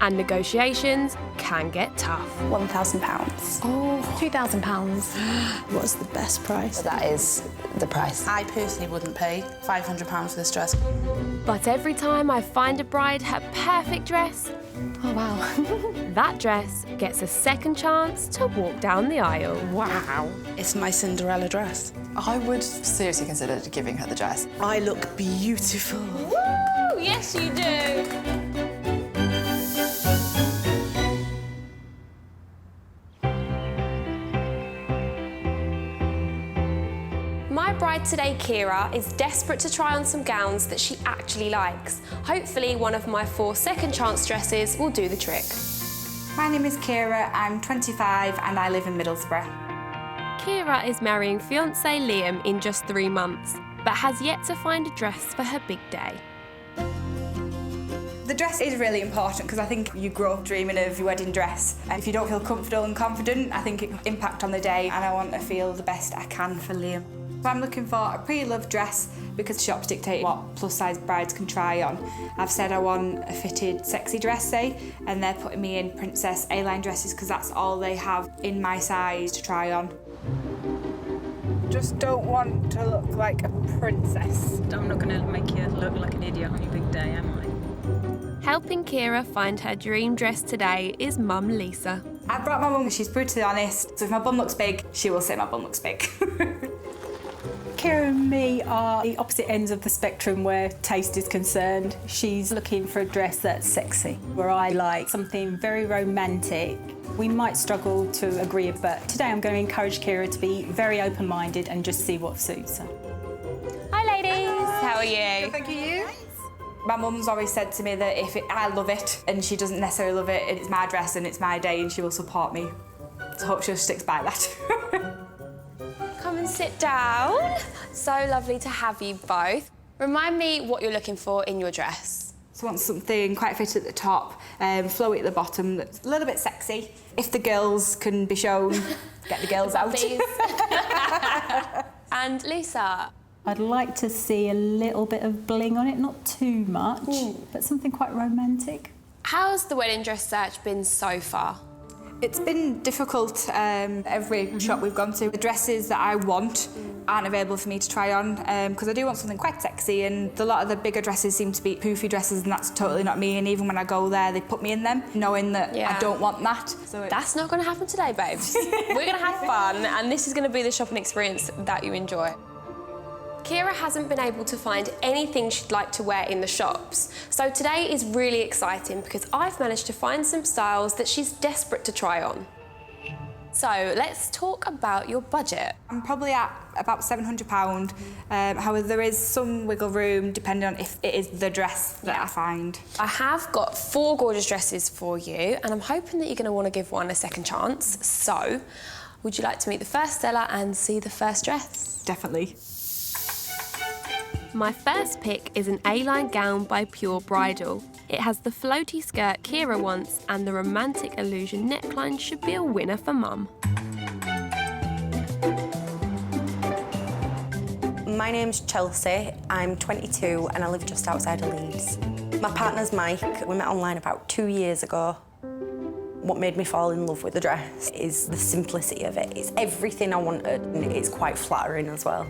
And negotiations can get tough. £1,000. Oh, £2,000. What's the best price? That is the price. I personally wouldn't pay £500 for this dress. But every time I find a bride her perfect dress, oh wow, that dress gets a second chance to walk down the aisle. Wow. It's my Cinderella dress. I would seriously consider giving her the dress. I look beautiful. Woo! Yes, you do. My bride today, Kira, is desperate to try on some gowns that she actually likes. Hopefully, one of my 4 second chance dresses will do the trick. My name is Kira, I'm 25 and I live in Middlesbrough. Kira is marrying fiancé Liam in just 3 months, but has yet to find a dress for her big day. The dress is really important because I think you grow up dreaming of your wedding dress, and if you don't feel comfortable and confident, I think it can impact on the day, and I want to feel the best I can for Liam. So I'm looking for a pre-loved dress because shops dictate what plus-size brides can try on. I've said I want a fitted, sexy dress, say, and they're putting me in princess A-line dresses because that's all they have in my size to try on. Just don't want to look like a princess. I'm not going to make you look like an idiot on your big day, am I? Helping Kira find her dream dress today is Mum Lisa. I brought my mum, she's brutally honest, so if my bum looks big, she will say my bum looks big. Kira and me are the opposite ends of the spectrum where taste is concerned. She's looking for a dress that's sexy, where I like something very romantic. We might struggle to agree, but today I'm going to encourage Kira to be very open-minded and just see what suits her. Hi ladies, how are you? Good, thank you. My mum's always said to me that if I love it and she doesn't necessarily love it, it's my dress and it's my day and she will support me. So I hope she sticks by that. Come and sit down. So lovely to have you both. Remind me what you're looking for in your dress. So I want something quite fit at the top, flowy at the bottom, that's a little bit sexy. If the girls can be shown, get the girls out. Please. And Lisa? I'd like to see a little bit of bling on it, not too much, but something quite romantic. How's the wedding dress search been so far? It's been difficult, every shop we've gone to. The dresses that I want aren't available for me to try on because I do want something quite sexy, and a lot of the bigger dresses seem to be poofy dresses and that's totally not me, and even when I go there they put me in them knowing that I don't want that. So that's not going to happen today, babes. We're going to have fun and this is going to be the shopping experience that you enjoy. Kira hasn't been able to find anything she'd like to wear in the shops, so today is really exciting because I've managed to find some styles that she's desperate to try on. So let's talk about your budget. I'm probably at about £700, however there is some wiggle room depending on if it is the dress that I find. I have got 4 gorgeous dresses for you and I'm hoping that you're going to want to give one a second chance. So, would you like to meet the first seller and see the first dress? Definitely. My first pick is an A-line gown by Pure Bridal. It has the floaty skirt Kira wants and the romantic illusion neckline should be a winner for Mum. My name's Chelsea, I'm 22 and I live just outside of Leeds. My partner's Mike, we met online about 2 years ago. What made me fall in love with the dress is the simplicity of it. It's everything I wanted and it's quite flattering as well.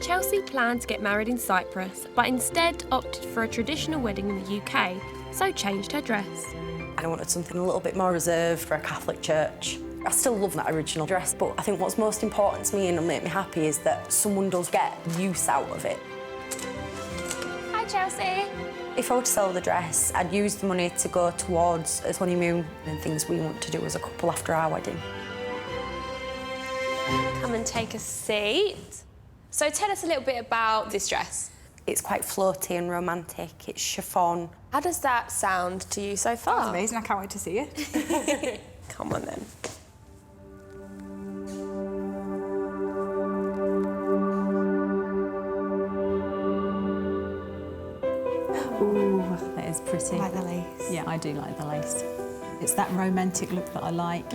Chelsea planned to get married in Cyprus, but instead opted for a traditional wedding in the UK, so changed her dress. I wanted something a little bit more reserved for a Catholic church. I still love that original dress, but I think what's most important to me and will make me happy is that someone does get use out of it. Hi Chelsea. If I were to sell the dress, I'd use the money to go towards a honeymoon and things we want to do as a couple after our wedding. Come and take a seat. So tell us a little bit about this dress. It's quite floaty and romantic. It's chiffon. How does that sound to you so far? That's amazing. I can't wait to see it. Come on then. Ooh, that is pretty. I like the lace. Yeah, I do like the lace. It's that romantic look that I like.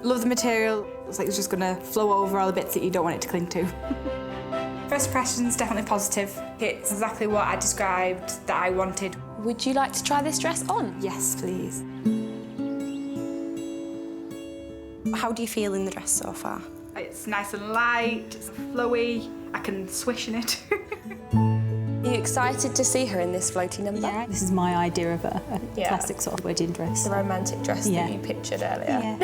Love the material. It's like it's just going to flow over all the bits that you don't want it to cling to. First impression's definitely positive. It's exactly what I described that I wanted. Would you like to try this dress on? Yes, please. How do you feel in the dress so far? It's nice and light, it's flowy, I can swish in it. Are you excited to see her in this floaty number? Yeah. This is my idea of a classic sort of wedding dress. The romantic dress that you pictured earlier. Yeah.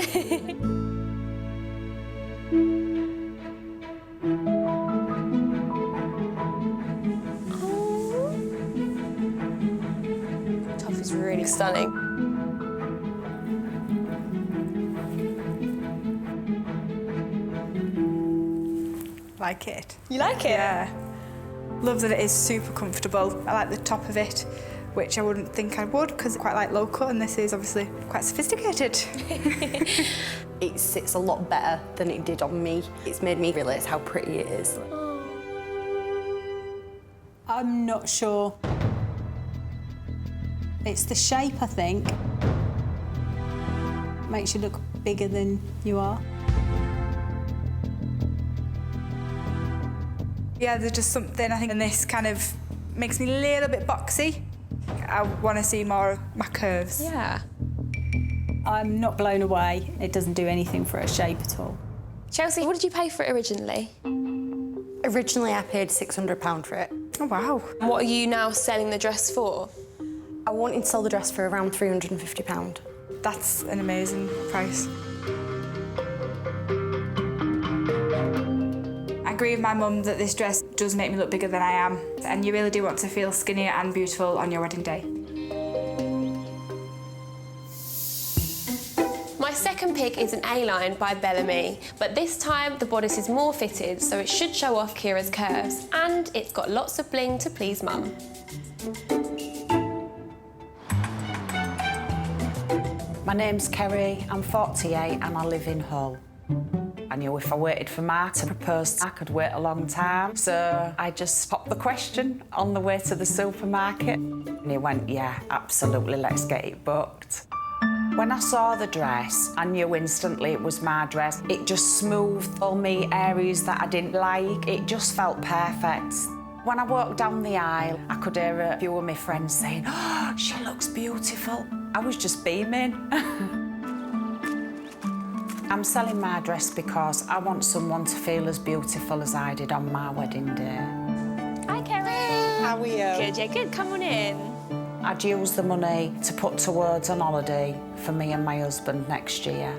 Top is really stunning. Like it. You like it? Yeah. Love that it is super comfortable. I like the top of it, which I wouldn't think I would because it's quite like low cut, and this is obviously quite sophisticated. It sits a lot better than it did on me. It's made me realise how pretty it is. I'm not sure. It's the shape, I think. Makes you look bigger than you are. Yeah, there's just something, I think, and this kind of makes me a little bit boxy. I want to see more of my curves. Yeah. I'm not blown away. It doesn't do anything for a shape at all. Chelsea, what did you pay for it originally? Originally, I paid £600 for it. Oh, wow. And what are you now selling the dress for? I wanted to sell the dress for around £350. That's an amazing price. I agree with my mum that this dress does make me look bigger than I am, and you really do want to feel skinnier and beautiful on your wedding day. My second pick is an A-line by Bellamy, but this time the bodice is more fitted, so it should show off Kira's curves, and it's got lots of bling to please mum. My name's Kerry, I'm 48 and I live in Hull. I knew if I waited for Mark to propose, I could wait a long time. So I just popped the question on the way to the supermarket. And he went, yeah, absolutely, let's get it booked. When I saw the dress, I knew instantly it was my dress. It just smoothed all me areas that I didn't like. It just felt perfect. When I walked down the aisle, I could hear a few of my friends saying, oh, she looks beautiful. I was just beaming. I'm selling my dress because I want someone to feel as beautiful as I did on my wedding day. Hi, Kerry. How are you? Good, yeah, good. Come on in. I'd use the money to put towards an holiday for me and my husband next year.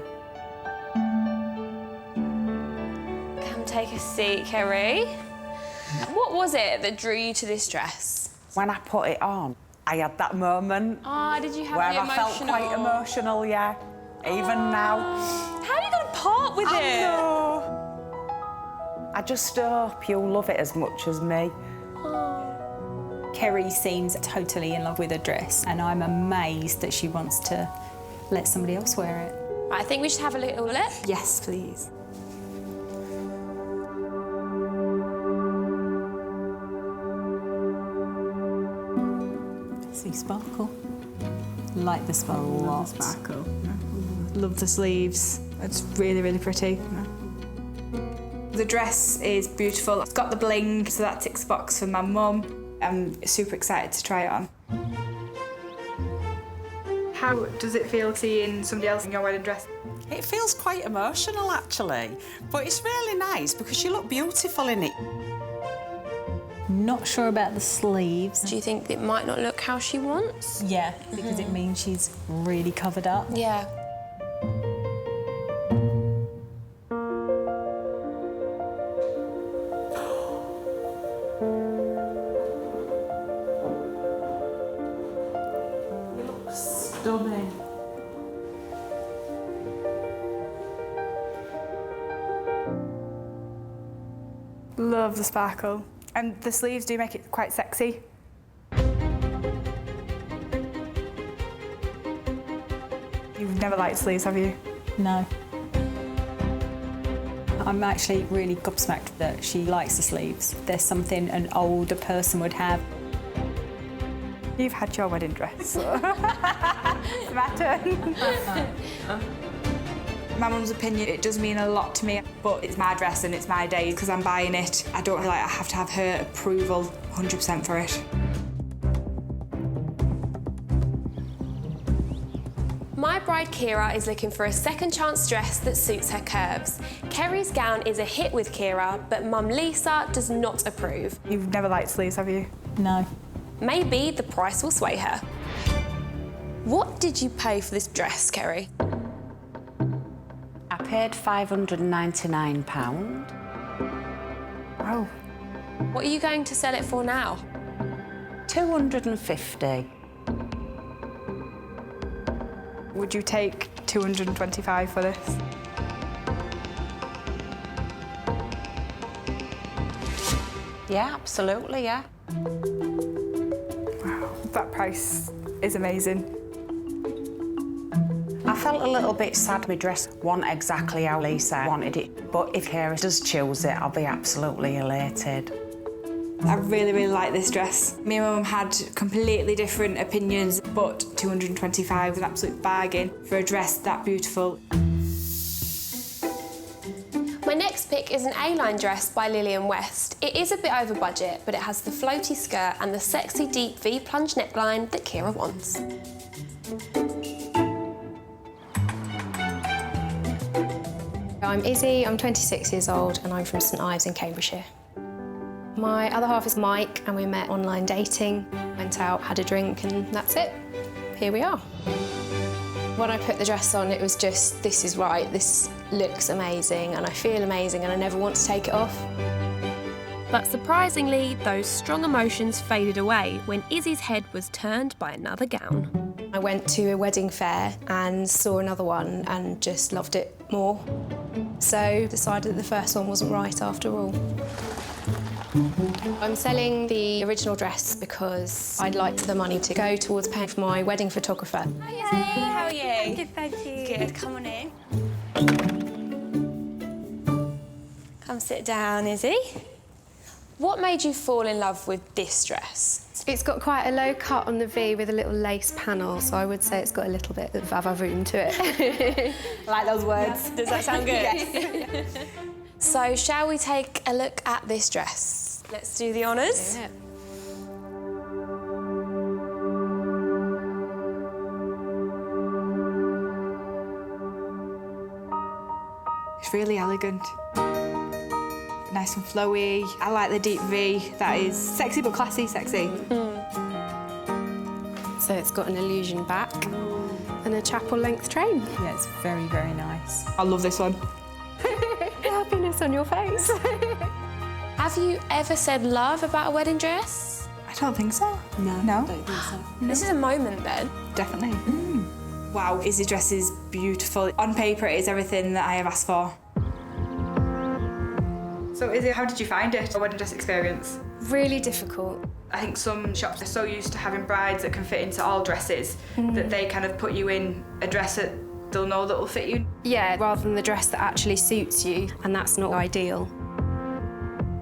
Come take a seat, Kerry. What was it that drew you to this dress? When I put it on, I had that moment Did you have where the I felt quite emotional, yeah. Even now. How are you going to part with it? know. I just hope you'll love it as much as me. Kerry seems totally in love with her dress, and I'm amazed that she wants to let somebody else wear it. I think we should have a little look. Yes, please. See sparkle. Like the sparkle. Love the sparkle. Love the sleeves. It's really, really pretty. The dress is beautiful. It's got the bling, so that ticks the box for my mum. I'm super excited to try it on. How does it feel seeing somebody else in your wedding dress? It feels quite emotional, actually. But it's really nice because you look beautiful in it. Not sure about the sleeves. Do you think it might not look how she wants? Yeah, because it means she's really covered up. Yeah. Love the sparkle. And the sleeves do make it quite sexy. You've never liked sleeves, have you? No. I'm actually really gobsmacked that she likes the sleeves. There's something an older person would have. You've had your wedding dress. It's my turn. My mum's opinion, it does mean a lot to me, but it's my dress and it's my day because I'm buying it. I don't feel like I have to have her approval 100% for it. My bride Kira is looking for a second chance dress that suits her curves. Kerry's gown is a hit with Kira, but Mum Lisa does not approve. You've never liked sleeves, have you? No. Maybe the price will sway her. What did you pay for this dress, Kerry? I paid £599. Wow. What are you going to sell it for now? £250. Would you take £225 for this? Yeah, absolutely, yeah. Wow, that price is amazing. I felt a little bit sad my dress wasn't exactly how Lisa wanted it, but if Kira does choose it, I'll be absolutely elated. I really, really like this dress. Me and Mum had completely different opinions, but £225 was an absolute bargain for a dress that beautiful. My next pick is an A-line dress by Lillian West. It is a bit over budget, but it has the floaty skirt and the sexy deep V-plunge neckline that Kira wants. I'm Izzy, I'm 26 years old and I'm from St Ives in Cambridgeshire. My other half is Mike and we met online dating, went out, had a drink and that's it. Here we are. When I put the dress on, it was just, this is right, this looks amazing and I feel amazing and I never want to take it off. But surprisingly, those strong emotions faded away when Izzy's head was turned by another gown. I went to a wedding fair and saw another one and just loved it more. So decided that the first one wasn't right after all. I'm selling the original dress because I'd like the money to go towards paying for my wedding photographer. Hey, how are you? Good, thank you. Good, come on in. Come sit down, Izzy. What made you fall in love with this dress? It's got quite a low cut on the V with a little lace panel, so I would say it's got a little bit of vava-voom to it. I like those words. Does that sound good? Yes. So, shall we take a look at this dress? Let's do the honours. Yeah. It's really elegant. Nice and flowy. I like the deep V. That is sexy but classy sexy. So it's got an illusion back and a chapel-length train. Yeah, it's very, very nice. I love this one. Happiness on your face. Have you ever said love about a wedding dress? I don't think so. No, No? I don't think so. This is a moment then. Definitely. Wow, Izzy's dress is beautiful. On paper, it is everything that I have asked for. So, Izzy, how did you find it, a wedding dress experience? Really difficult. I think some shops are so used to having brides that can fit into all dresses that they kind of put you in a dress that they'll know that will fit you. Yeah, rather than the dress that actually suits you, and that's not ideal.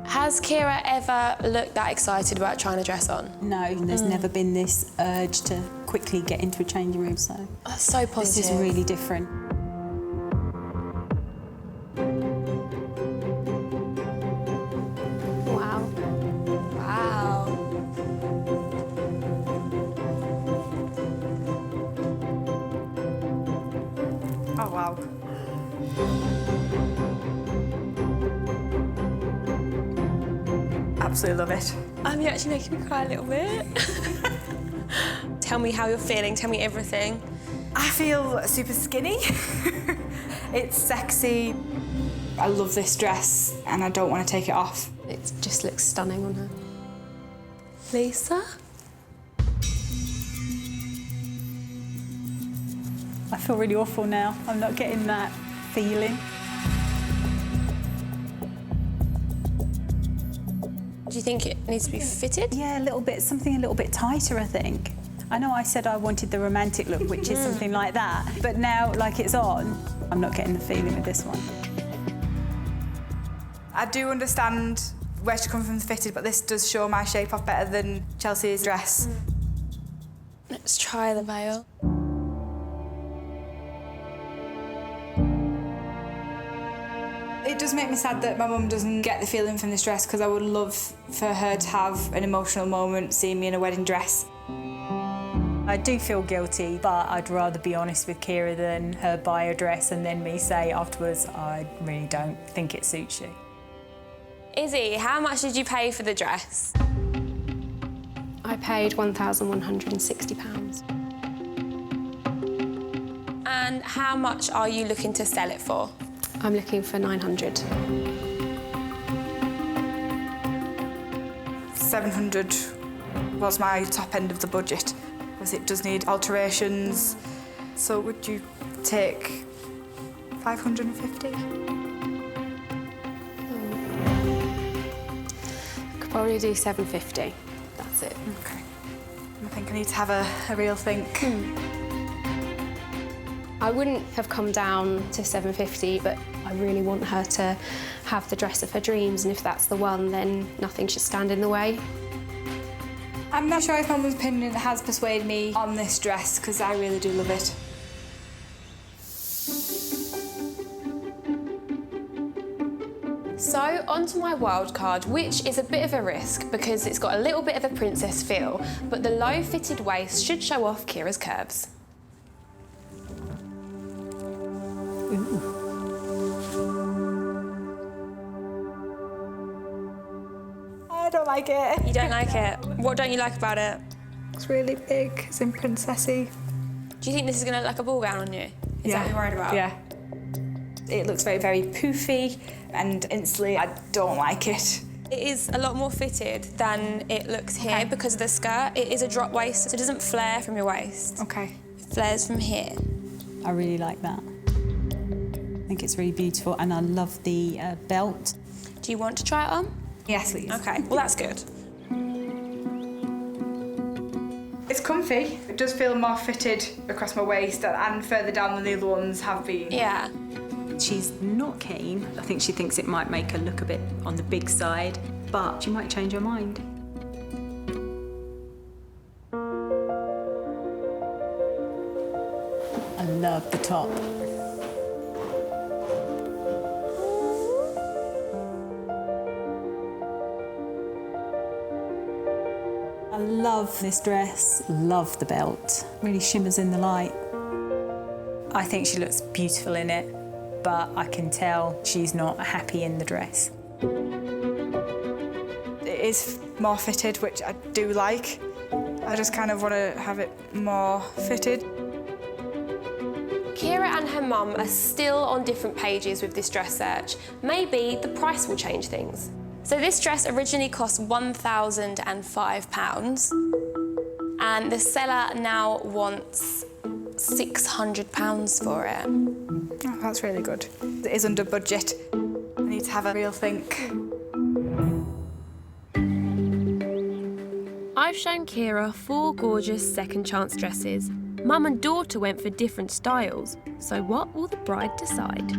Has Kira ever looked that excited about trying a dress on? No, there's never been this urge to quickly get into a changing room, so... That's so positive. This is really different. Wow. Wow. Oh, wow. Absolutely love it. You're actually making me cry a little bit. Tell me how you're feeling, tell me everything. I feel super skinny. It's sexy. I love this dress and I don't want to take it off. It just looks stunning on her. Lisa? I feel really awful now. I'm not getting that feeling. Do you think it needs to be fitted? Yeah, a little bit, something a little bit tighter, I think. I know I said I wanted the romantic look, which is something like that, but now, like it's on, I'm not getting the feeling with this one. I do understand where she comes from fitted, but this does show my shape off better than Chelsea's dress. Let's try the veil. It does make me sad that my mum doesn't get the feeling from this dress, because I would love for her to have an emotional moment seeing me in a wedding dress. I do feel guilty, but I'd rather be honest with Kira than her buy a dress and then me say afterwards, I really don't think it suits you. Izzy, how much did you pay for the dress? I paid £1,160. And how much are you looking to sell it for? I'm looking for 900. 700 was my top end of the budget, because it does need alterations. So would you take 550? I could probably do 750. That's it. Okay. I think I need to have a real think. I wouldn't have come down to 750, but I really want her to have the dress of her dreams, and if that's the one, then nothing should stand in the way. I'm not sure if my mum's opinion has persuaded me on this dress, because I really do love it. So, onto my wild card, which is a bit of a risk because it's got a little bit of a princess feel, but the low-fitted waist should show off Kira's curves. Ooh. I don't like it. You don't like it? What don't you like about it? It's really big, it's in princessy. Do you think this is going to look like a ball gown on you? Is that what you're worried about? Yeah. It looks very, very poofy, and instantly I don't like it. It is a lot more fitted than it looks here because of the skirt. It is a drop waist, so it doesn't flare from your waist. Okay. It flares from here. I really like that. I think it's really beautiful, and I love the belt. Do you want to try it on? Yes, please. Okay, well that's good. It's comfy. It does feel more fitted across my waist and further down than the other ones have been. Yeah. She's not keen. I think she thinks it might make her look a bit on the big side, but she might change her mind. I love the top. I love this dress, love the belt. Really shimmers in the light. I think she looks beautiful in it, but I can tell she's not happy in the dress. It is more fitted, which I do like. I just kind of want to have it more fitted. Kira and her mum are still on different pages with this dress search. Maybe the price will change things. So this dress originally cost £1,005 and the seller now wants £600 for it. Oh, that's really good. It is under budget. I need to have a real think. I've shown Kira 4 gorgeous second chance dresses. Mum and daughter went for different styles, so what will the bride decide?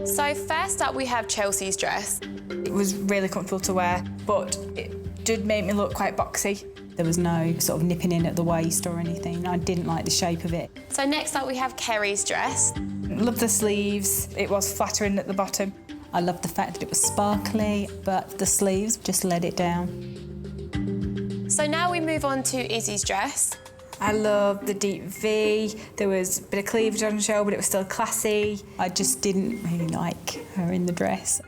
So first up we have Chelsea's dress. It was really comfortable to wear, but it did make me look quite boxy. There was no sort of nipping in at the waist or anything. I didn't like the shape of it. So next up we have Kerry's dress. Love the sleeves. It was flattering at the bottom. I loved the fact that it was sparkly, but the sleeves just let it down. So now we move on to Izzy's dress. I love the deep V. There was a bit of cleavage on show, but it was still classy. I just didn't really like her in the dress.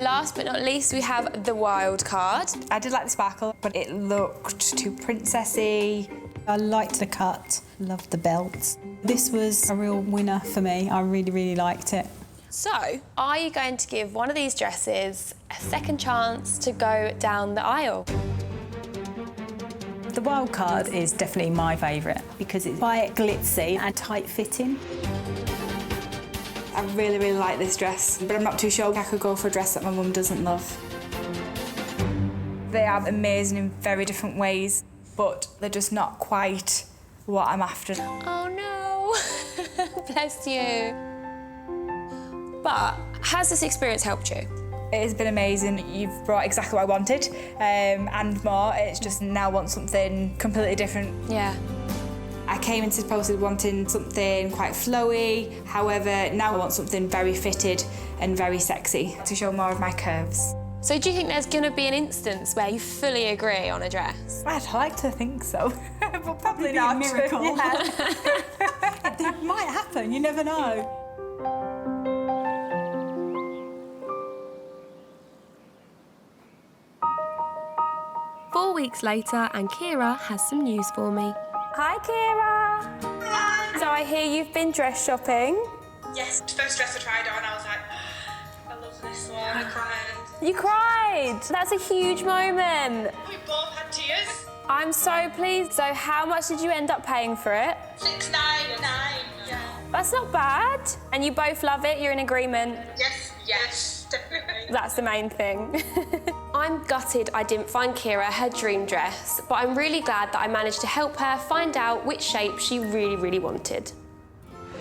Last but not least, we have the wild card. I did like the sparkle, but it looked too princessy. I liked the cut, loved the belt. This was a real winner for me. I really, really liked it. So, are you going to give one of these dresses a second chance to go down the aisle? The wild card is definitely my favourite because it's quite glitzy and tight-fitting. I really, really like this dress, but I'm not too sure I could go for a dress that my mum doesn't love. They are amazing in very different ways, but they're just not quite what I'm after. Oh no, bless you. But has this experience helped you? It has been amazing. You've brought exactly what I wanted and more. It's just now want something completely different. Yeah. I came into the process wanting something quite flowy. However, now I want something very fitted and very sexy to show more of my curves. So do you think there's going to be an instance where you fully agree on a dress? I'd like to think so, but probably not. A miracle. Yeah. It might happen, you never know. Four weeks later, and Kira has some news for me. Hi, Kira. Hi. So I hear you've been dress shopping. Yes, first dress I tried on, I was like, I love this one. I cried. You cried. That's a huge moment. We both had tears. I'm so pleased. So how much did you end up paying for it? $6.99. Yeah. That's not bad. And you both love it? You're in agreement? Yes, definitely. That's the main thing. I'm gutted I didn't find Kira her dream dress, but I'm really glad that I managed to help her find out which shape she really, really wanted.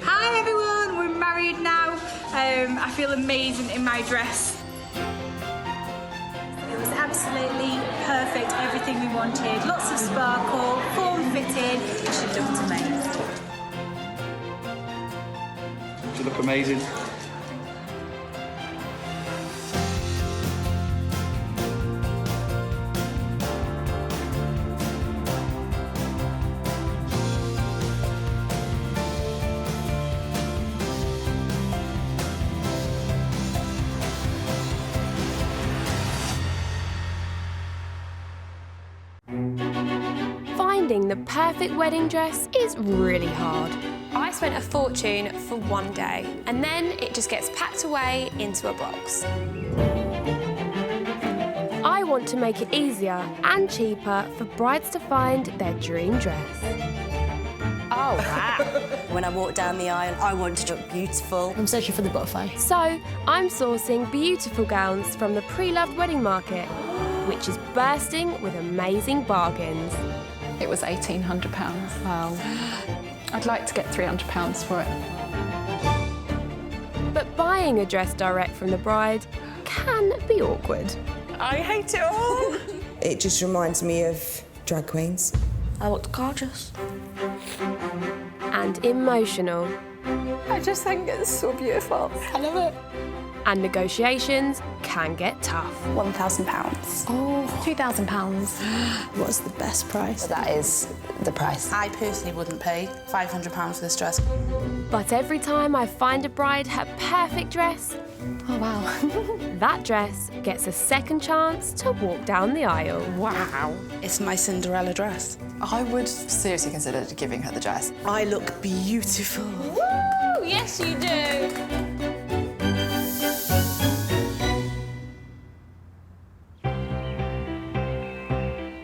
Hi everyone, we're married now. I feel amazing in my dress. It was absolutely perfect, everything we wanted. Lots of sparkle, form-fitting. She looked amazing. You look amazing. Finding the perfect wedding dress is really hard. I spent a fortune for one day, and then it just gets packed away into a box. I want to make it easier and cheaper for brides to find their dream dress. Oh, wow. When I walk down the aisle, I want to look beautiful. I'm searching for the butterfly. So I'm sourcing beautiful gowns from the pre-loved wedding market, which is bursting with amazing bargains. It was £1,800. Wow. I'd like to get £300 for it. But buying a dress direct from the bride can be awkward. I hate it all. It just reminds me of drag queens. I looked gorgeous. And emotional. I just think it's so beautiful. I love it. And negotiations can get tough. £1,000. Oh, £2,000. What's the best price? That is the price. I personally wouldn't pay £500 for this dress. But every time I find a bride her perfect dress, oh wow, that dress gets a second chance to walk down the aisle. Wow. It's my Cinderella dress. I would seriously consider giving her the dress. I look beautiful. Woo! Yes, you do.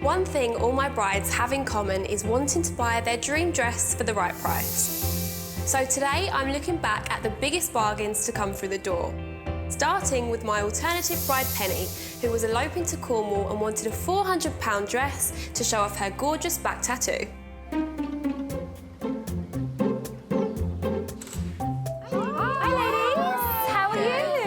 One thing all my brides have in common is wanting to buy their dream dress for the right price. So today I'm looking back at the biggest bargains to come through the door. Starting with my alternative bride Penny, who was eloping to Cornwall and wanted a £400 dress to show off her gorgeous back tattoo. Hi ladies, how are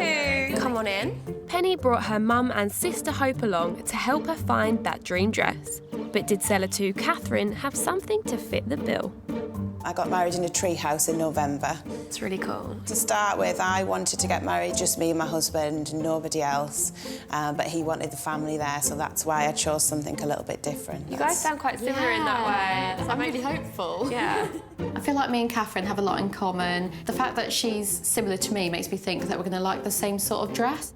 you? Come on in. Penny brought her mum and sister Hope along to help her find that dream dress. But did seller 2 Catherine have something to fit the bill? I got married in a tree house in November. It's really cool. To start with, I wanted to get married, just me and my husband, nobody else. But he wanted the family there, so that's why I chose something a little bit different. You guys sound quite similar in that way. I'm really hopeful. Yeah. I feel like me and Catherine have a lot in common. The fact that she's similar to me makes me think that we're going to like the same sort of dress.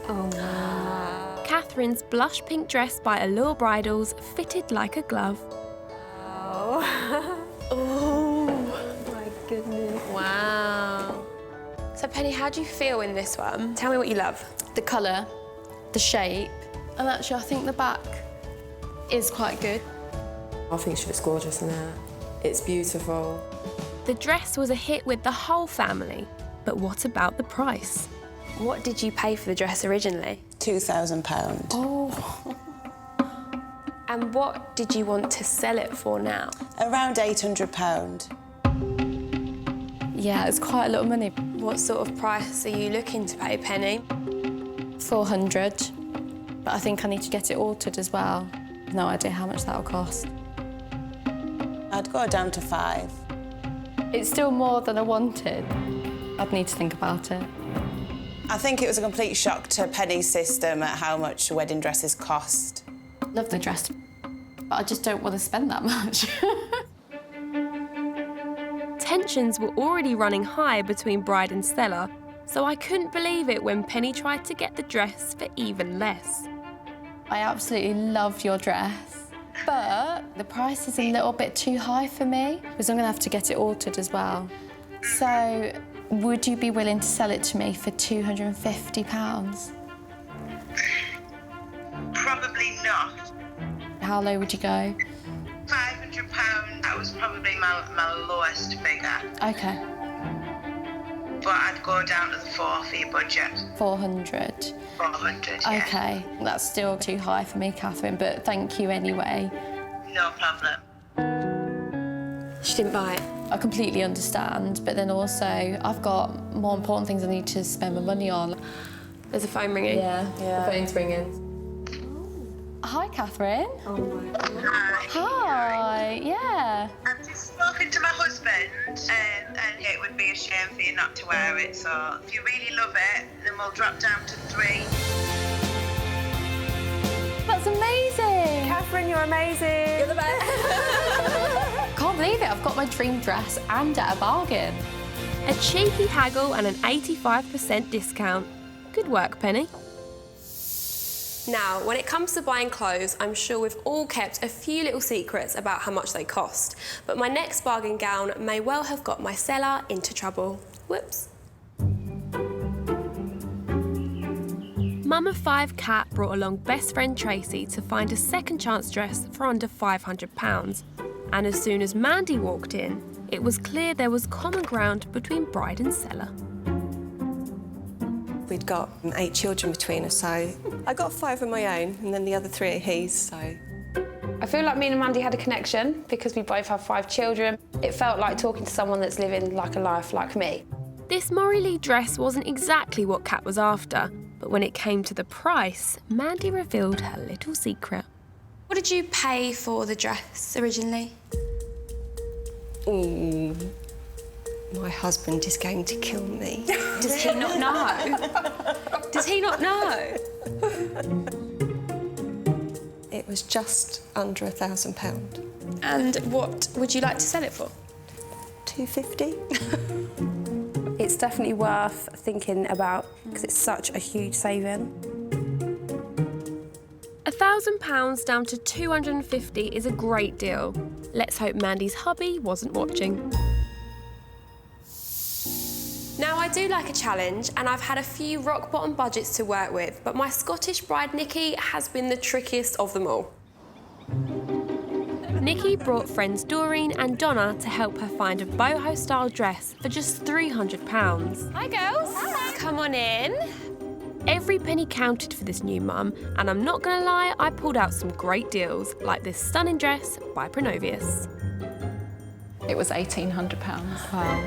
Oh, wow. Catherine's blush pink dress by Allure Bridals fitted like a glove. Oh my goodness. Wow. So Penny, how do you feel in this one? Tell me what you love. The colour, the shape, and actually I think the back is quite good. I think she looks gorgeous in it. It's beautiful. The dress was a hit with the whole family, but what about the price? What did you pay for the dress originally? £2,000. Oh. And what did you want to sell it for now? Around £800. Yeah, it's quite a lot of money. What sort of price are you looking to pay, Penny? 400, but I think I need to get it altered as well. No idea how much that'll cost. I'd go down to 5. It's still more than I wanted. I'd need to think about it. I think it was a complete shock to Penny's system at how much wedding dresses cost. Love the dress, but I just don't want to spend that much. Tensions were already running high between bride and seller, so I couldn't believe it when Penny tried to get the dress for even less. I absolutely love your dress, but the price is a little bit too high for me because I'm going to have to get it altered as well. So, would you be willing to sell it to me for £250? Probably not. How low would you go? £500, that was probably my lowest figure. OK. But I'd go down to the 4 for your budget. 400? 400, yeah. OK, that's still too high for me, Catherine, but thank you anyway. No problem. She didn't buy it. I completely understand, but then also I've got more important things I need to spend my money on. There's a phone ringing. Yeah. The phone's ringing. Hi, Catherine. Oh my God. Hi, yeah. I've just spoken to my husband and it would be a shame for you not to wear it, so if you really love it, then we'll drop down to 3. That's amazing. Catherine, you're amazing. You're the best. Can't believe it, I've got my dream dress and at a bargain. A cheeky haggle and an 85% discount. Good work, Penny. Now, when it comes to buying clothes, I'm sure we've all kept a few little secrets about how much they cost. But my next bargain gown may well have got my seller into trouble. Whoops. Mum of 5 Kat brought along best friend Tracy to find a second chance dress for under £500. And as soon as Mandy walked in, it was clear there was common ground between bride and seller. We'd got 8 children between us, so I got 5 of my own, and then the other 3 are his, so... I feel like me and Mandy had a connection because we both have 5 children. It felt like talking to someone that's living like a life like me. This Maury Lee dress wasn't exactly what Kat was after, but when it came to the price, Mandy revealed her little secret. What did you pay for the dress originally? My husband is going to kill me. Does he not know? Does he not know? It was just under £1,000. And what would you like to sell it for? £250. It's definitely worth thinking about because it's such a huge saving. £1,000 down to £250 is a great deal. Let's hope Mandy's hubby wasn't watching. Now, I do like a challenge, and I've had a few rock-bottom budgets to work with, but my Scottish bride, Nikki, has been the trickiest of them all. Nikki brought friends Doreen and Donna to help her find a boho-style dress for just £300. Hi, girls. Hi. Come on in. Every penny counted for this new mum, and I'm not going to lie, I pulled out some great deals, like this stunning dress by Pronovius. It was £1,800. Wow.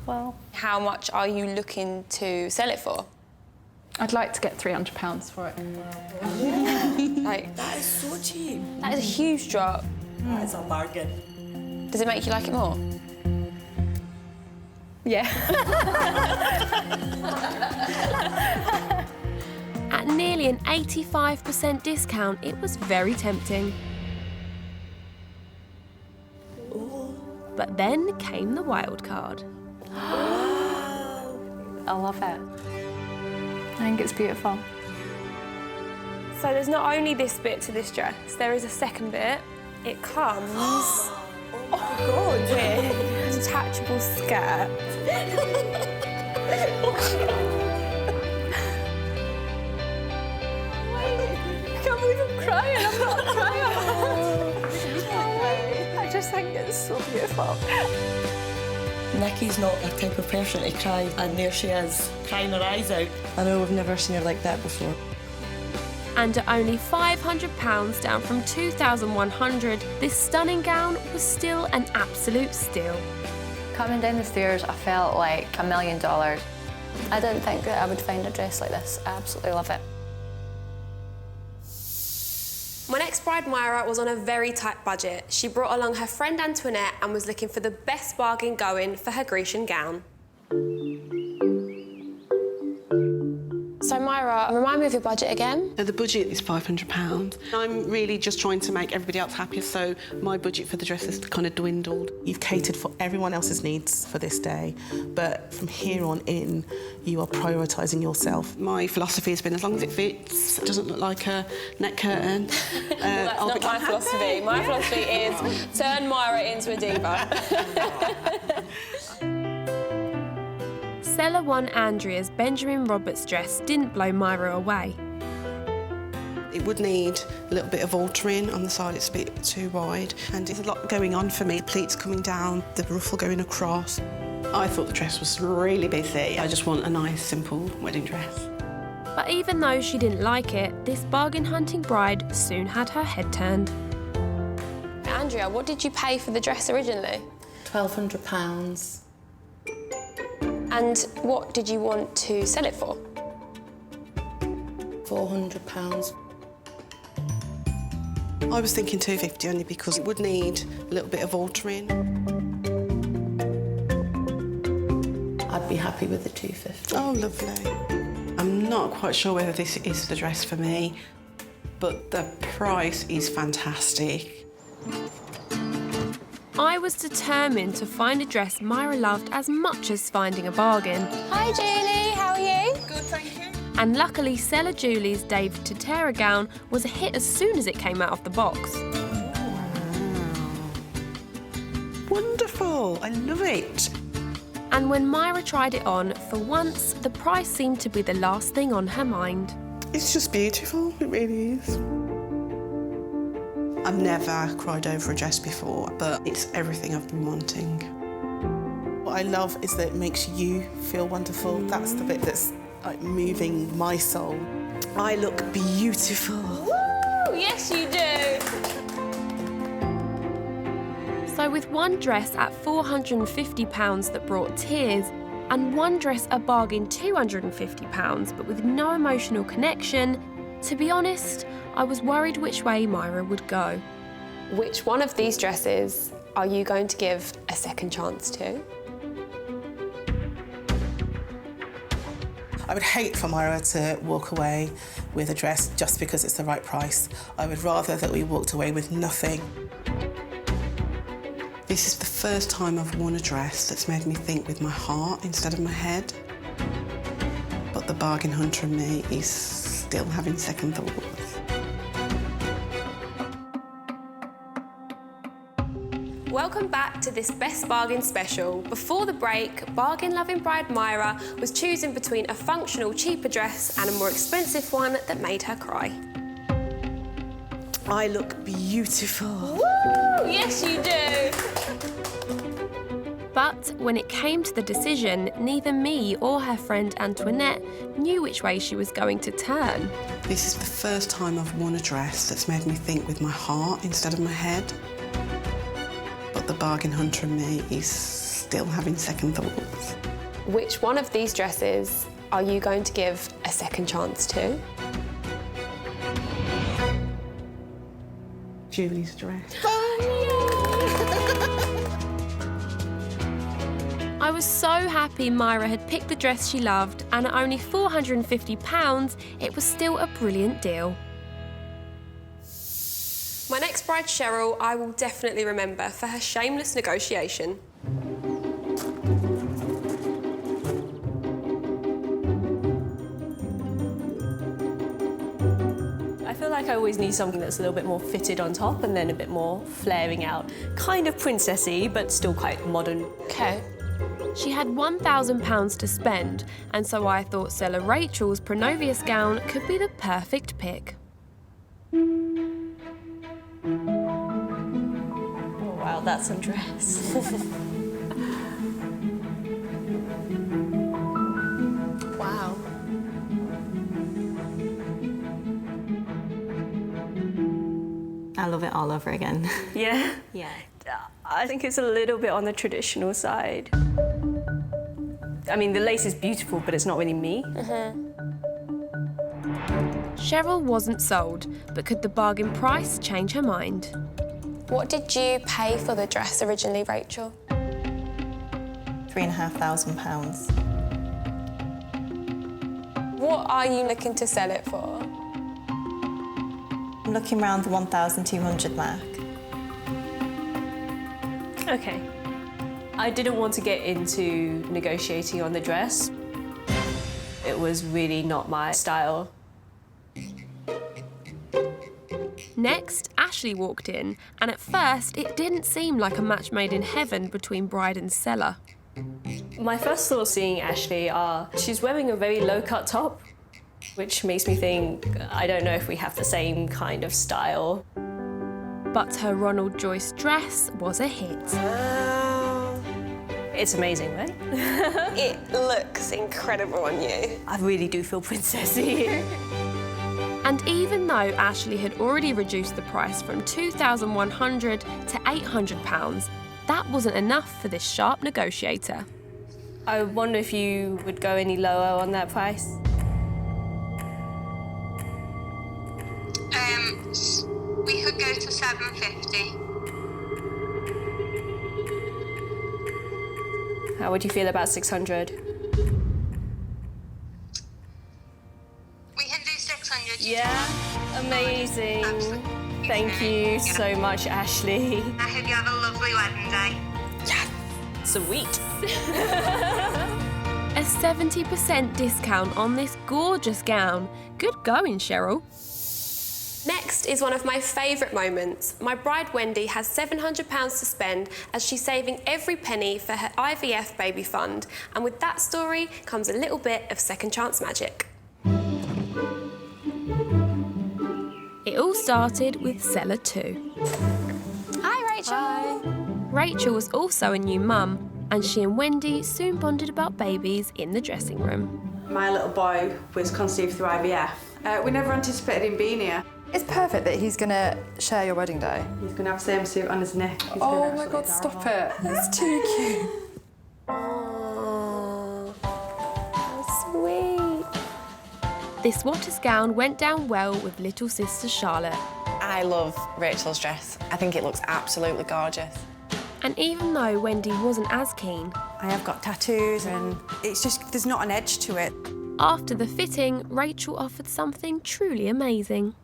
Well, how much are you looking to sell it for? I'd like to get £300 for it. Like, That is so cheap. that is a huge drop. That is a bargain. Does it make you like it more? Yeah. At nearly an 85% discount, it was very tempting. But then came the wild card. I love it. I think it's beautiful. So there's not only this bit to this dress, there is a second bit. It comes with a detachable skirt. I can't believe I'm crying. I'm not crying. I just think it's so beautiful. Nikki's not the type of person to cry, and there she is, crying her eyes out. I know, we've never seen her like that before. And at only £500 down from £2,100, this stunning gown was still an absolute steal. Coming down the stairs, I felt like $1 million. I didn't think that I would find a dress like this. I absolutely love it. My next bride, Myra, was on a very tight budget. She brought along her friend Antoinette and was looking for the best bargain going for her Grecian gown. So Myra, remind me of your budget again. The budget is £500. I'm really just trying to make everybody else happier, so my budget for the dress has kind of dwindled. You've catered for everyone else's needs for this day, but from here on in, you are prioritising yourself. My philosophy has been as long as it fits, it doesn't look like a neck curtain. Well, that's not my philosophy. My philosophy is turn Myra into a diva. Seller One Andrea's Benjamin Roberts dress didn't blow Myra away. It would need a little bit of altering on the side, it's a bit too wide. And there's a lot going on for me. The pleats coming down, the ruffle going across. I thought the dress was really busy. I just want a nice, simple wedding dress. But even though she didn't like it, this bargain hunting bride soon had her head turned. Andrea, what did you pay for the dress originally? £1,200. And what did you want to sell it for? £400. I was thinking £250 only because it would need a little bit of altering. I'd be happy with the £250. Oh, lovely. I'm not quite sure whether this is the dress for me, but the price is fantastic. I was determined to find a dress Myra loved as much as finding a bargain. Hi Julie, how are you? Good, thank you. And luckily Seller Julie's Dave Totera gown was a hit as soon as it came out of the box. Wonderful, I love it. And when Myra tried it on, for once, the price seemed to be the last thing on her mind. It's just beautiful, it really is. I've never cried over a dress before, but it's everything I've been wanting. What I love is that it makes you feel wonderful. That's the bit that's like moving my soul. I look beautiful. Woo! Yes, you do. So with one dress at £450 that brought tears, and one dress a bargain £250 but with no emotional connection, to be honest, I was worried which way Myra would go. Which one of these dresses are you going to give a second chance to? I would hate for Myra to walk away with a dress just because it's the right price. I would rather that we walked away with nothing. This is the first time I've worn a dress that's made me think with my heart instead of my head. But the bargain hunter in me is still having second thoughts. Welcome back to this Best Bargain special. Before the break, bargain-loving bride Myra was choosing between a functional, cheaper dress and a more expensive one that made her cry. I look beautiful. Woo! Yes, you do. But when it came to the decision, neither me or her friend Antoinette knew which way she was going to turn. This is the first time I've worn a dress that's made me think with my heart instead of my head. But the bargain hunter in me is still having second thoughts. Which one of these dresses are you going to give a second chance to? Julie's dress. I was so happy Myra had picked the dress she loved, and at only £450, it was still a brilliant deal. My next bride, Cheryl, I will definitely remember for her shameless negotiation. I feel like I always need something that's a little bit more fitted on top and then a bit more flaring out. Kind of princessy, but still quite modern. Okay. She had £1,000 to spend, and so I thought Seller Rachel's Pronovius gown could be the perfect pick. Oh, wow, that's a dress. Wow. love it all over again. Yeah? Yeah. I think it's a little bit on the traditional side. I mean, the lace is beautiful, but it's not really me. Cheryl wasn't sold, but could the bargain price change her mind? What did you pay for the dress originally, Rachel? £3,500. What are you looking to sell it for? I'm looking around the 1,200 mark. Okay. I didn't want to get into negotiating on the dress. It was really not my style. Next, Ashley walked in, and at first it didn't seem like a match made in heaven between bride and seller. My first thoughts seeing Ashley are she's wearing a very low-cut top, which makes me think I don't know if we have the same kind of style. But her Ronald Joyce dress was a hit. It's amazing, right? It looks incredible on you. I really do feel princessy. And even though Ashley had already reduced the price from £2,100 to £800, that wasn't enough for this sharp negotiator. I wonder if you would go any lower on that price? We could go to 750. How would you feel about 600? We can do 600. Yeah, amazing. Absolutely. Thank you so much, Ashley. I hope you have a lovely wedding day. Sweet. A 70% discount on this gorgeous gown. Good going, Cheryl. Next is one of my favourite moments. My bride Wendy has £700 to spend as she's saving every penny for her IVF baby fund. And with that story comes a little bit of second chance magic. It all started with seller 2. Hi, Rachel. Hi. Rachel was also a new mum, and she and Wendy soon bonded about babies in the dressing room. My little boy was conceived through IVF. We never anticipated him being here. It's perfect that he's going to share your wedding day. He's going to have the same suit on his neck. Oh my God, stop it. It's too cute. Oh, how sweet. This Waters gown went down well with little sister Charlotte. I love Rachel's dress. I think it looks absolutely gorgeous. And even though Wendy wasn't as keen, I have got tattoos and it's just, there's not an edge to it. after the fitting, Rachel offered something truly amazing.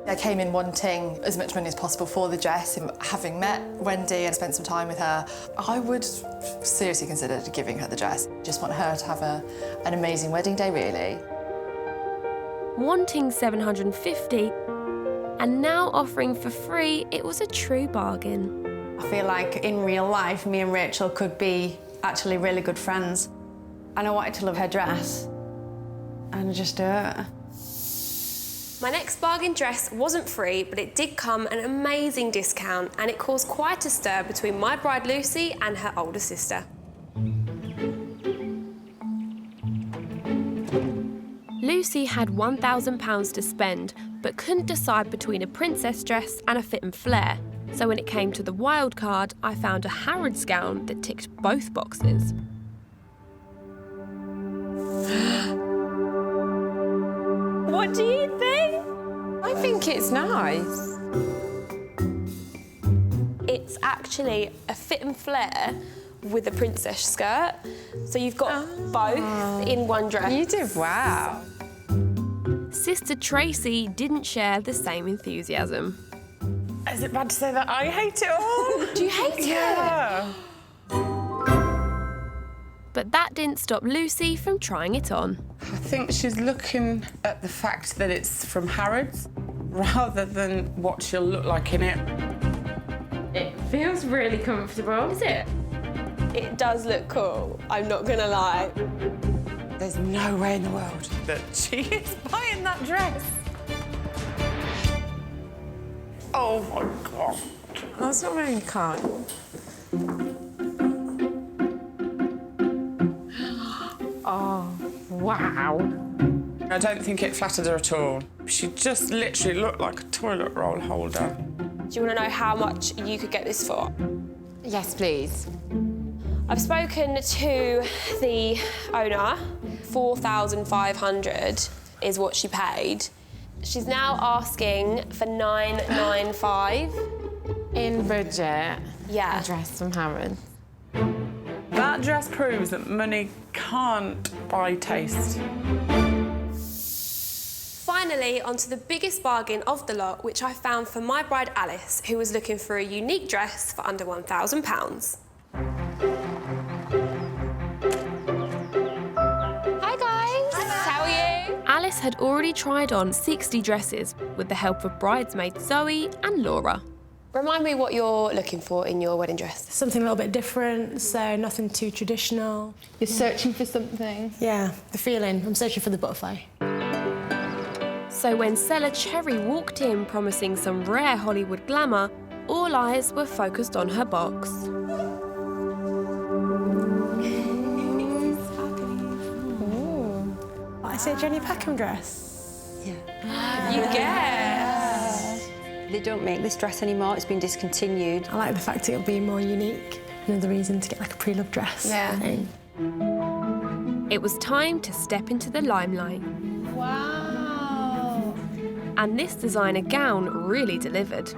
I came in wanting as much money as possible for the dress, and having met Wendy and spent some time with her, I would seriously consider giving her the dress. Just want her to have an amazing wedding day, really. Wanting $750 and now offering for free, it was a true bargain. I feel like in real life, me and Rachel could be actually really good friends. And I wanted to love her dress, and I just do it. My next bargain dress wasn't free, but it did come at an amazing discount, and it caused quite a stir between my bride Lucy and her older sister. Lucy had £1,000 to spend, but couldn't decide between a princess dress and a fit and flare. So when it came to the wild card, I found a Harrods gown that ticked both boxes. What do you think? I think it's nice. It's actually a fit and flare with a princess skirt. So you've got both in one dress. You did, wow. Sister Tracy didn't share the same enthusiasm. Is it bad to say that I hate it all? Do you hate it? Yeah. But that didn't stop Lucy from trying it on. I think she's looking at the fact that it's from Harrods rather than what she'll look like in it. It feels really comfortable. Is it? It does look cool, I'm not gonna lie. There's no way in the world that she is buying that dress. Oh my God. That's not very kind. Oh, wow. I don't think it flattered her at all. She just literally looked like a toilet roll holder. Do you want to know how much you could get this for? Yes, please. I've spoken to the owner. 4,500 is what she paid. She's now asking for 995. In budget. Yeah. A dress from Harrods. That dress proves that money can't buy taste. Finally, onto the biggest bargain of the lot, which I found for my bride Alice, who was looking for a unique dress for under £1,000. Hi guys! How are you? Alice had already tried on 60 dresses with the help of bridesmaids Zoe and Laura. Remind me what you're looking for in your wedding dress. Something a little bit different, so nothing too traditional. You're searching for something? Yeah, the feeling. I'm searching for the butterfly. So when seller Cherry walked in promising some rare Hollywood glamour, all eyes were focused on her box. I say Jenny Peckham dress. Yeah. You guess. They don't make this dress anymore. It's been discontinued. I like the fact it'll be more unique. Another reason to get like a pre-loved dress. Yeah. It was time to step into the limelight. Wow! And this designer gown really delivered.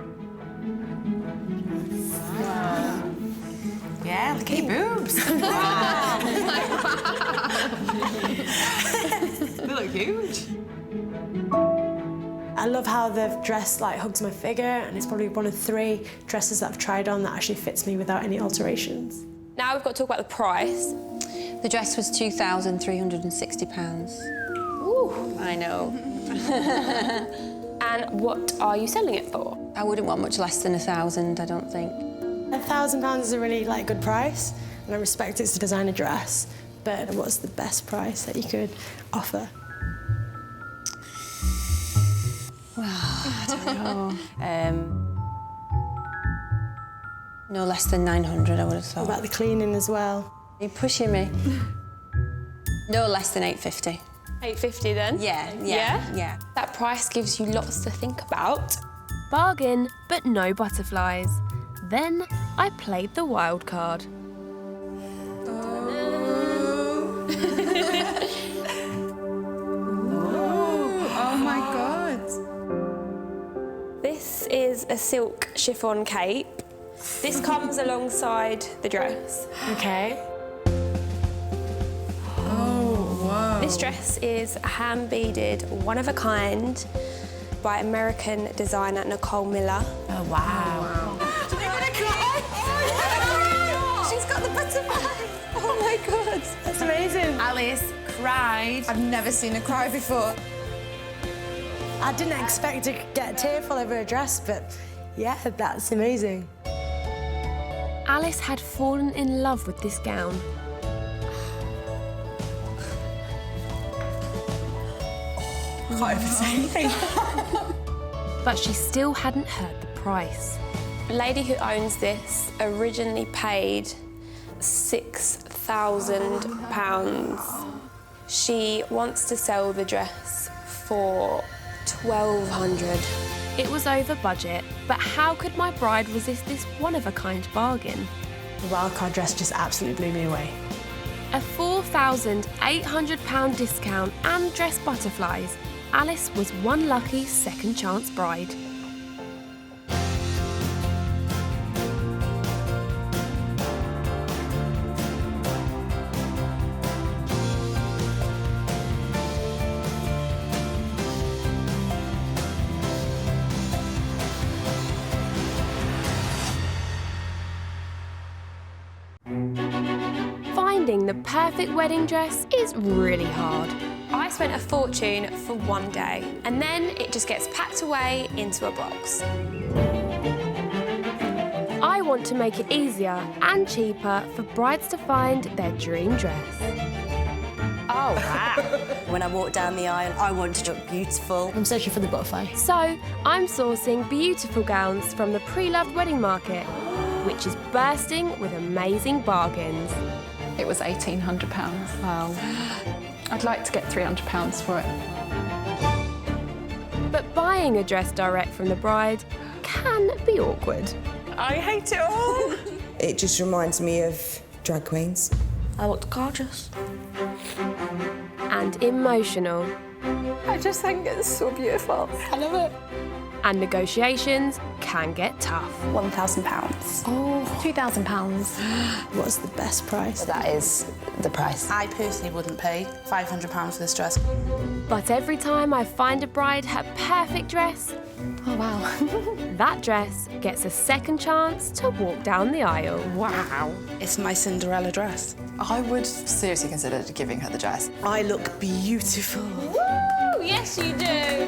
Wow. Yeah, look at your boobs. They look huge. I love how the dress like hugs my figure, and it's probably one of 3 dresses that I've tried on that actually fits me without any alterations. Now we've got to talk about the price. The dress was £2,360. Ooh. I know. And what are you selling it for? I wouldn't want much less than 1,000, I don't think. £1,000 is a really like good price, and I respect it's a designer dress. But what's the best price that you could offer? Well, I don't know. No less than 900, I would have thought. What about the cleaning as well? Are you pushing me? No less than 850. 850 then? Yeah. That price gives you lots to think about. Bargain, but no butterflies. Then I played the wild card. Oh my God. This is a silk chiffon cape. This comes alongside the dress. Okay. Oh, wow. This dress is hand-beaded, one of a kind, by American designer Nicole Miller. Oh, wow. She's got the butterfly. Oh my God. That's amazing. Alice cried. I've never seen her cry before. I didn't expect to get tearful over a dress, but yeah, that's amazing. Alice had fallen in love with this gown. I can't even say anything. But she still hadn't heard the price. The lady who owns this originally paid £6,000. She wants to sell the dress for $1,200. It was over budget, but how could my bride resist this one-of-a-kind bargain? The wildcard dress just absolutely blew me away. A £4,800 discount and dress butterflies. Alice was one lucky second chance bride. Finding the perfect wedding dress is really hard. I spent a fortune for one day, and then it just gets packed away into a box. I want to make it easier and cheaper for brides to find their dream dress. Oh, wow. When I walk down the aisle, I want to look beautiful. I'm searching for the butterfly. So I'm sourcing beautiful gowns from the pre-loved wedding market, which is bursting with amazing bargains. It was £1,800. Wow. I'd like to get £300 for it. But buying a dress direct from the bride can be awkward. I hate it all. It just reminds me of drag queens. I looked gorgeous. And emotional. I just think it's so beautiful. I love it. And negotiations can get tough. £1,000. Oh, £2,000. What's the best price? That is the price. I personally wouldn't pay £500 for this dress. But every time I find a bride her perfect dress, oh wow, that dress gets a second chance to walk down the aisle. Wow. It's my Cinderella dress. I would seriously consider giving her the dress. I look beautiful. Woo! Yes, you do.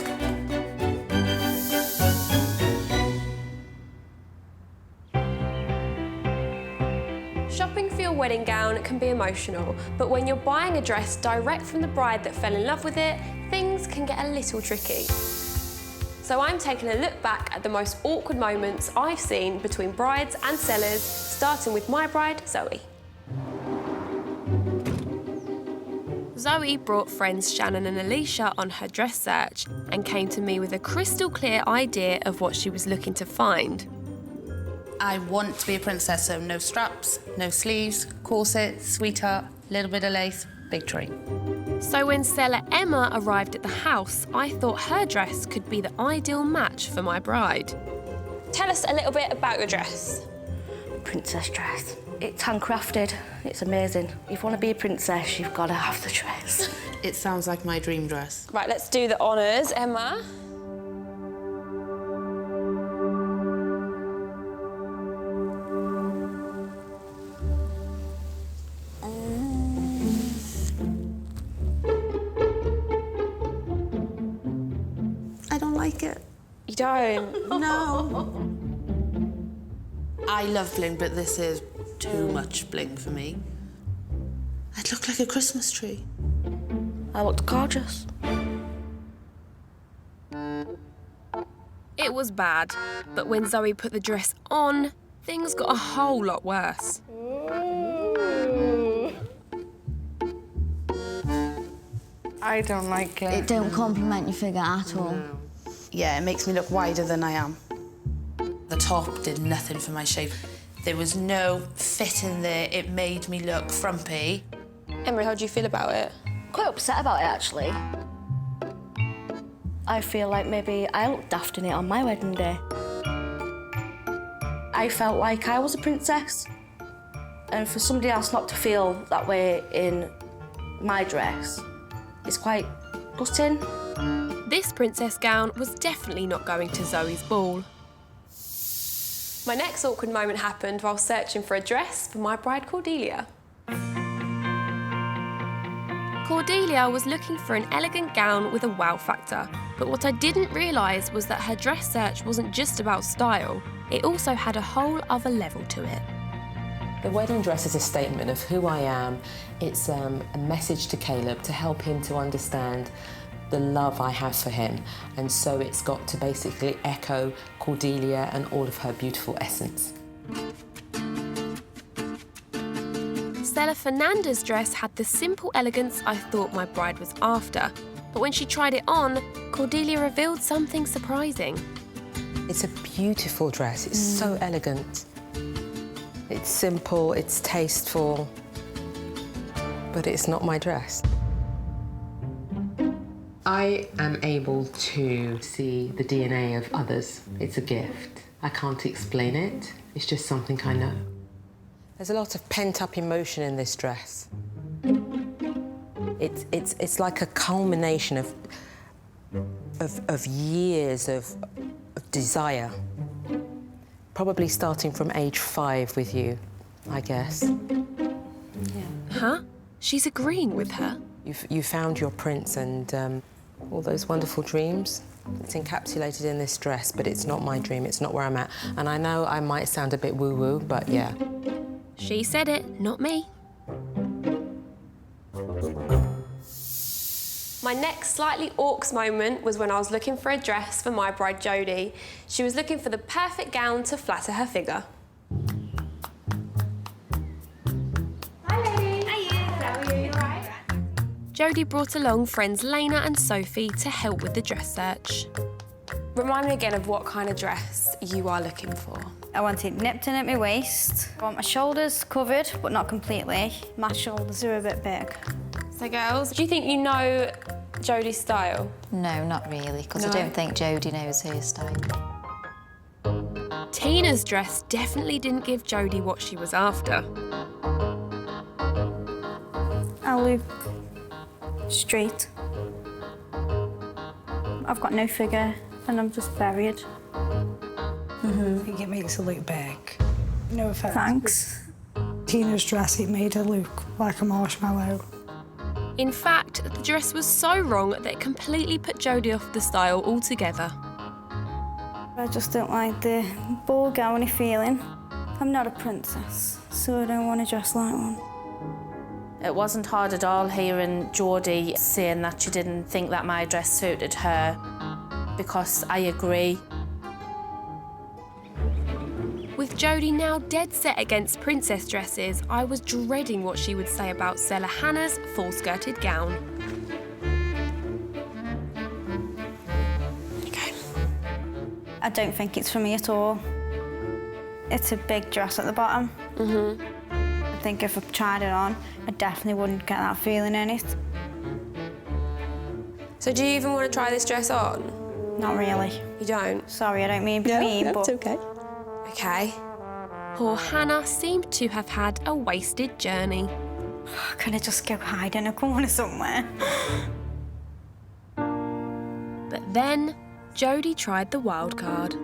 Shopping for your wedding gown can be emotional, but when you're buying a dress direct from the bride that fell in love with it, things can get a little tricky. So I'm taking a look back at the most awkward moments I've seen between brides and sellers, starting with my bride, Zoe. Zoe brought friends Shannon and Alicia on her dress search and came to me with a crystal clear idea of what she was looking to find. I want to be a princess, so no straps, no sleeves, corset, sweetheart, little bit of lace, big tree. So when seller Emma arrived at the house, I thought her dress could be the ideal match for my bride. Tell us a little bit about your dress. Princess dress. It's handcrafted. It's amazing. If you want to be a princess, you've got to have the dress. It sounds like my dream dress. Right, let's do the honours, Emma. I don't like it. You don't? No. I love bling, but this is too much bling for me. I'd look like a Christmas tree. I looked gorgeous. It was bad, but when Zoe put the dress on, things got a whole lot worse. I don't like it. It don't compliment your figure at all. No. Yeah, it makes me look wider than I am. The top did nothing for my shape. There was no fit in there. It made me look frumpy. Emma, how do you feel about it? Quite upset about it, actually. I feel like maybe I looked daft in it on my wedding day. I felt like I was a princess. And for somebody else not to feel that way in my dress, it's quite gutting. This princess gown was definitely not going to Zoe's ball. My next awkward moment happened while searching for a dress for my bride, Cordelia. Cordelia was looking for an elegant gown with a wow factor, but what I didn't realise was that her dress search wasn't just about style, it also had a whole other level to it. The wedding dress is a statement of who I am. It's a message to Caleb to help him to understand the love I have for him. And so it's got to basically echo Cordelia and all of her beautiful essence. Stella Fernanda's dress had the simple elegance I thought my bride was after. But when she tried it on, Cordelia revealed something surprising. It's a beautiful dress. It's so elegant. It's simple, it's tasteful, but it's not my dress. I am able to see the DNA of others. It's a gift. I can't explain it. It's just something I know. There's a lot of pent-up emotion in this dress. It's like a culmination of years of desire. Probably starting from age 5 with you, I guess. Yeah. Huh? She's agreeing with her? You found your prince and all those wonderful dreams. It's encapsulated in this dress, but it's not my dream, it's not where I'm at. And I know I might sound a bit woo-woo, but yeah. She said it, not me. My next slightly awkward moment was when I was looking for a dress for my bride, Jodie. She was looking for the perfect gown to flatter her figure. Jodie brought along friends Lena and Sophie to help with the dress search. Remind me again of what kind of dress you are looking for. I want it nipped in at my waist. I want my shoulders covered, but not completely. My shoulders are a bit big. So girls, do you think you know Jodie's style? No, not really, because I don't think Jodie knows her style. Tina's dress definitely didn't give Jodie what she was after. I look straight. I've got no figure and I'm just buried. I think it makes her look big. No offence. Thanks. Tina's dress, it made her look like a marshmallow. In fact, the dress was so wrong that it completely put Jodie off the style altogether. I just don't like the ball gowny feeling. I'm not a princess, so I don't want to dress like one. It wasn't hard at all hearing Geordie saying that she didn't think that my dress suited her, because I agree. With Jodie now dead set against princess dresses, I was dreading what she would say about Stella Hannah's full-skirted gown. I don't think it's for me at all. It's a big dress at the bottom. I think if I tried it on, I definitely wouldn't get that feeling in it. So do you even want to try this dress on? Not really. You don't? Sorry, I don't mean to be mean, but... it's okay. Okay. Poor Hannah seemed to have had a wasted journey. Can I just go hide in a corner somewhere? But then, Jodie tried the wild card.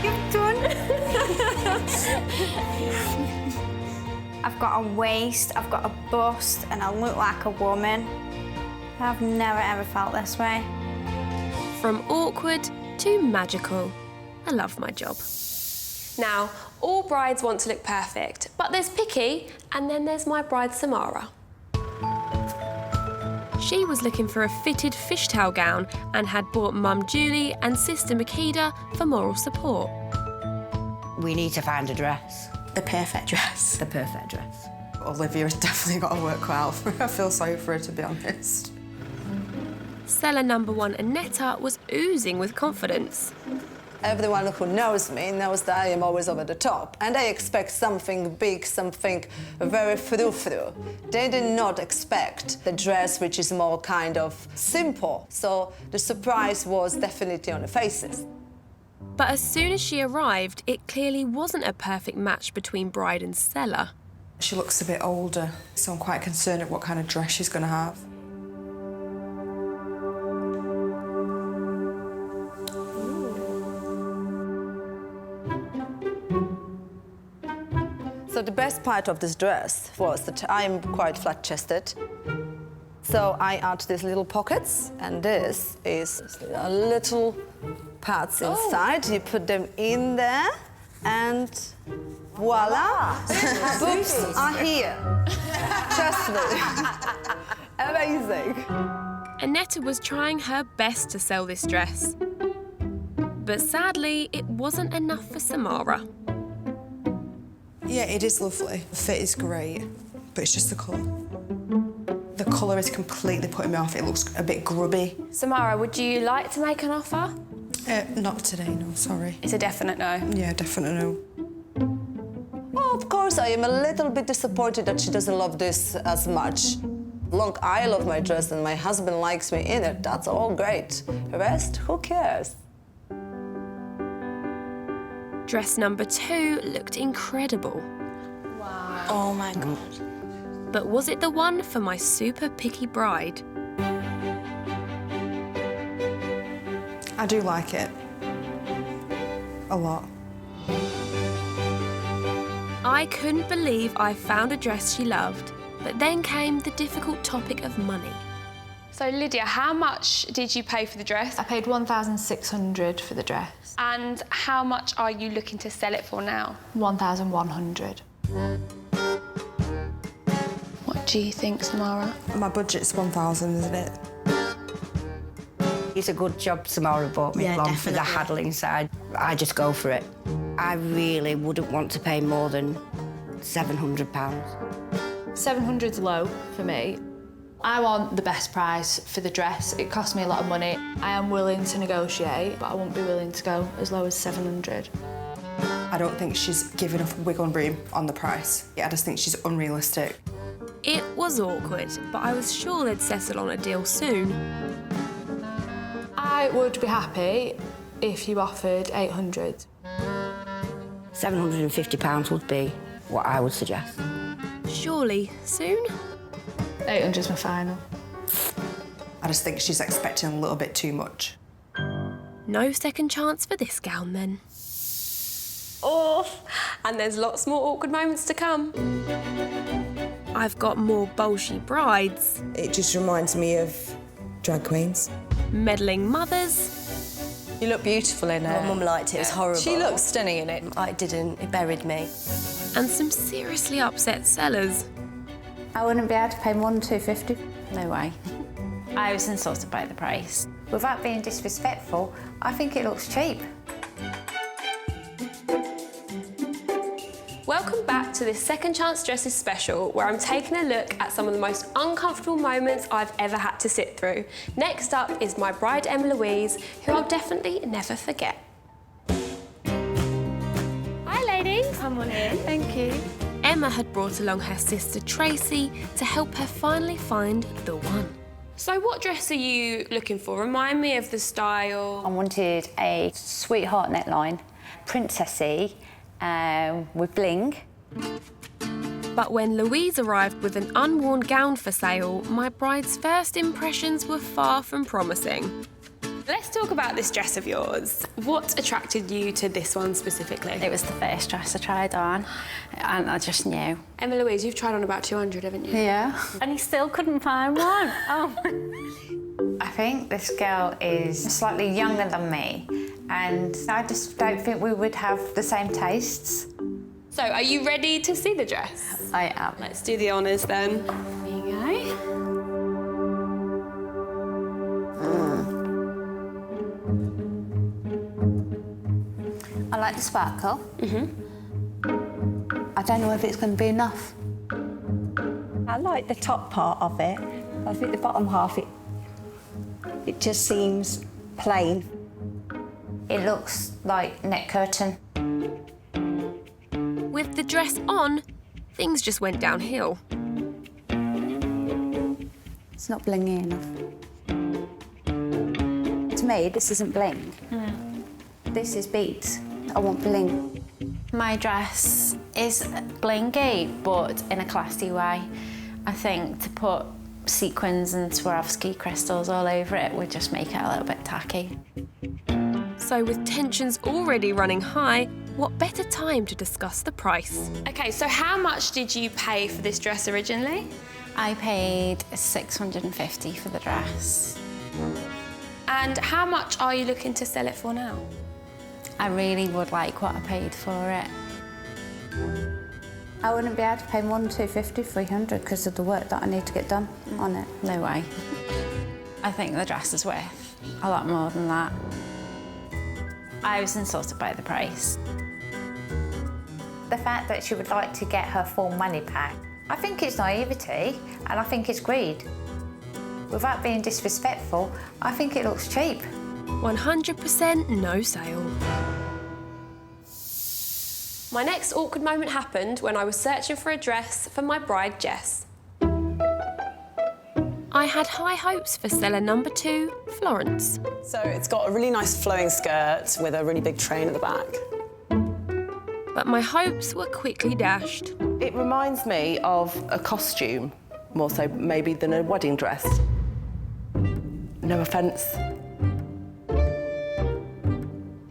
You've done. I've got a waist, I've got a bust, and I look like a woman. I've never ever felt this way. From awkward to magical. I love my job. Now, all brides want to look perfect, but there's picky, and then there's my bride Samara. She was looking for a fitted fishtail gown and had bought Mum Julie and Sister Makeda for moral support. We need to find a dress. The perfect dress. The perfect dress. Olivia's definitely got to work well for her. I feel sorry for her, to be honest. Seller number 1 Annetta was oozing with confidence. Everyone who knows me knows that I am always over the top, and I expect something big, something very frou-frou. They did not expect the dress, which is more kind of simple, so the surprise was definitely on the faces. But as soon as she arrived, it clearly wasn't a perfect match between bride and seller. She looks a bit older, so I'm quite concerned at what kind of dress she's going to have. So the best part of this dress was that I'm quite flat-chested. So I add these little pockets, and this is a little parts inside. You put them in there, and voila! Boobs are here. Trust me. Amazing. Annetta was trying her best to sell this dress. But sadly, it wasn't enough for Samara. Yeah, it is lovely. The fit is great, but it's just the colour. The colour is completely putting me off. It looks a bit grubby. Samara, would you like to make an offer? Not today, no, sorry. It's a definite no? Yeah, definite no. Well, of course, I am a little bit disappointed that she doesn't love this as much. Look, I love my dress and my husband likes me in it. That's all great. The rest, who cares? Dress number 2 looked incredible. Wow. Oh my God. But was it the one for my super picky bride? I do like it. A lot. I couldn't believe I found a dress she loved, but then came the difficult topic of money. So Lydia, how much did you pay for the dress? I paid $1,600 for the dress. And how much are you looking to sell it for now? $1,100. What do you think, Samara? My budget's $1,000, isn't it? It's a good job Samara bought me along for the definitely. haggling side. I just go for it. I really wouldn't want to pay more than £700. 700's low for me. I want the best price for the dress. It cost me a lot of money. I am willing to negotiate, but I won't be willing to go as low as 700. I don't think she's given enough wiggle room on the price. I just think she's unrealistic. It was awkward, but I was sure they'd settle on a deal soon. I would be happy if you offered 800. £750 would be what I would suggest. Surely soon? 800's my final. I just think she's expecting a little bit too much. No second chance for this gown then. Oh, and there's lots more awkward moments to come. I've got more bolshy brides. It just reminds me of drag queens. Meddling mothers. You look beautiful in it. My mum liked it, it was horrible. She looks stunning in it. I didn't, it buried me. And some seriously upset sellers. I wouldn't be able to pay more than £250. No way. I was insulted by the price. Without being disrespectful, I think it looks cheap. Welcome back to this Second Chance Dresses special, where I'm taking a look at some of the most uncomfortable moments I've ever had to sit through. Next up is my bride, Emma Louise, who I'll definitely never forget. Hi, ladies. Come on in. Thank you. Emma had brought along her sister Tracy to help her finally find the one. So what dress are you looking for? Remind me of the style. I wanted a sweetheart neckline, princessy, with bling. But when Louise arrived with an unworn gown for sale, my bride's first impressions were far from promising. Let's talk about this dress of yours. What attracted you to this one specifically? It was the first dress I tried on, and I just knew. Emma Louise, you've tried on about 200, haven't you? Yeah. And he still couldn't find one. Oh. I think this girl is slightly younger than me, and I just don't think we would have the same tastes. So, are you ready to see the dress? I am. Let's do the honours then. There you go. I like the sparkle. I don't know if it's going to be enough. I like the top part of it. I think the bottom half, it just seems plain. It looks like neck curtain. With the dress on, things just went downhill. It's not blingy enough. To me, this isn't bling. This is beads. I want bling. My dress is blingy, but in a classy way. I think to put sequins and Swarovski crystals all over it would just make it a little bit tacky. So with tensions already running high, what better time to discuss the price? Okay, so how much did you pay for this dress originally? I paid $650 for the dress. And how much are you looking to sell it for now? I really would like what I paid for it. I wouldn't be able to pay more than $250, $300 because of the work that I need to get done on it. No way. I think the dress is worth a lot more than that. I was insulted by the price. The fact that she would like to get her full money back, I think it's naivety and I think it's greed. Without being disrespectful, I think it looks cheap. 100% no sale. My next awkward moment happened when I was searching for a dress for my bride, Jess. I had high hopes for seller number 2, Florence. So it's got a really nice flowing skirt with a really big train at the back. But my hopes were quickly dashed. It reminds me of a costume, more so maybe than a wedding dress. No offence.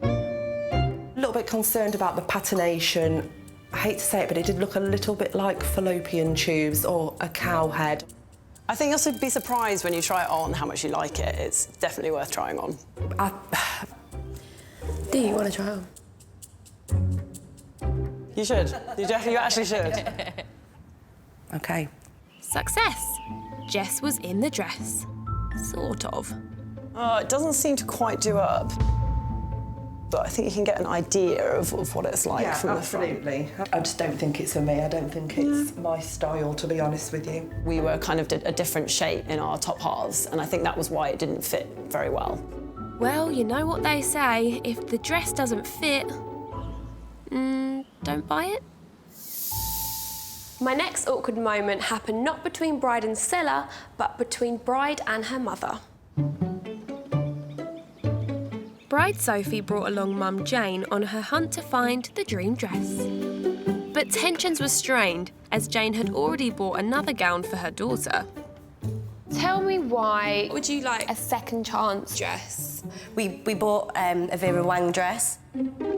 A little bit concerned about the patination. I hate to say it, but it did look a little bit like fallopian tubes or a cow head. I think you'll be surprised when you try it on how much you like it. It's definitely worth trying on. Do you want to try on? You should. You actually should. OK. Success. Jess was in the dress. Sort of. Oh, it doesn't seem to quite do up. But I think you can get an idea of what it's like from the front. Absolutely. I just don't think it's for me. I don't think it's my style, to be honest with you. We were kind of a different shape in our top halves, and I think that was why it didn't fit very well. Well, you know what they say, if the dress doesn't fit, don't buy it. My next awkward moment happened not between bride and seller, but between bride and her mother. Bride Sophie brought along Mum Jane on her hunt to find the dream dress. But tensions were strained, as Jane had already bought another gown for her daughter. Tell me why would you like a second chance dress? We bought a Vera Wang dress.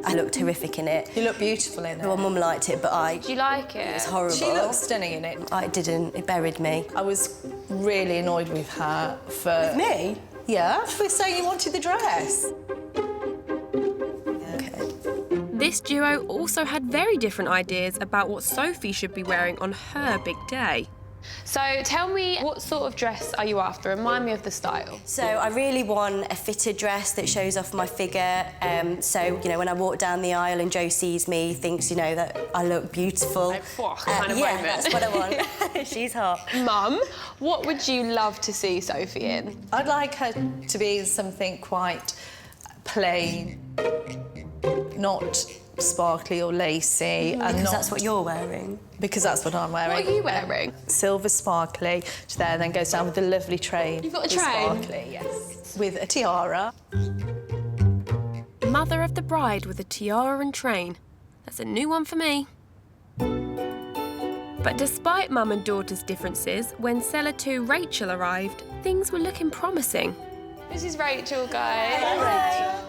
I looked horrific in it. You look beautiful in it. Well, Mum liked it, but I... Do you like it? It was horrible. She looks stunning in it. I didn't. It buried me. I was really annoyed with her for... With me? Yeah, for saying you wanted the dress. This duo also had very different ideas about what Sophie should be wearing on her big day. So tell me, what sort of dress are you after? Remind me of the style. So I really want a fitted dress that shows off my figure. So, you know, when I walk down the aisle and Joe sees me, thinks, you know, that I look beautiful. Kind of yeah, moment. that's what I want. She's hot. Mum, what would you love to see Sophie in? I'd like her to be something quite plain, not sparkly or lacy. Because that's what you're wearing. Because that's what I'm wearing. What are you wearing? Silver sparkly, which there then goes down with a lovely train. You've got a train? Sparkly, yes. With a tiara. Mother of the bride with a tiara and train. That's a new one for me. But despite Mum and daughter's differences, when seller 2 Rachel arrived, things were looking promising. This is Rachel, guys. Hello.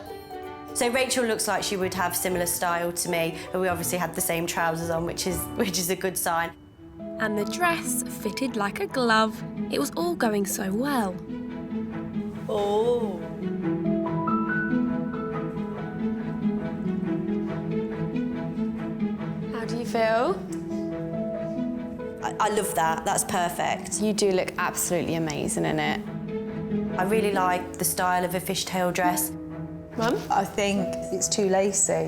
So Rachel looks like she would have similar style to me, and we obviously had the same trousers on, which is a good sign. And the dress fitted like a glove. It was all going so well. Oh. How do you feel? I love that. That's perfect. You do look absolutely amazing in it. I really like the style of a fishtail dress. Mum? I think it's too lacy.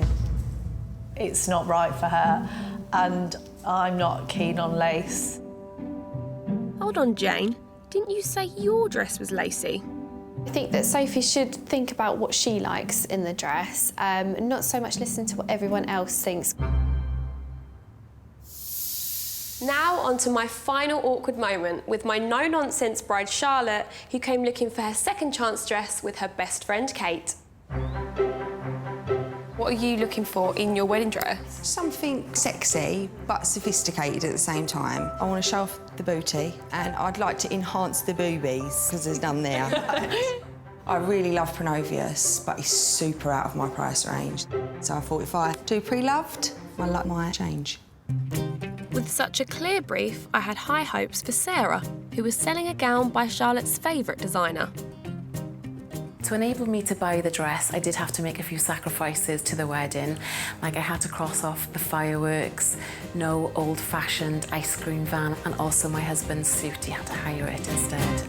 It's not right for her, and I'm not keen on lace. Hold on, Jane. Didn't you say your dress was lacy? I think that Sophie should think about what she likes in the dress, not so much listen to what everyone else thinks. Now on to my final awkward moment with my no-nonsense bride Charlotte, who came looking for her second chance dress with her best friend Kate. What are you looking for in your wedding dress? Something sexy but sophisticated at the same time. I want to show off the booty and I'd like to enhance the boobies because there's none there. I really love Pronovius, but it's super out of my price range. So I thought if I do pre-loved, my luck might change. With such a clear brief, I had high hopes for Sarah, who was selling a gown by Charlotte's favourite designer. To enable me to buy the dress, I did have to make a few sacrifices to the wedding. Like I had to cross off the fireworks, no old-fashioned ice cream van, and also my husband's suit, he had to hire it instead.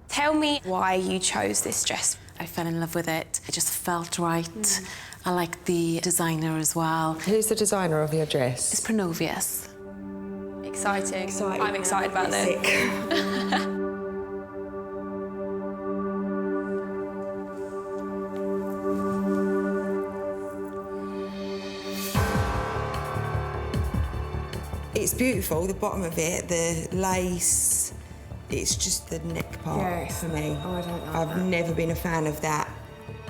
Tell me why you chose this dress. I fell in love with it. It just felt right. I like the designer as well. Who's the designer of your dress? It's Pronovius. Exciting. I'm excited about this. It's beautiful, the bottom of it, the lace. It's just the neck part for me. Oh, I don't like I've never been a fan of that.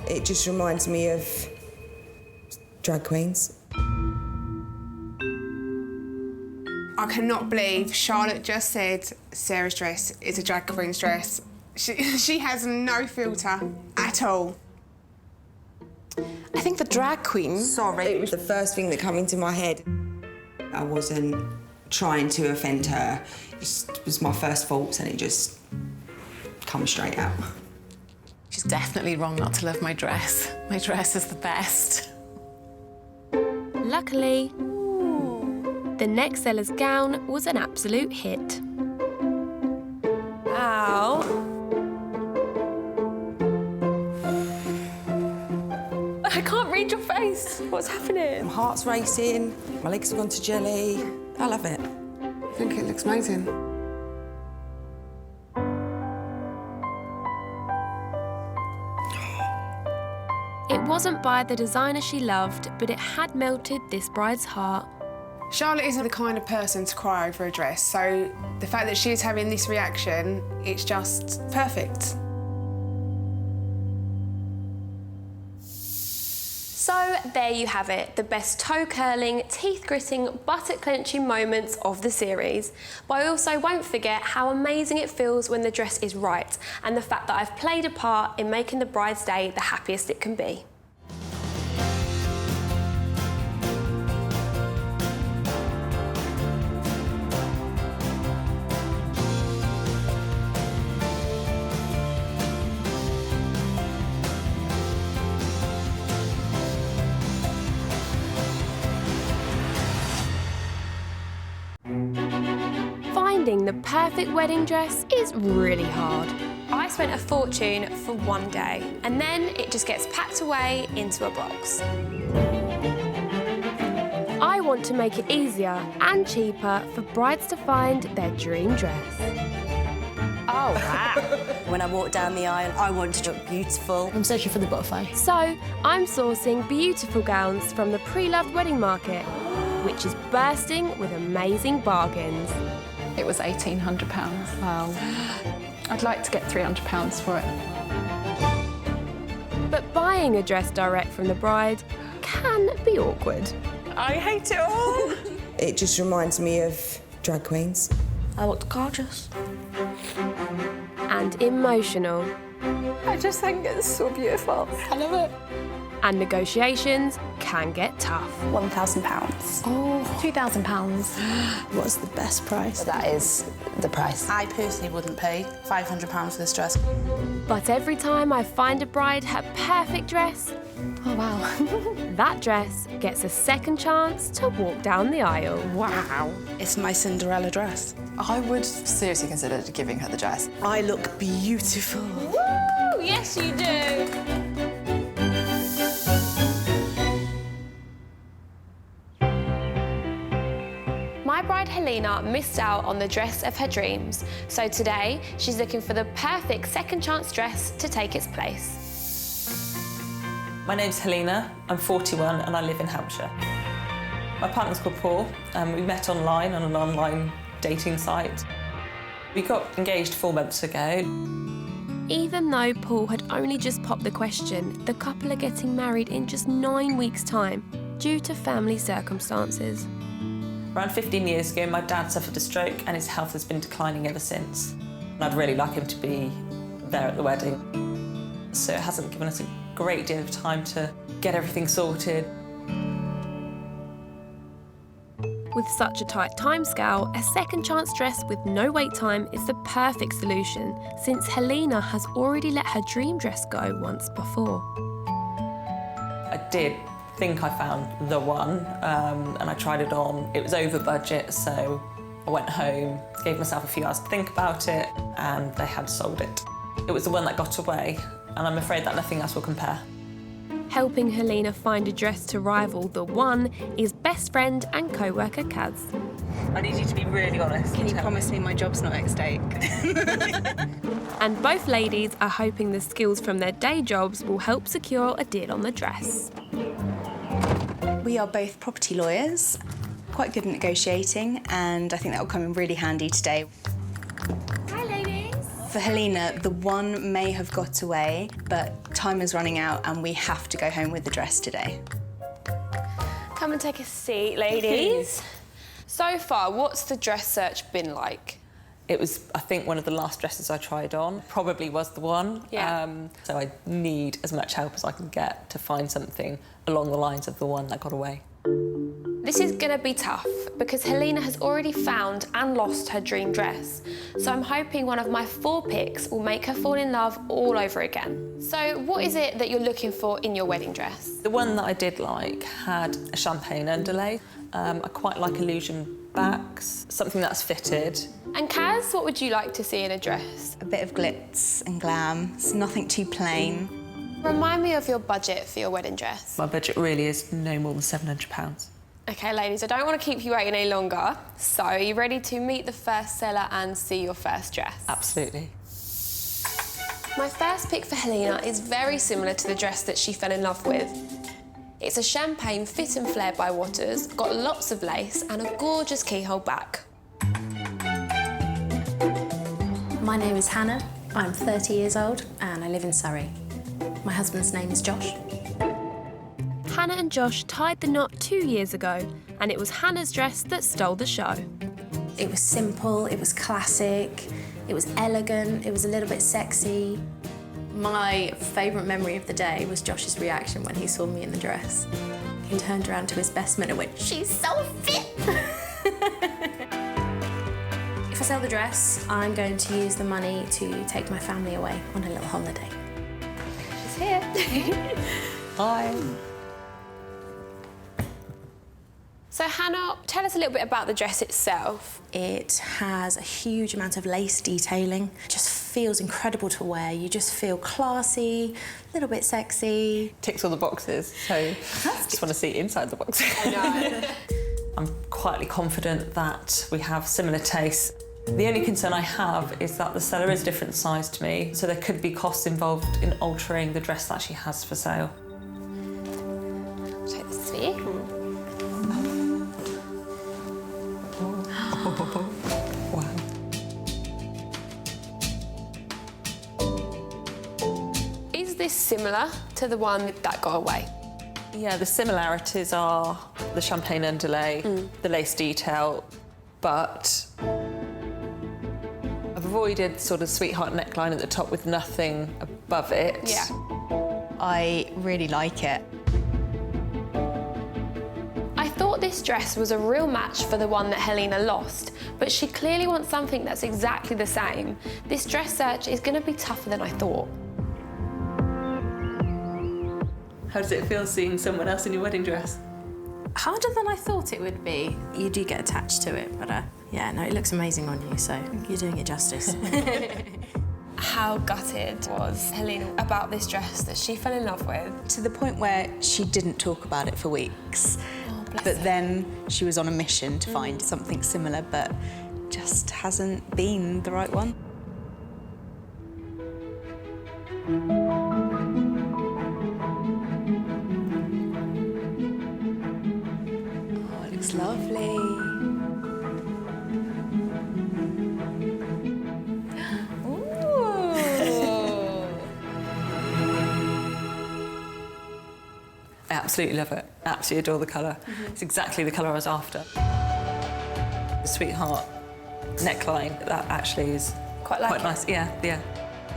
It just reminds me of drag queens. I cannot believe Charlotte just said Sarah's dress is a drag queen's dress. She has no filter at all. I think the drag queen... Sorry. It was the first thing that came into my head. I wasn't trying to offend her. It was my first thoughts and it just comes straight out. She's definitely wrong not to love my dress. My dress is the best. Luckily, the next seller's gown was an absolute hit. Ow. face? What's happening? My heart's racing, my legs have gone to jelly. I love it. I think it looks amazing. It wasn't by the designer she loved, but it had melted this bride's heart. Charlotte isn't the kind of person to cry over a dress, so the fact that she's having this reaction, it's just perfect. So there you have it, the best toe-curling, teeth-gritting, buttock-clenching moments of the series. But I also won't forget how amazing it feels when the dress is right, and the fact that I've played a part in making the bride's day the happiest it can be. Finding the perfect wedding dress is really hard. I spent a fortune for one day, and then it just gets packed away into a box. I want to make it easier and cheaper for brides to find their dream dress. Oh, wow. When I walk down the aisle, I want to look beautiful. I'm searching for the butterfly. So, I'm sourcing beautiful gowns from the pre-loved wedding market, which is bursting with amazing bargains. It was £1,800. Wow. I'd like to get £300 for it. But buying a dress direct from the bride can be awkward. I hate it all. It just reminds me of drag queens. I looked gorgeous. And emotional. I just think it's so beautiful. I love it. And negotiations can get tough. £1,000. Oh, £2,000. What's the best price? That is the price. I personally wouldn't pay £500 for this dress. But every time I find a bride her perfect dress, oh wow, that dress gets a second chance to walk down the aisle. Wow. It's my Cinderella dress. I would seriously consider giving her the dress. I look beautiful. Woo! Yes, you do. My bride Helena missed out on the dress of her dreams, so today she's looking for the perfect second chance dress to take its place. My name's Helena, I'm 41 and I live in Hampshire. My partner's called Paul and we met online on an online dating site. We got engaged 4 months ago. Even though Paul had only just popped the question, the couple are getting married in just 9 weeks' time due to family circumstances. Around 15 years ago, my dad suffered a stroke and his health has been declining ever since. And I'd really like him to be there at the wedding. So it hasn't given us a great deal of time to get everything sorted. With such a tight timescale, a second chance dress with no wait time is the perfect solution, since Helena has already let her dream dress go once before. I did think I found the one, and I tried it on. It was over budget, so I went home, gave myself a few hours to think about it, and they had sold it. It was the one that got away, and I'm afraid that nothing else will compare. Helping Helena find a dress to rival the one is best friend and co-worker Kaz. I need you to be really honest. Can you promise me my job's not at stake? And both ladies are hoping the skills from their day jobs will help secure a deal on the dress. We are both property lawyers, quite good at negotiating, and I think that will come in really handy today. Hi, ladies. For Helena, the one may have got away, but time is running out and we have to go home with the dress today. Come and take a seat, ladies. So far, what's the dress search been like? It was, I think, one of the last dresses I tried on. Probably was the one. Yeah. So I need as much help as I can get to find something along the lines of the one that got away. This is gonna be tough because Helena has already found and lost her dream dress. So I'm hoping one of my 4 picks will make her fall in love all over again. So what is it that you're looking for in your wedding dress? The one that I did like had a champagne underlay. I quite like illusion backs, something that's fitted. And Kaz, what would you like to see in a dress? A bit of glitz and glam, so nothing too plain. Remind me of your budget for your wedding dress. My budget really is no more than £700. OK, ladies, I don't want to keep you waiting any longer. So, are you ready to meet the first seller and see your first dress? Absolutely. My first pick for Helena is very similar to the dress that she fell in love with. It's a champagne fit and flare by Waters, got lots of lace and a gorgeous keyhole back. My name is Hannah. I'm 30 years old and I live in Surrey. My husband's name is Josh. Hannah and Josh tied the knot 2 years ago, and it was Hannah's dress that stole the show. It was simple, it was classic, it was elegant, it was a little bit sexy. My favourite memory of the day was Josh's reaction when he saw me in the dress. He turned around to his best man and went, "She's so fit!" If I sell the dress, I'm going to use the money to take my family away on a little holiday. She's here. Hi. So, Hannah, tell us a little bit about the dress itself. It has a huge amount of lace detailing. It just feels incredible to wear. You just feel classy, a little bit sexy. Ticks all the boxes, so I just want to see inside the box. I know. I'm quietly confident that we have similar tastes. The only concern I have is that the seller is different size to me, so there could be costs involved in altering the dress that she has for sale. Take this for you. Wow. Is this similar to the one that got away? Yeah, the similarities are the champagne underlay, the lace detail, but I've avoided sort of sweetheart neckline at the top with nothing above it. Yeah. I really like it. I thought this dress was a real match for the one that Helena lost, but she clearly wants something that's exactly the same. This dress search is going to be tougher than I thought. How does it feel seeing someone else in your wedding dress? Harder than I thought it would be. You do get attached to it, but yeah, no, it looks amazing on you, so you're doing it justice. How gutted was Helena about this dress that she fell in love with? To the point where she didn't talk about it for weeks. But then she was on a mission to find something similar, but just hasn't been the right one. Oh, it looks lovely. I absolutely love it. Absolutely adore the colour. It's exactly the colour I was after. The sweetheart neckline, that actually is quite nice. Yeah.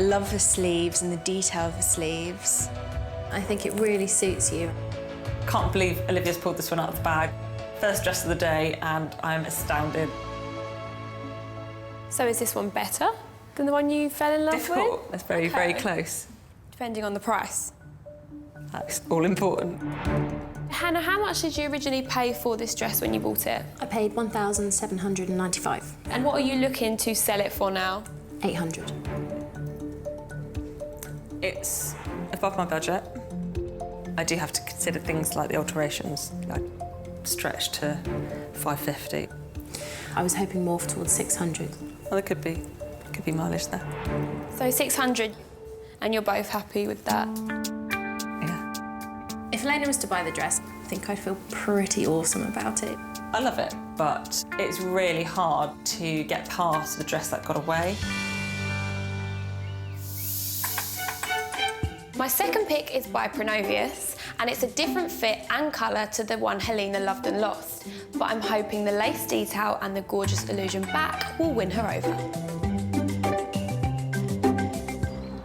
Love the sleeves and the detail of the sleeves. I think it really suits you. Can't believe Olivia's pulled this one out of the bag. First dress of the day, and I'm astounded. So is this one better than the one you fell in love Difficult. with? It's very, very close. Depending on the price. That's all important. Hannah, how much did you originally pay for this dress when you bought it? I paid £1,795. And what are you looking to sell it for now? £800. It's above my budget. I do have to consider things like the alterations, like stretch to £550. I was hoping more towards £600. Well, there could be mileage there. So £600, and you're both happy with that? If Helena was to buy the dress, I think I'd feel pretty awesome about it. I love it, but it's really hard to get past the dress that got away. My second pick is by Pronovius, and it's a different fit and colour to the one Helena loved and lost. But I'm hoping the lace detail and the gorgeous illusion back will win her over.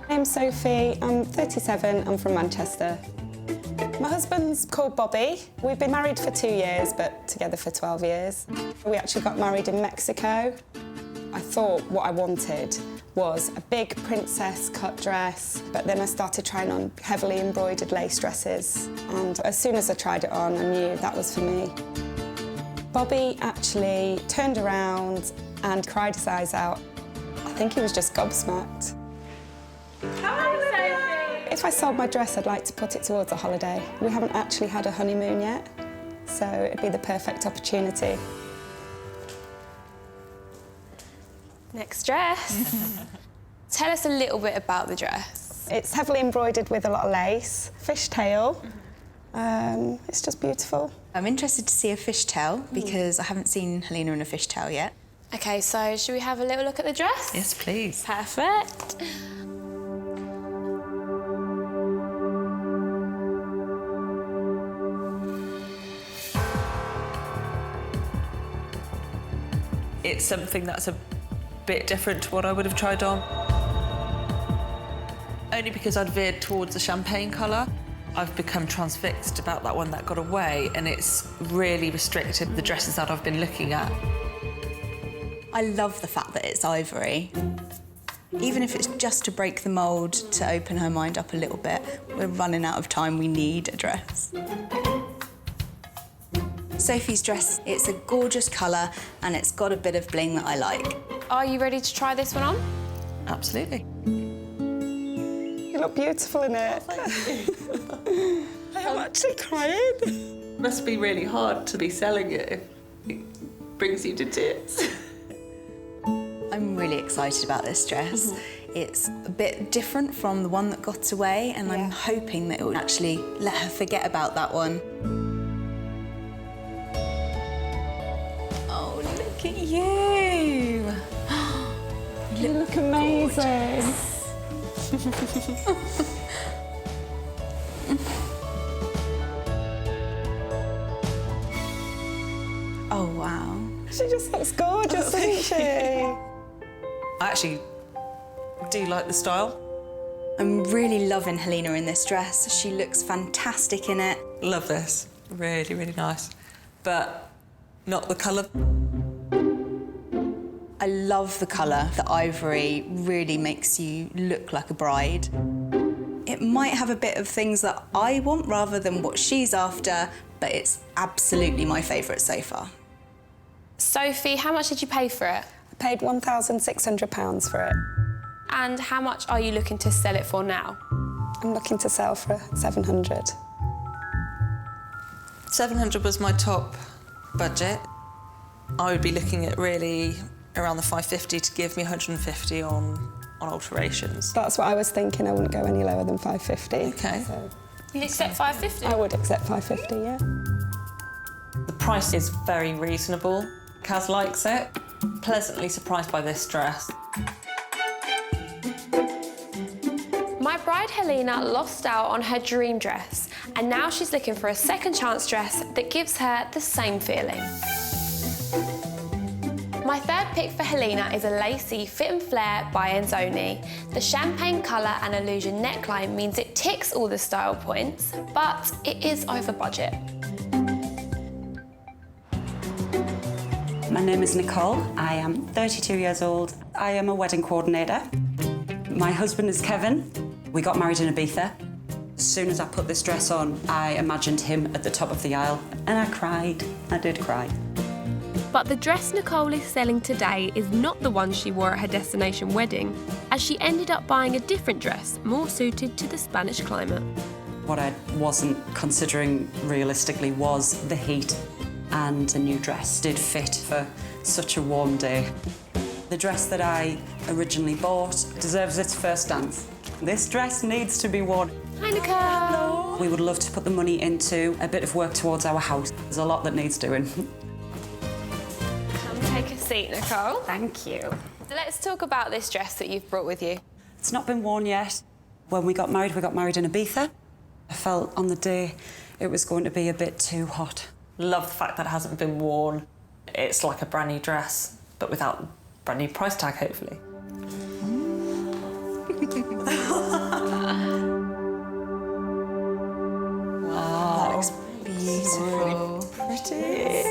I'm Sophie, I'm 37, I'm from Manchester. My husband's called Bobby. We've been married for 2 years, but together for 12 years. We actually got married in Mexico. I thought what I wanted was a big princess cut dress, but then I started trying on heavily embroidered lace dresses. And as soon as I tried it on, I knew that was for me. Bobby actually turned around and cried his eyes out. I think he was just gobsmacked. Hi, Sophie! If If I sold my dress, I'd like to put it towards a holiday. We haven't actually had a honeymoon yet, so it'd be the perfect opportunity. Next dress. Tell us a little bit about the dress. It's heavily embroidered with a lot of lace, fishtail. It's just beautiful. I'm interested to see a fishtail because I haven't seen Helena in a fishtail yet. OK, so should we have a little look at the dress? Yes, please. Perfect. It's something that's a bit different to what I would have tried on. Only because I'd veered towards the champagne colour. I've become transfixed about that one that got away, and it's really restricted the dresses that I've been looking at. I love the fact that it's ivory. Even if it's just to break the mould, to open her mind up a little bit. We're running out of time, we need a dress. Sophie's dress, it's a gorgeous colour and it's got a bit of bling that I like. Are you ready to try this one on? Absolutely. You look beautiful in it. I am actually crying. Must be really hard to be selling it if it brings you to tears. I'm really excited about this dress. It's a bit different from the one that got away, and I'm hoping that it will actually let her forget about that one. Oh, look at you! You look amazing. Oh, wow. She just looks gorgeous, doesn't she? I actually do like the style. I'm really loving Helena in this dress. She looks fantastic in it. Love this. Really, really nice. But not the colour. I love the colour. The ivory really makes you look like a bride. It might have a bit of things that I want rather than what she's after, but it's absolutely my favourite so far. Sophie, how much did you pay for it? I paid £1,600 for it. And how much are you looking to sell it for now? I'm looking to sell for 700. 700 was my top budget. I would be looking at really around the 550 to give me 150 on alterations. That's what I was thinking. I wouldn't go any lower than 550. OK. So You'd accept 550? I would accept 550, yeah. The price is very reasonable. Kaz likes it. Pleasantly surprised by this dress. My bride Helena lost out on her dream dress, and now she's looking for a second chance dress that gives her the same feeling. My third pick for Helena is a lacy fit and flare by Enzoni. The champagne colour and illusion neckline means it ticks all the style points, but it is over budget. My name is Nicole. I am 32 years old. I am a wedding coordinator. My husband is Kevin. We got married in Ibiza. As soon as I put this dress on, I imagined him at the top of the aisle, and I cried. I did cry. But the dress Nicole is selling today is not the one she wore at her destination wedding, as she ended up buying a different dress more suited to the Spanish climate. What I wasn't considering realistically was the heat, and the new dress did fit for such a warm day. The dress that I originally bought deserves its first dance. This dress needs to be worn. Hi, Nicole. We would love to put the money into a bit of work towards our house. There's a lot that needs doing. Come take a seat, Nicole. Thank you. So let's talk about this dress that you've brought with you. It's not been worn yet. When we got married in Ibiza. I felt on the day it was going to be a bit too hot. Love the fact that it hasn't been worn. It's like a brand new dress, but without brand new price tag, hopefully. Wow, that looks beautiful. Really pretty.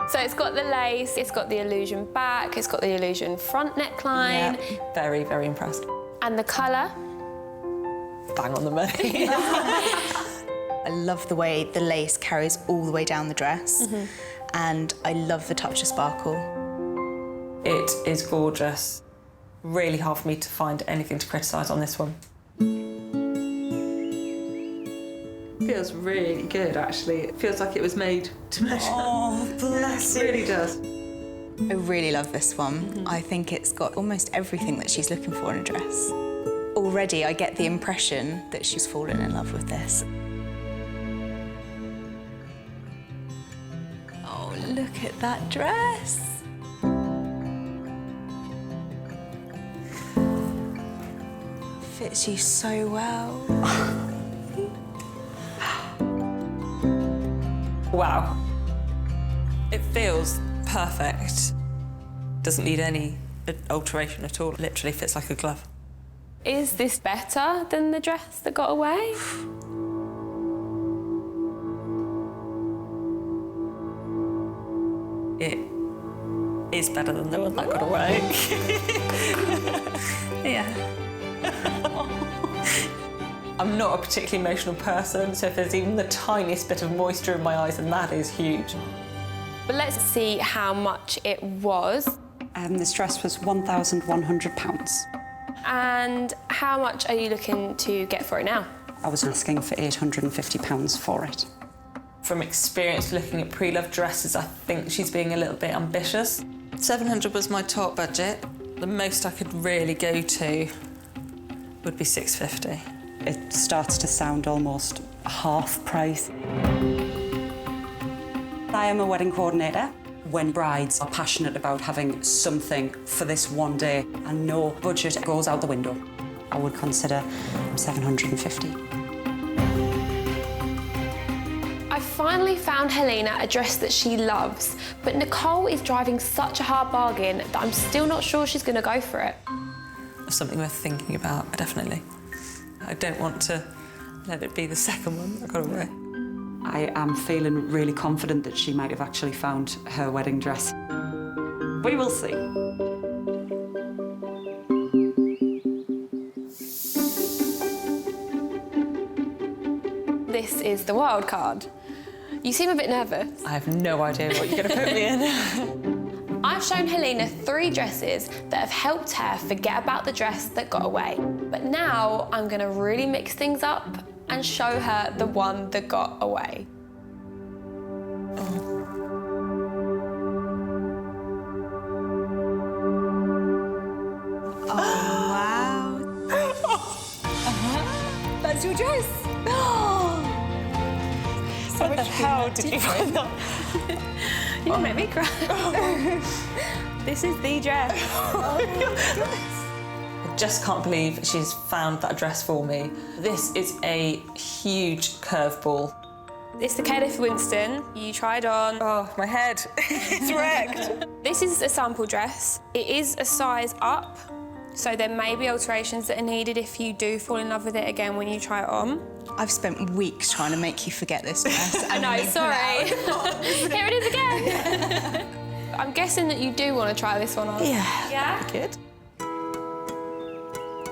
So it's got the lace, it's got the illusion back, it's got the illusion front neckline. Yeah, very, very impressed. And the colour? Bang on the money. I love the way the lace carries all the way down the dress, and I love the touch of sparkle. It is gorgeous. Really hard for me to find anything to criticise on this one. Feels really good, actually. It feels like it was made to measure. Oh, bless it. It really does. I really love this one. I think it's got almost everything that she's looking for in a dress. Already, I get the impression that she's fallen in love with this. Oh, look at that dress. Fits you so well. Wow. It feels perfect. Doesn't need any alteration at all. Literally fits like a glove. Is this better than the dress that got away? It is better than the one that got away. Yeah. I'm not a particularly emotional person, so if there's even the tiniest bit of moisture in my eyes, then that is huge. But let's see how much it was. This dress was £1,100. And how much are you looking to get for it now? I was asking for £850 for it. From experience looking at pre-loved dresses, I think she's being a little bit ambitious. 700 was my top budget. The most I could really go to would be 650. It starts to sound almost half price. I am a wedding coordinator. When brides are passionate about having something for this one day and no budget goes out the window, I would consider 750. I finally found Helena a dress that she loves, but Nicole is driving such a hard bargain that I'm still not sure she's going to go for it. Something worth thinking about, definitely. I don't want to let it be the second one that got away. I am feeling really confident that she might have actually found her wedding dress. We will see. This is the wild card. You seem a bit nervous. I have no idea what you're going to put me in. I've shown Helena 3 dresses that have helped her forget about the dress that got away. But now I'm going to really mix things up and show her the one that got away. Oh, wow. That's your dress. So what the hell did you find that? You made me cry. This is the dress. I just can't believe she's found that dress for me. This is a huge curveball. It's the Kenneth Winston. You tried on. Oh, my head. It's wrecked. This is a sample dress. It is a size up, so there may be alterations that are needed if you do fall in love with it again when you try it on. I've spent weeks trying to make you forget this dress. I know, sorry. Here it is again. I'm guessing that you do want to try this one on. Yeah. Yeah? Good.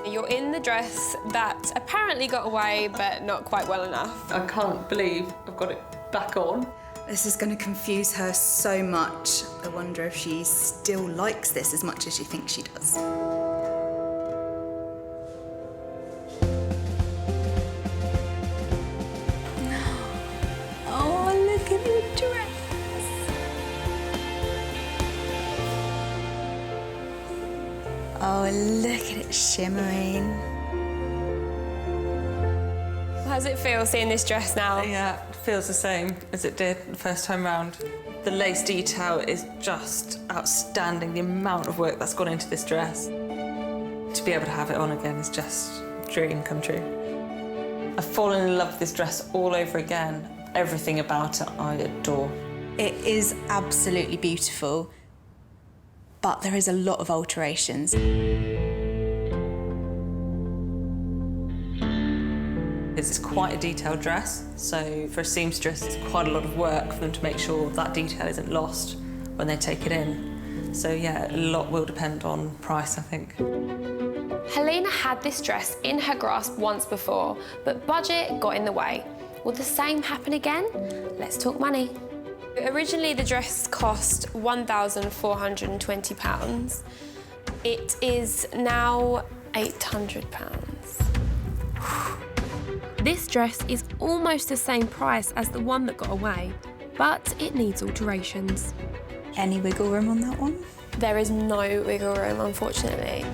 You're in the dress that apparently got away, but not quite well enough. I can't believe I've got it back on. This is going to confuse her so much. I wonder if she still likes this as much as she thinks she does. Oh, look at your dress. Oh, look at it shimmering. How does it feel seeing this dress now? Yeah, it feels the same as it did the first time round. The lace detail is just outstanding, the amount of work that's gone into this dress. To be able to have it on again is just a dream come true. I've fallen in love with this dress all over again. Everything about it I adore. It is absolutely beautiful, but there is a lot of alterations. It's quite a detailed dress, so for a seamstress it's quite a lot of work for them to make sure that detail isn't lost when they take it in. So yeah, a lot will depend on price, I think. Helena had this dress in her grasp once before, but budget got in the way. Will the same happen again? Let's talk money. Originally, the dress cost £1,420. It is now £800. This dress is almost the same price as the one that got away, but it needs alterations. Any wiggle room on that one? There is no wiggle room, unfortunately.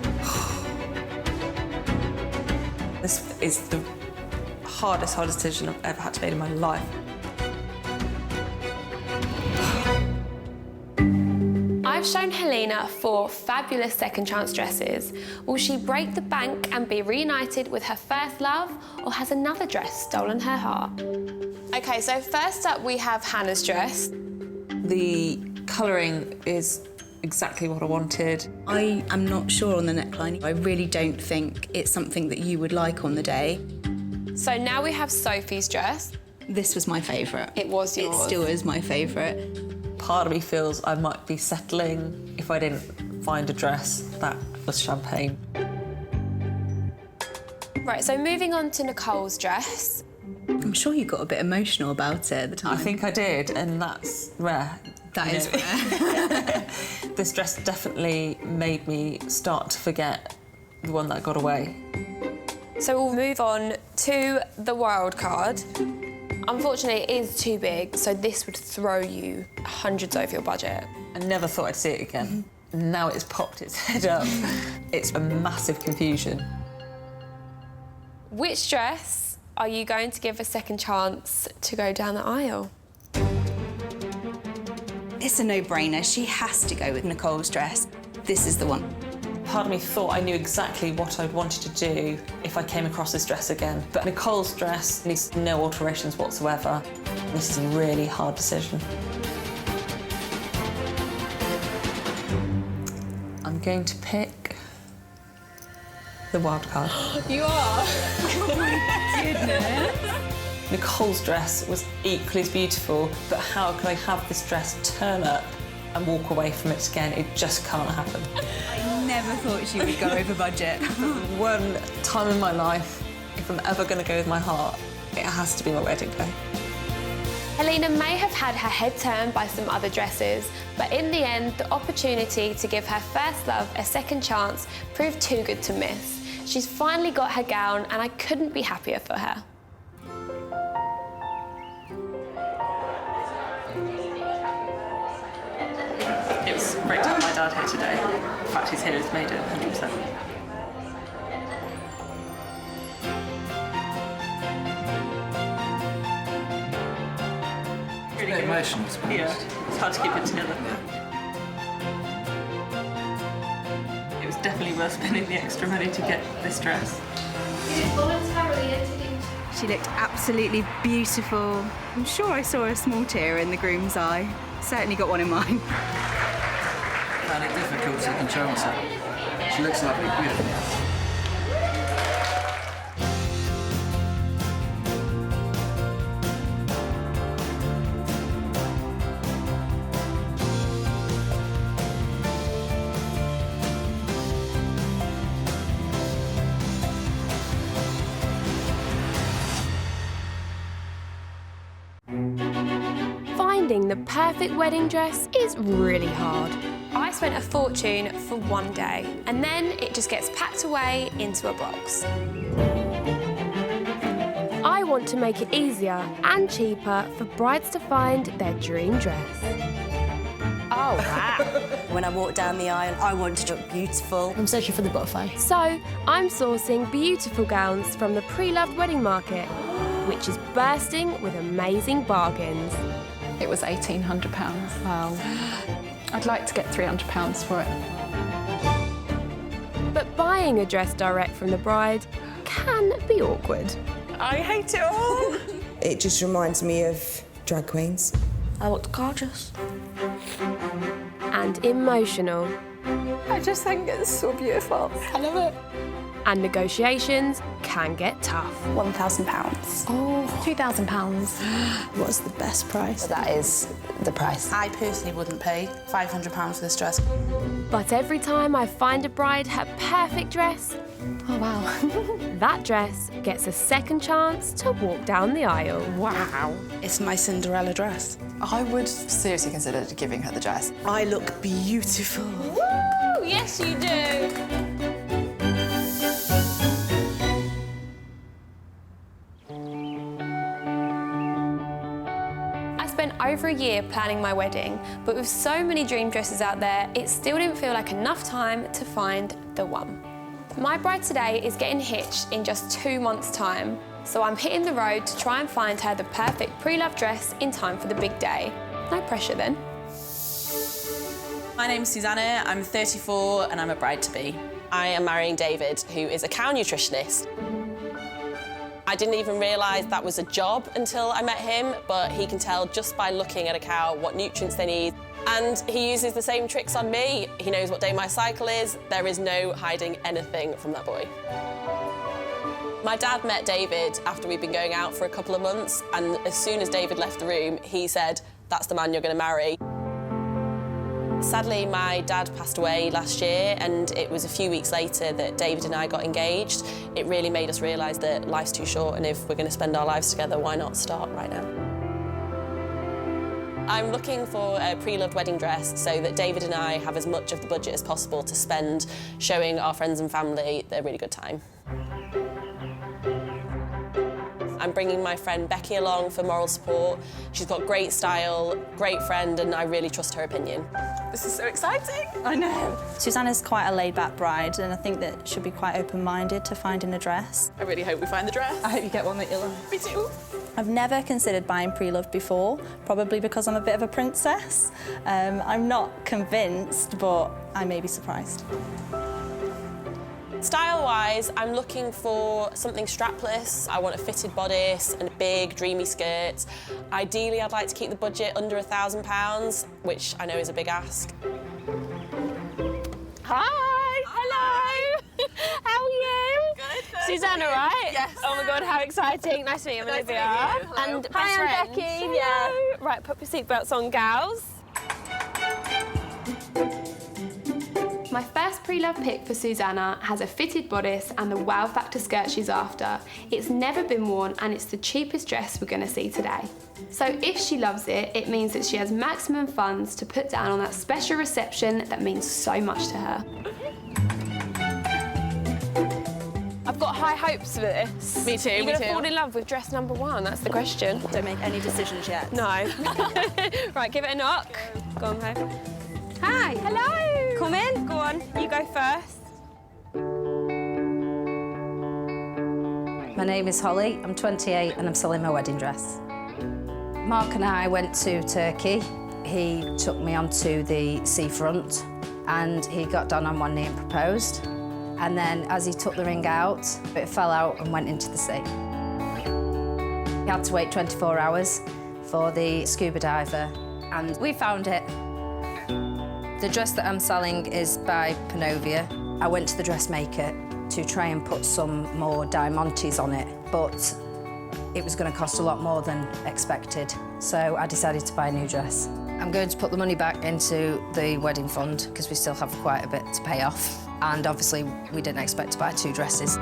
This is the hardest decision I've ever had to make in my life. I've shown Helena 4 fabulous second chance dresses. Will she break the bank and be reunited with her first love, or has another dress stolen her heart? Okay, so first up we have Hannah's dress. The colouring is exactly what I wanted. I am not sure on the neckline. I really don't think it's something that you would like on the day. So now we have Sophie's dress. This was my favourite. It was yours. It still is my favourite. Part of me feels I might be settling if I didn't find a dress that was champagne. Right, so moving on to Nicole's dress. I'm sure you got a bit emotional about it at the time. I think I did, and that's rare. That is rare. This dress definitely made me start to forget the one that got away. So we'll move on to the wild card. Unfortunately, it is too big, so this would throw you hundreds over your budget. I never thought I'd see it again. Now it's popped its head up. It's a massive confusion. Which dress are you going to give a second chance to go down the aisle? It's a no-brainer. She has to go with Nicole's dress. This is the one. Part of me thought I knew exactly what I wanted to do if I came across this dress again. But Nicole's dress needs no alterations whatsoever. This is a really hard decision. I'm going to pick the wild card. You are? Oh my goodness. Nicole's dress was equally as beautiful, but how can I have this dress turn up and walk away from it again? It just can't happen. I never thought she would go over budget. One time in my life, if I'm ever going to go with my heart, it has to be my wedding day. Helena may have had her head turned by some other dresses, but in the end, the opportunity to give her first love a second chance proved too good to miss. She's finally got her gown, and I couldn't be happier for her. It was great to have my dad here today. The fact he's here has made it 100%. Really good emotional, yeah, it's hard to keep it together. It was definitely worth spending the extra money to get this dress. She looked absolutely beautiful. I'm sure I saw a small tear in the groom's eye. Certainly got one in mine. Found it difficult to control myself. She looks lovely, beautiful. Finding the perfect wedding dress is really hard. I spent a fortune for one day, and then it just gets packed away into a box. I want to make it easier and cheaper for brides to find their dream dress. Oh, wow. When I walk down the aisle, I want to look beautiful. I'm searching for the butterfly. So, I'm sourcing beautiful gowns from the pre-loved wedding market, which is bursting with amazing bargains. It was £1,800. Wow. I'd like to get £300 for it. But buying a dress direct from the bride can be awkward. I hate it all. It just reminds me of drag queens. I looked gorgeous. And emotional. I just think it's so beautiful. I love it. And negotiations can get tough. £1,000. Oh, £2,000. What's the best price? That is the price. I personally wouldn't pay £500 for this dress. But every time I find a bride her perfect dress, Oh, wow. That dress gets a second chance to walk down the aisle. Wow. It's my Cinderella dress. I would seriously consider giving her the dress. I look beautiful. Woo! Yes, you do. I spent over a year planning my wedding, but with so many dream dresses out there, it still didn't feel like enough time to find the one. My bride today is getting hitched in just 2 months' time, so I'm hitting the road to try and find her the perfect pre-loved dress in time for the big day. No pressure then. My name's Susanna, I'm 34 and I'm a bride-to-be. I am marrying David, who is a cow nutritionist. I didn't even realise that was a job until I met him, but he can tell just by looking at a cow what nutrients they need. And he uses the same tricks on me. He knows what day my cycle is. There is no hiding anything from that boy. My dad met David after we'd been going out for a couple of months, and as soon as David left the room, he said, "That's the man you're going to marry." Sadly, my dad passed away last year, and it was a few weeks later that David and I got engaged. It really made us realise that life's too short, and if we're going to spend our lives together, why not start right now? I'm looking for a pre-loved wedding dress so that David and I have as much of the budget as possible to spend showing our friends and family a really good time. I'm bringing my friend Becky along for moral support. She's got great style, great friend, and I really trust her opinion. This is so exciting. I know. Susanna's quite a laid-back bride, and I think that she'll be quite open-minded to finding a dress. I really hope we find the dress. I hope you get one that you love. Me too. I've never considered buying pre-loved before, probably because I'm a bit of a princess. I'm not convinced, but I may be surprised. Style-wise, I'm looking for something strapless. I want a fitted bodice and a big, dreamy skirt. Ideally, I'd like to keep the budget under £1,000, which I know is a big ask. Hi! Hello! How are you? Good. Susanna, right? Yes. Oh my God, how exciting. Nice to meet you, I'm Nice to Olivia. meet you. Hello. And Hi, I'm best Becky, friends. yeah. Hello. Right, put your seatbelts on, gals. My first pre-love pick for Susanna has a fitted bodice and the wow factor skirt she's after. It's never been worn and it's the cheapest dress we're going to see today. So if she loves it, it means that she has maximum funds to put down on that special reception that means so much to her. I've got high hopes for this. Me too, You're me going to too. fall in love with dress number 1, that's the question. Don't make any decisions yet. No. Right, give it a knock. Go on, Ho. Hi. Hello. Come in. Go on, you go first. My name is Holly, I'm 28 and I'm selling my wedding dress. Mark and I went to Turkey. He took me onto the seafront and he got down on one knee and proposed. And then as he took the ring out, it fell out and went into the sea. He had to wait 24 hours for the scuba diver and we found it. The dress that I'm selling is by Panovia. I went to the dressmaker to try and put some more diamantes on it, but it was going to cost a lot more than expected, so I decided to buy a new dress. I'm going to put the money back into the wedding fund because we still have quite a bit to pay off, and obviously we didn't expect to buy 2 dresses.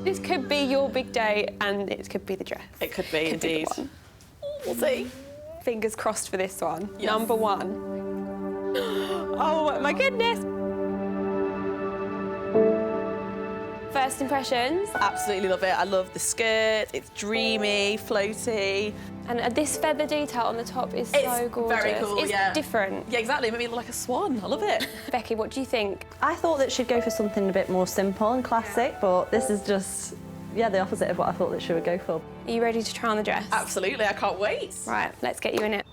This could be your big day and it could be the dress. It could be, indeed. We'll see. Fingers crossed for this one. Yes. Number 1. Oh my goodness. First impressions? Absolutely love it. I love the skirt. It's dreamy, floaty. And this feather detail on the top is so gorgeous. Very cool, it's yeah. different. Yeah, exactly. It made me look like a swan. I love it. Becky, what do you think? I thought that she'd go for something a bit more simple and classic, but this is just, yeah, the opposite of what I thought that she would go for. Are you ready to try on the dress? Absolutely, I can't wait. Right, let's get you in it.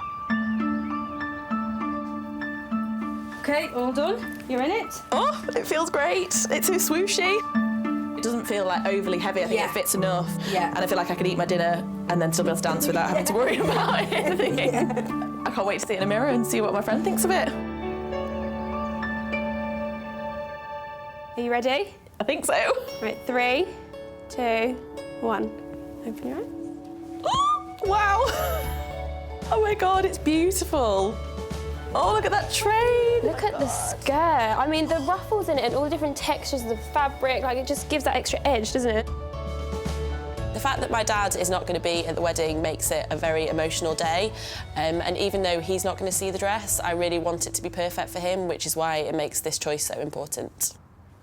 OK, all done. You're in it. Oh, it feels great. It's so swooshy. It doesn't feel like overly heavy. I think it fits enough. Yeah. And I feel like I could eat my dinner and then still be able to dance without having to worry about anything. I can't wait to see it in a mirror and see what my friend thinks of it. Are you ready? I think so. Right, 3, 2, 1. Open your eyes. Oh, wow. Oh my God, it's beautiful. Oh, look at that train. Look at the skirt. I mean, the ruffles in it and all the different textures of the fabric, like it just gives that extra edge, doesn't it? The fact that my dad is not going to be at the wedding makes it a very emotional day. And even though he's not going to see the dress, I really want it to be perfect for him, which is why it makes this choice so important.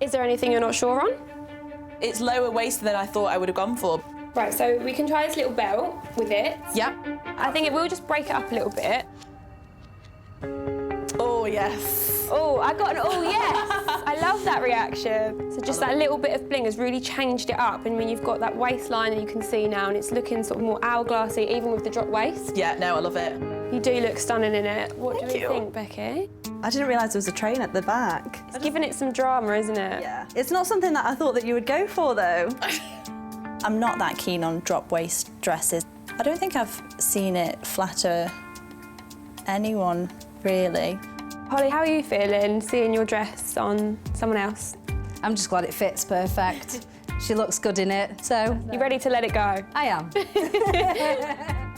Is there anything you're not sure on? It's lower waist than I thought I would have gone for. Right, so we can try this little belt with it. Yep. I think it will just break it up a little bit. Oh, yes. Oh, I got an oh, yes. I love that reaction. So just that little bit of bling has really changed it up. And when you've got that waistline that you can see now and it's looking sort of more hourglassy, even with the drop waist. Yeah, no, I love it. You do look stunning in it. What do you think, Becky? I didn't realise there was a train at the back. It's giving it some drama, isn't it? Yeah. It's not something that I thought that you would go for, though. I'm not that keen on drop waist dresses. I don't think I've seen it flatter anyone, really. Holly, how are you feeling seeing your dress on someone else? I'm just glad it fits perfect. She looks good in it, so... You ready to let it go? I am.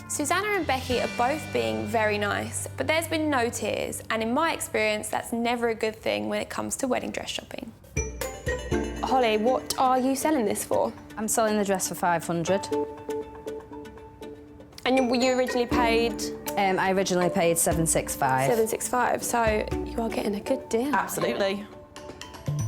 Susanna and Becky are both being very nice, but there's been no tears, and in my experience, that's never a good thing when it comes to wedding dress shopping. Holly, what are you selling this for? I'm selling the dress for 500. And were you originally paid? I originally paid 765. 765, so you are getting a good deal. Absolutely.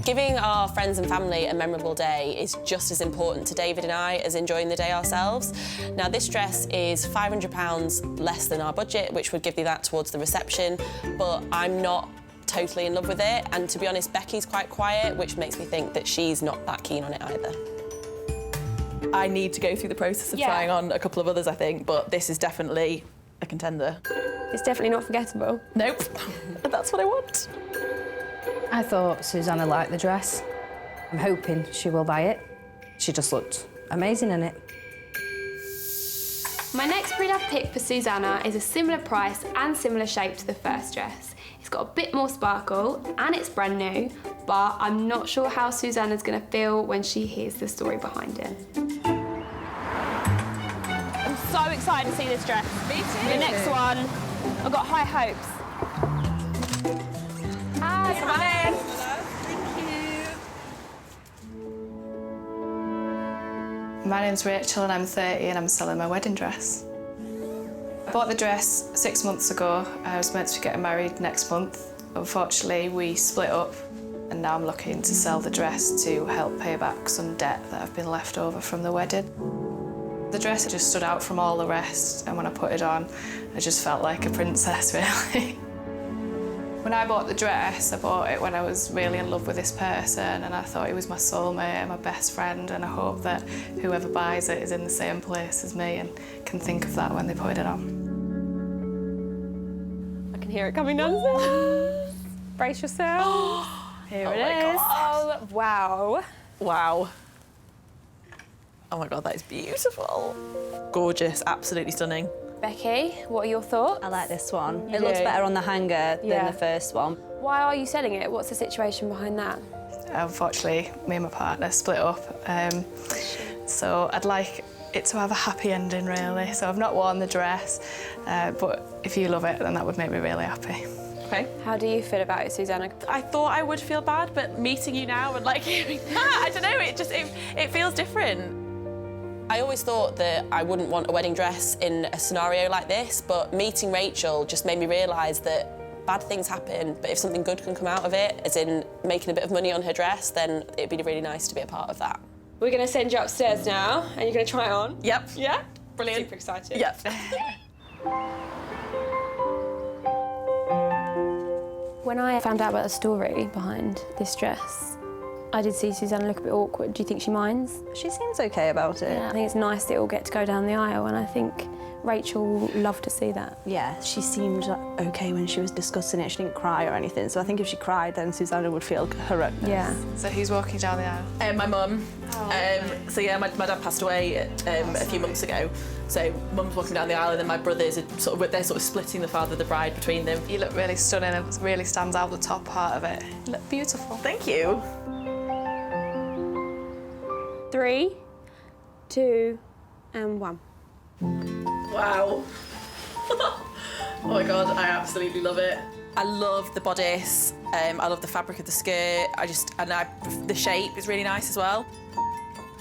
Giving our friends and family a memorable day is just as important to David and I as enjoying the day ourselves. Now, this dress is £500 less than our budget, which would give you that towards the reception, but I'm not totally in love with it, and to be honest, Becky's quite quiet, which makes me think that she's not that keen on it either. I need to go through the process of trying on a couple of others, I think, but this is definitely a contender. It's definitely not forgettable. Nope. That's what I want. I thought Susanna liked the dress. I'm hoping she will buy it. She just looked amazing in it. My next Bridal pick for Susanna is a similar price and similar shape to the first dress. It's got a bit more sparkle and it's brand new, but I'm not sure how Susanna's going to feel when she hears the story behind it. I'm so excited to see this dress. Me too. The next one, I've got high hopes. Hi, come on in. My name's Rachel and I'm 30 and I'm selling my wedding dress. I bought the dress 6 months ago. I was meant to be getting married next month. Unfortunately, we split up and now I'm looking to sell the dress to help pay back some debt that have been left over from the wedding. The dress just stood out from all the rest, and when I put it on, I just felt like a princess, really. When I bought the dress, I bought it when I was really in love with this person, and I thought he was my soulmate and my best friend, and I hope that whoever buys it is in the same place as me and can think of that when they put it on. I can hear it coming down. Brace yourself. Here it is. Oh, wow. Wow. Oh my God, that is beautiful. Gorgeous, absolutely stunning. Becky, what are your thoughts? I like this one. You It looks do? better on the hanger than Yeah. the first one. Why are you selling it? What's the situation behind that? Unfortunately, me and my partner split up, so I'd like it to have a happy ending, really. So I've not worn the dress, but if you love it, then that would make me really happy. Okay. How do you feel about it, Susanna? I thought I would feel bad, but meeting you now and like hearing that, I don't know, it feels different. I always thought that I wouldn't want a wedding dress in a scenario like this, but meeting Rachel just made me realise that bad things happen, but if something good can come out of it, as in making a bit of money on her dress, then it'd be really nice to be a part of that. We're going to send you upstairs now, and you're going to try it on. Yep. Yeah? Brilliant. Super excited. Yep. When I found out about the story behind this dress, I did see Susanna look a bit awkward. Do you think she minds? She seems okay about it. Yeah, I think it's nice that it all get to go down the aisle, and I think Rachel will love to see that. Yeah, she seemed okay when she was discussing it. She didn't cry or anything. So I think if she cried, then Susanna would feel horrendous. Yeah. So who's walking down the aisle? My mum. So yeah, my dad passed away a few months ago. So mum's walking down the aisle, and then my brothers are they're sort of splitting the father of the bride between them. You look really stunning. It really stands out the top part of it. You look beautiful. Thank you. 3, 2, and 1. Wow. Oh my God, I absolutely love it. I love the bodice. I love the fabric of the skirt. The shape is really nice as well.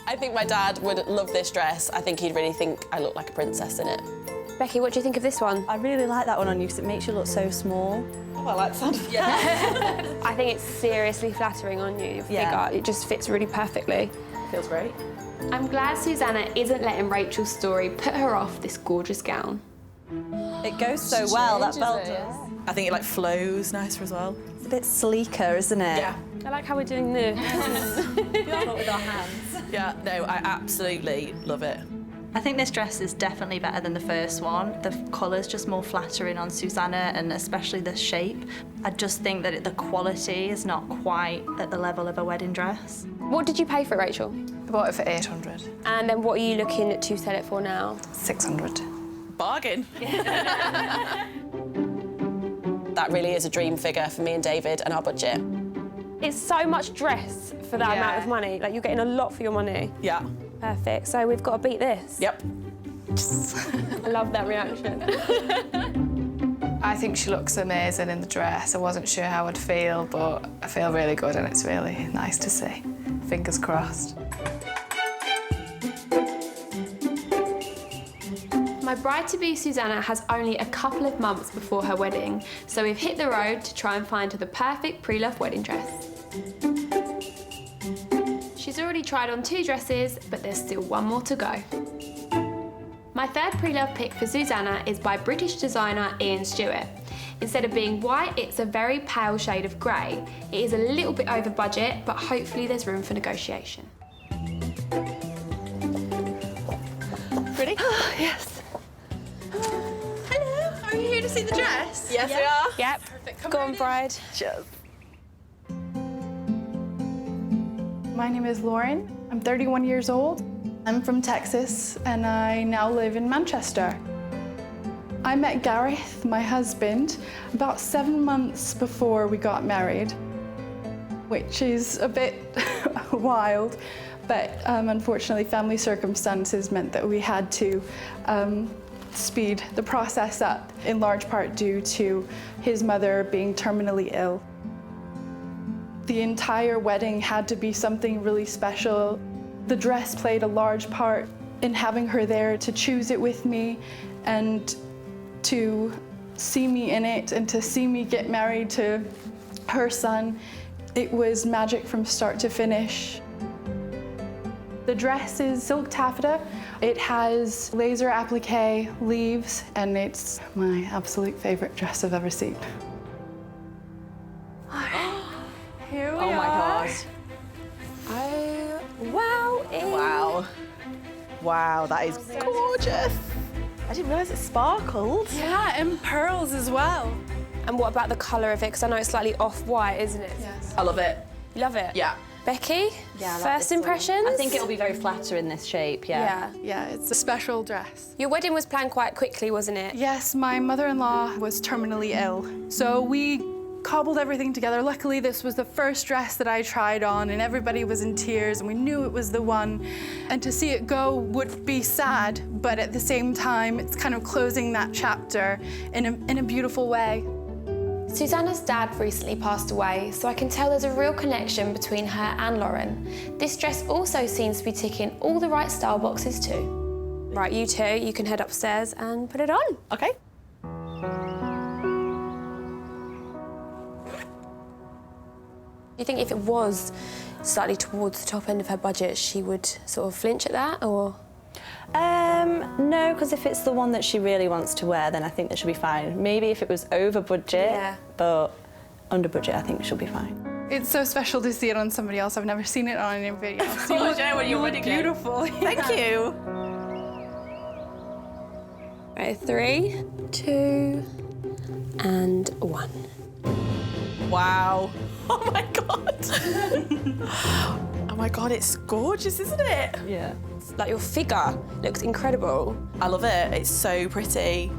I think my dad would love this dress. I think he'd really think I look like a princess in it. Becky, what do you think of this one? I really like that one on you because it makes you look so small. Oh, I like the sound of that. Yeah. I think it's seriously flattering on you, your figure. It just fits really perfectly. Feels great. I'm glad Susanna isn't letting Rachel's story put her off this gorgeous gown. It goes so well, that belt does. I think it like flows nicer as well. It's a bit sleeker, isn't it? Yeah. I like how we're doing this. Not with our hands. Yeah, no, I absolutely love it. I think this dress is definitely better than the first one. The colour's just more flattering on Susanna, and especially the shape. I just think that the quality is not quite at the level of a wedding dress. What did you pay for it, Rachel? I bought it for 800. And then what are you looking to sell it for now? 600. Bargain. That really is a dream figure for me and David and our budget. It's so much dress for that amount of money. Like, you're getting a lot for your money. Yeah. Perfect. So we've got to beat this. Yep. I love that reaction. I think she looks amazing in the dress. I wasn't sure how I'd feel, but I feel really good and it's really nice to see. Fingers crossed. My bride-to-be Susanna has only a couple of months before her wedding, so we've hit the road to try and find her the perfect pre-love wedding dress. She's already tried on 2 dresses, but there's still one more to go. My third pre-love pick for Susanna is by British designer Ian Stewart. Instead of being white, it's a very pale shade of grey. It is a little bit over budget, but hopefully there's room for negotiation. Ready? Yes. Hello, are you here to see the dress? Yes, we are. Yep. Perfect. Go on, bride. Cheers. My name is Lauren. I'm 31 years old. I'm from Texas and I now live in Manchester. I met Gareth, my husband, about 7 months before we got married, which is a bit wild, but unfortunately family circumstances meant that we had to speed the process up, in large part due to his mother being terminally ill. The entire wedding had to be something really special. The dress played a large part in having her there to choose it with me and to see me in it and to see me get married to her son. It was magic from start to finish. The dress is silk taffeta. It has laser applique leaves, and it's my absolute favorite dress I've ever seen. Here we are. Oh my God. Oh, wow. Wow. Wow, that is gorgeous. I didn't realise it sparkled. Yeah, and pearls as well. And what about the colour of it? Because I know it's slightly off-white, isn't it? Yes. I love it. You love it? Yeah. Becky? Yeah, I like first this one. impressions? I think it'll be very flattering, this shape, Yeah, it's a special dress. Your wedding was planned quite quickly, wasn't it? Yes, my mother-in-law was terminally ill, so we cobbled everything together. Luckily, this was the first dress that I tried on, and everybody was in tears, and we knew it was the one. And to see it go would be sad, but at the same time, it's kind of closing that chapter in a beautiful way. Susanna's dad recently passed away, so I can tell there's a real connection between her and Lauren. This dress also seems to be ticking all the right style boxes too. Right, you two, you can head upstairs and put it on. Okay. Do you think if it was slightly towards the top end of her budget, she would sort of flinch at that, or? No, because if it's the one that she really wants to wear, then I think that she'll be fine. Maybe if it was over budget, but under budget, I think she'll be fine. It's so special to see it on somebody else. I've never seen it on anybody else. You look beautiful. Thank you. Right, 3, 2, and 1. Wow. Oh my God. Oh my God, it's gorgeous, isn't it? Yeah. Like, your figure looks incredible. I love it. It's so pretty.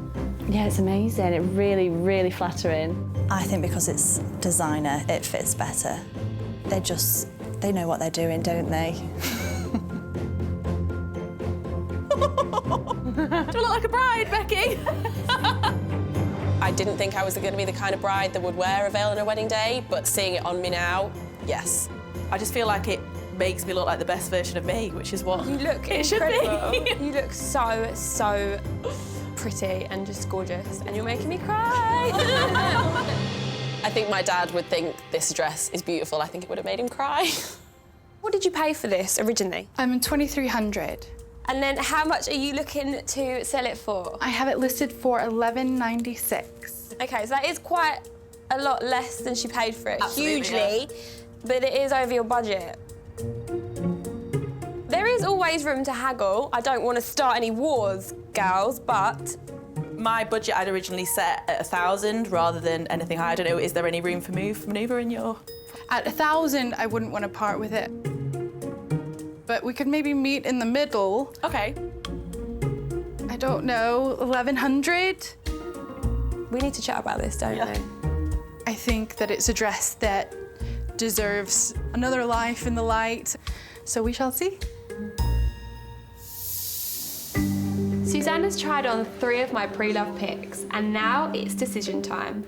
Yeah, it's amazing. It's really, really flattering. I think because it's designer, it fits better. They know what they're doing, don't they? Do I look like a bride, Becky? didn't think I was going to be the kind of bride that would wear a veil on her wedding day, but seeing it on me now, yes. I just feel like it makes me look like the best version of me, which is what you look it incredible. should be. You look so pretty and just gorgeous, and you're making me cry. I think my dad would think this dress is beautiful. I think it would have made him cry. What did you pay for this originally? $2,300. And then how much are you looking to sell it for? I have it listed for $11.96. Okay, so that is quite a lot less than she paid for it. Absolutely, hugely, but it is over your budget. There is always room to haggle. I don't want to start any wars, gals, but my budget I'd originally set at 1,000 rather than anything higher. I don't know, is there any room for manoeuvre in your... At 1,000, I wouldn't want to part with it. But we could maybe meet in the middle. Okay. I don't know, 1,100? We need to chat about this, don't we? I think that it's a dress that deserves another life in the light. So we shall see. Susanna's tried on 3 of my pre-love picks, and now it's decision time.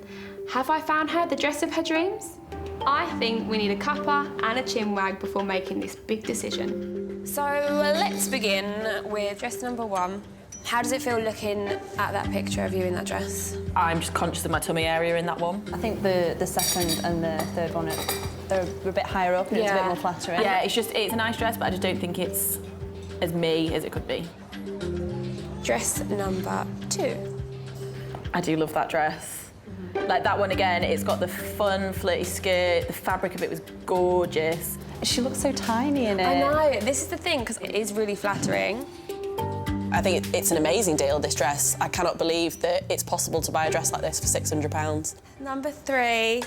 Have I found her the dress of her dreams? I think we need a cuppa and a chin wag before making this big decision. So let's begin with dress number 1. How does it feel looking at that picture of you in that dress? I'm just conscious of my tummy area in that one. I think the second and the third one, they're a bit higher up and it's a bit more flattering. Yeah, it's a nice dress, but I just don't think it's as me as it could be. Dress number 2. I do love that dress. Like that one again, it's got the fun, flirty skirt, the fabric of it was gorgeous. She looks so tiny in it. I know, this is the thing, because it is really flattering. I think it's an amazing deal, this dress. I cannot believe that it's possible to buy a dress like this for £600. Number 3.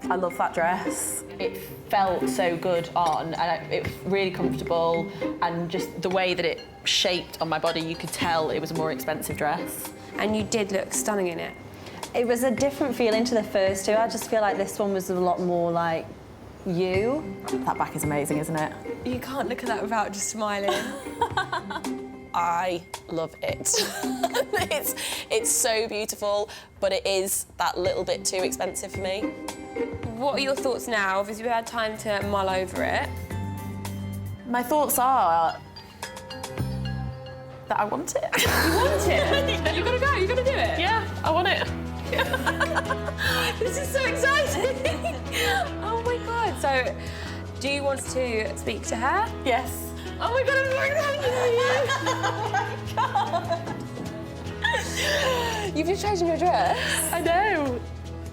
I love that dress. It felt so good on, and it was really comfortable, and just the way that it shaped on my body, you could tell it was a more expensive dress. And you did look stunning in it. It was a different feeling to the first two. I just feel like this one was a lot more like you. That back is amazing, isn't it? You can't look at that without just smiling. I love it. it's so beautiful, but it is that little bit too expensive for me. What are your thoughts now? Obviously, we had time to mull over it. My thoughts are that I want it. You want it? You gotta go, you gotta do it. Yeah, I want it. This is so exciting. Oh my God. So, do you want to speak to her? Yes. Oh my God, I'm so excited. Oh my God. You've just chosen your dress. I know.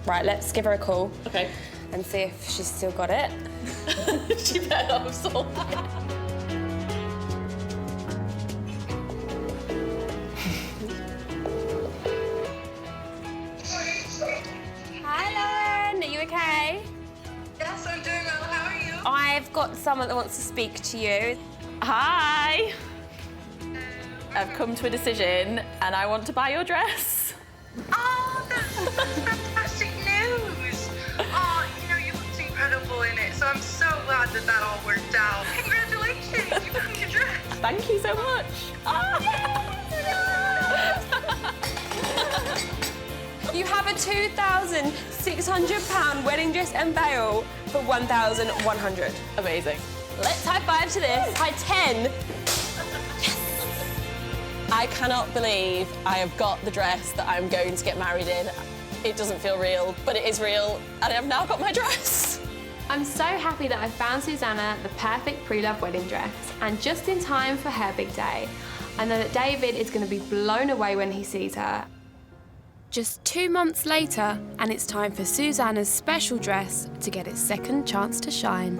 Right, let's give her a call. Okay. And see if she's still got it. She better have sold it. Hi, Lauren. Are you okay? Yes, I'm doing well. How are you? I've got someone that wants to speak to you. Hi. I've come to a decision and I want to buy your dress. Oh, that's fantastic news. Oh, you looked incredible in it, so I'm so glad that all worked out. Congratulations, you found your dress. Thank you so much. You have a £2,600 wedding dress and veil for £1,100. Amazing. Let's high five to this. High 10. I cannot believe I have got the dress that I'm going to get married in. It doesn't feel real, but it is real, and I've now got my dress. I'm so happy that I found Susanna the perfect pre-love wedding dress, and just in time for her big day. I know that David is going to be blown away when he sees her. Just 2 months later, and it's time for Susanna's special dress to get its second chance to shine.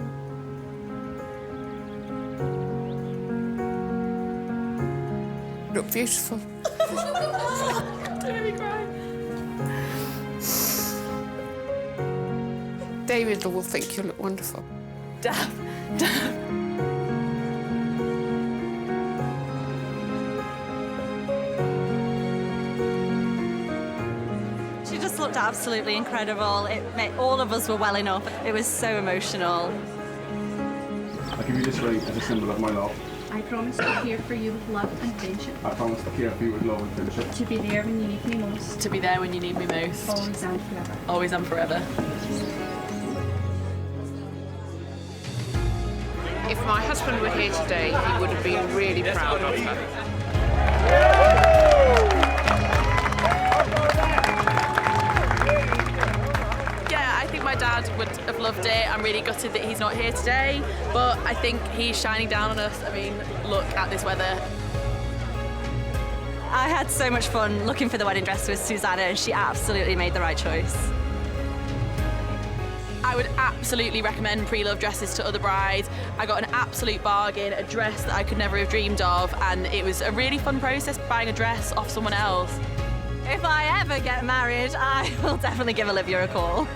Look beautiful. Don't make me cry. David will think you look wonderful. Dab. She just looked absolutely incredible. All of us were welling up. It was so emotional. I give you this ring as a symbol of my love. I I promise to care for you with love and friendship. I promise to care for you with love and friendship. To be there when you need me most. To be there when you need me most. Always and forever. Always and forever. If my husband were here today, he would have been really proud of her. Yeah, I think my dad would have loved it. I'm really gutted that he's not here today, but I think he's shining down on us. I mean, look at this weather. I had so much fun looking for the wedding dress with Susanna, and she absolutely made the right choice. I would absolutely recommend pre-loved dresses to other brides. I got an absolute bargain, a dress that I could never have dreamed of, and it was a really fun process buying a dress off someone else. If I ever get married, I will definitely give Olivia a call.